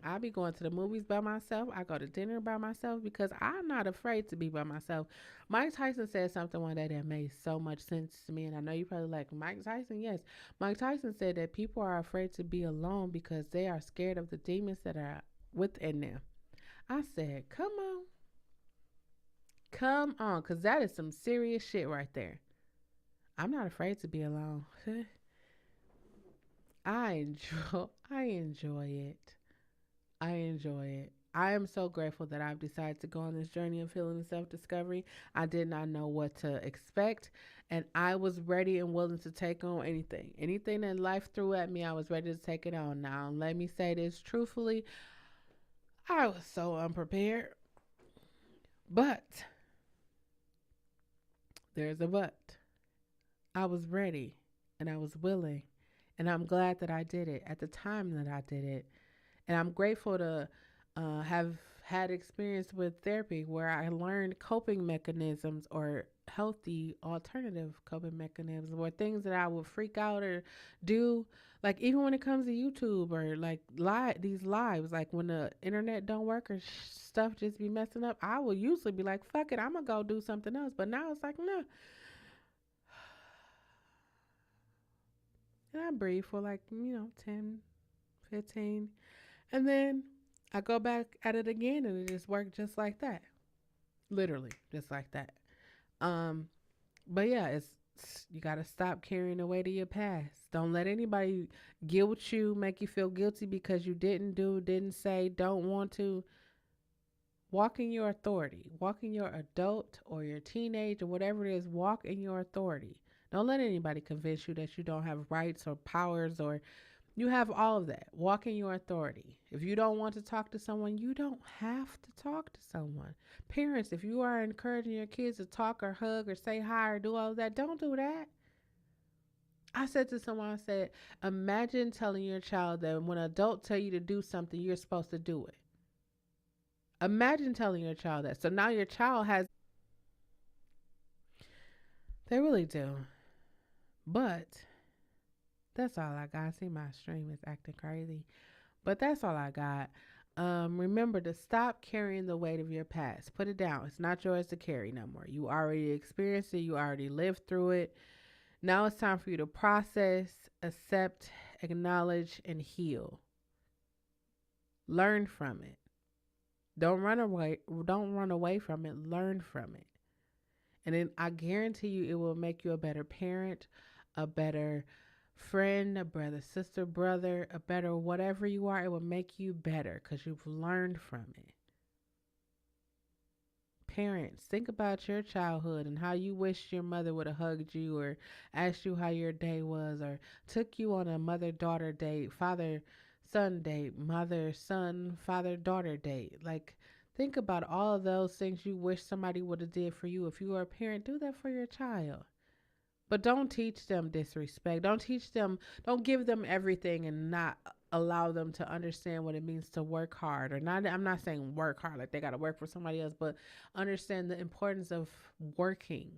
A: I be going to the movies by myself. I go to dinner by myself because I'm not afraid to be by myself. Mike Tyson said something one day that made so much sense to me. And I know you probably like, Mike Tyson? Yes. Mike Tyson said that people are afraid to be alone because they are scared of the demons that are within them. I said, come on. Come on, because that is some serious shit right there. I'm not afraid to be alone. I enjoy it. I enjoy it. I am so grateful that I've decided to go on this journey of healing and self discovery. I did not know what to expect, and I was ready and willing to take on anything. Anything that life threw at me, I was ready to take it on. Now, let me say this truthfully, I was so unprepared, but there's a but. I was ready and I was willing, and I'm glad that I did it at the time that I did it. And I'm grateful to have had experience with therapy where I learned coping mechanisms or healthy alternative coping mechanisms or things that I would freak out or do. Like, even when it comes to YouTube or like these lives, like when the internet don't work or stuff just be messing up, I will usually be like, fuck it, I'm gonna go do something else. But now it's like, no. And I breathe for like, 10, 15. And then I go back at it again and it just worked just like that. Literally, just like that. Um, but yeah, you gotta stop carrying the weight of your past. Don't let anybody guilt you, make you feel guilty because you didn't do, didn't say, don't want to. Walk in your authority. Walk in your adult or your teenage or whatever it is. Walk in your authority. Don't let anybody convince you that you don't have rights or powers or you have all of that. Walk in your authority. If you don't want to talk to someone, you don't have to talk to someone. Parents, if you are encouraging your kids to talk or hug or say hi or do all of that, don't do that. I said to someone, I said, imagine telling your child that when an adult tell you to do something, you're supposed to do it. Imagine telling your child that. So now your child has, they really do. But that's all I got. See, my stream is acting crazy. But that's all I got. Remember to stop carrying the weight of your past. Put it down. It's not yours to carry no more. You already experienced it. You already lived through it. Now it's time for you to process, accept, acknowledge, and heal. Learn from it. Don't run away. Don't run away from it. Learn from it. And then I guarantee you it will make you a better parent, a better friend, a brother, sister, brother, a better whatever you are, it will make you better because you've learned from it. Parents, think about your childhood and how you wished your mother would have hugged you or asked you how your day was or took you on a mother daughter date, father son date, mother son, father daughter date. Like, think about all of those things you wish somebody would have did for you. If you are a parent, do that for your child. But don't teach them disrespect. Don't teach them, don't give them everything and not allow them to understand what it means to work hard. Or not, I'm not saying work hard like they got to work for somebody else, but understand the importance of working.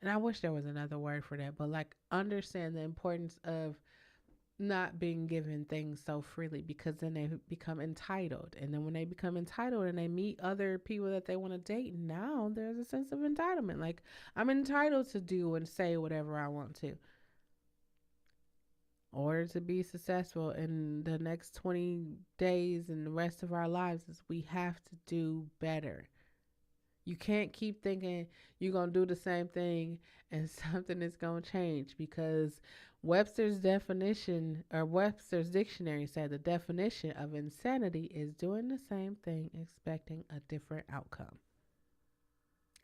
A: And I wish there was another word for that, but like understand the importance of not being given things so freely because then they become entitled. And then when they become entitled and they meet other people that they want to date, now there's a sense of entitlement. Like, I'm entitled to do and say whatever I want to. In order to be successful in the next 20 days and the rest of our lives, is we have to do better. You can't keep thinking you're going to do the same thing and something is going to change because Webster's definition or Webster's dictionary said the definition of insanity is doing the same thing expecting a different outcome.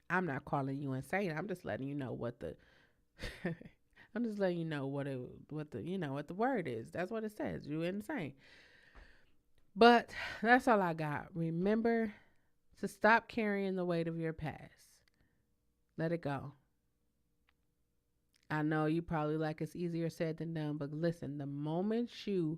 A: I'm not calling you insane. I'm just letting you know what the I'm just letting you know what the word is. That's what it says. You're insane. But that's all I got. Remember to stop carrying the weight of your past. Let it go. I know you probably like it's easier said than done, but listen, the moment you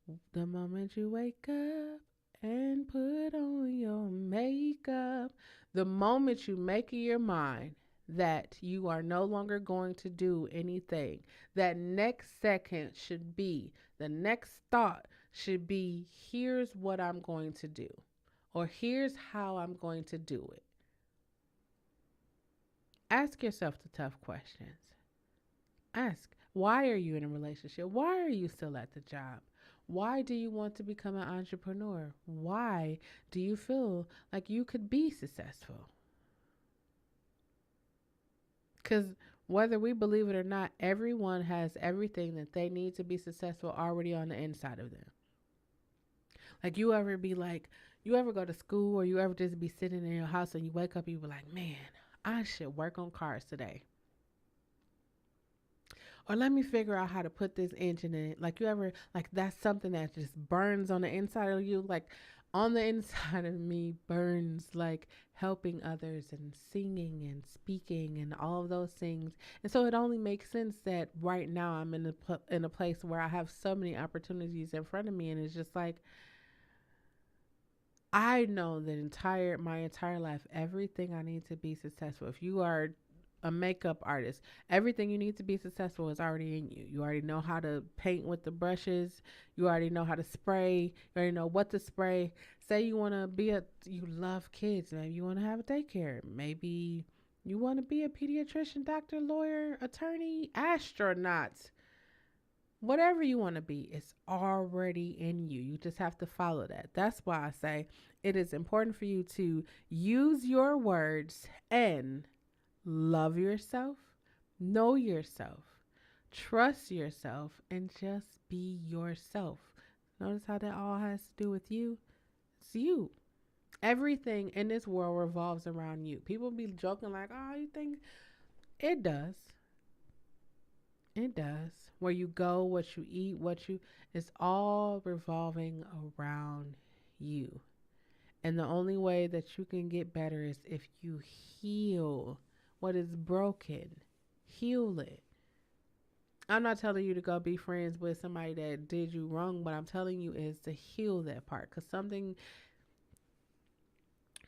A: wake up and put on your makeup, the moment you make in your mind that you are no longer going to do anything, that next second should be, the next thought should be, here's what I'm going to do, or here's how I'm going to do it. Ask yourself the tough questions. Ask, why are you in a relationship? Why are you still at the job? Why do you want to become an entrepreneur? Why do you feel like you could be successful? Because whether we believe it or not, everyone has everything that they need to be successful already on the inside of them. Like, you ever go to school or you ever just be sitting in your house and you wake up and you be like, man, I should work on cars today. Or let me figure out how to put this engine in it. Like, you ever, like, that's something that just burns on the inside of you. Like, on the inside of me burns like helping others and singing and speaking and all of those things. And so it only makes sense that right now I'm in a place where I have so many opportunities in front of me, and it's just like I know that my entire life, everything I need to be successful. If you are a makeup artist, everything you need to be successful is already in you. You already know how to paint with the brushes. You already know how to spray. You already know what to spray. Say you want to you love kids. Maybe you want to have a daycare. Maybe you want to be a pediatrician, doctor, lawyer, attorney, astronaut. Whatever you want to be, it's already in you. You just have to follow that. That's why I say it is important for you to use your words and love yourself, know yourself, trust yourself, and just be yourself. Notice how that all has to do with you? It's you. Everything in this world revolves around you. People be joking like, oh, you think it does. It does. Where you go, what you eat, it's all revolving around you. And the only way that you can get better is if you heal what is broken. Heal it. I'm not telling you to go be friends with somebody that did you wrong. What I'm telling you is to heal that part. Because something,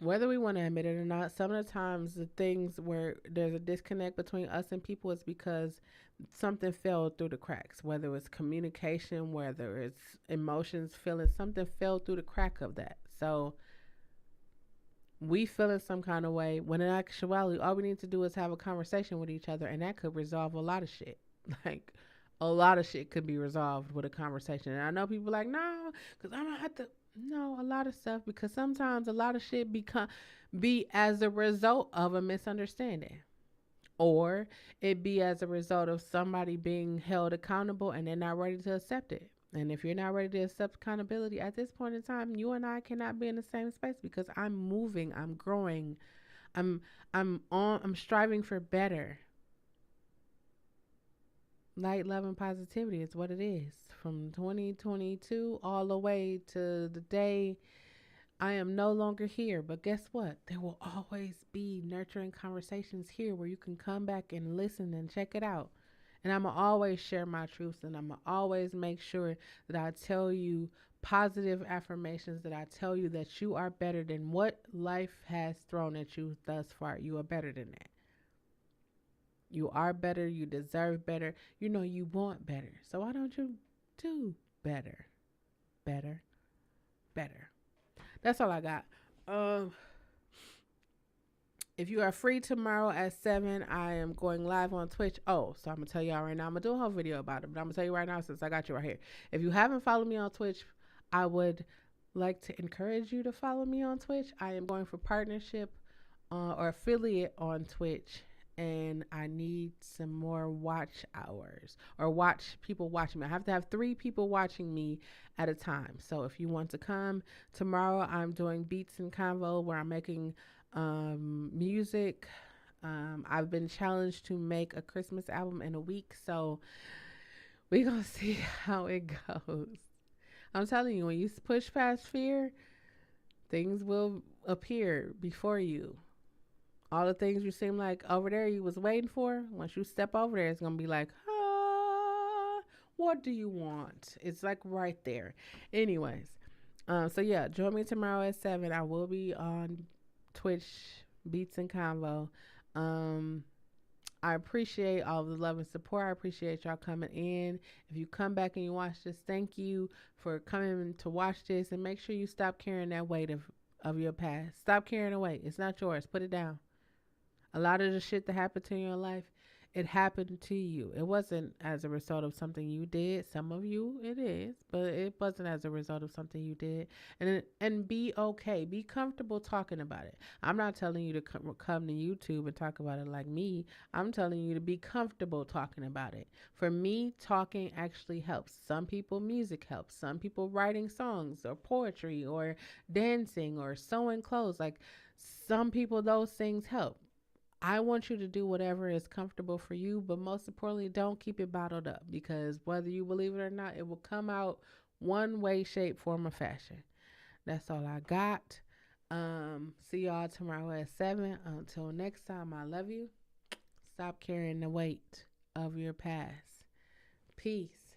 A: whether we want to admit it or not, some of the times the things where there's a disconnect between us and people is because something fell through the cracks. Whether it's communication, whether it's emotions, feelings, something fell through the crack of that. So we feel in some kind of way when in actuality all we need to do is have a conversation with each other, and that could resolve a lot of shit. Like, a lot of shit could be resolved with a conversation. And I know people like, no, because I'm gonna have to. No, a lot of stuff, because sometimes a lot of shit be as a result of a misunderstanding or it be as a result of somebody being held accountable and they're not ready to accept it. And if you're not ready to accept accountability at this point in time, you and I cannot be in the same space because I'm moving, I'm growing, I'm I'm striving for better. Light, love, and positivity is what it is. From 2022 all the way to the day I am no longer here. But guess what? There will always be nurturing conversations here where you can come back and listen and check it out. And I'm going to always share my truths, and I'm going to always make sure that I tell you positive affirmations, that I tell you that you are better than what life has thrown at you thus far. You are better than that. You are better. You deserve better. You know you want better. So why don't you do better? Better, better. That's all I got. Um, if you are free tomorrow at 7, I am going live on Twitch. Oh, so I'm going to tell y'all right now. I'm going to do a whole video about it, but I'm going to tell you right now since I got you right here. If you haven't followed me on Twitch, I would like to encourage you to follow me on Twitch. I am going for partnership or affiliate on Twitch, and I need some more watch hours or watch people watching me. I have to have 3 people watching me at a time. So if you want to come tomorrow, I'm doing Beats and Convo where I'm making music. I've been challenged to make a Christmas album in a week, so we're gonna see how it goes. I'm telling you, when you push past fear, things will appear before you. All the things you seem like over there you was waiting for, once you step over there, it's gonna be like, what do you want? It's like right there. Anyways, so yeah, join me tomorrow at 7. I will be on Twitch, Beats and Convo. Um, I appreciate all the love and support. I appreciate y'all coming in. If you come back and you watch this, thank you for coming to watch this, and make sure you stop carrying that weight of your past. Stop carrying the weight. It's not yours. Put it down. A lot of the shit that happened to you in your life, it happened to you. It wasn't as a result of something you did. Some of you it is, but it wasn't as a result of something you did. And be okay. Be comfortable talking about it. I'm not telling you to come to YouTube and talk about it like me. I'm telling you to be comfortable talking about it. For me, talking actually helps. Some people, music helps. Some people, writing songs or poetry or dancing or sewing clothes. Like some people, those things help. I want you to do whatever is comfortable for you, but most importantly, don't keep it bottled up, because whether you believe it or not, it will come out one way, shape, form, or fashion. That's all I got. See y'all tomorrow at 7. Until next time, I love you. Stop carrying the weight of your past. Peace.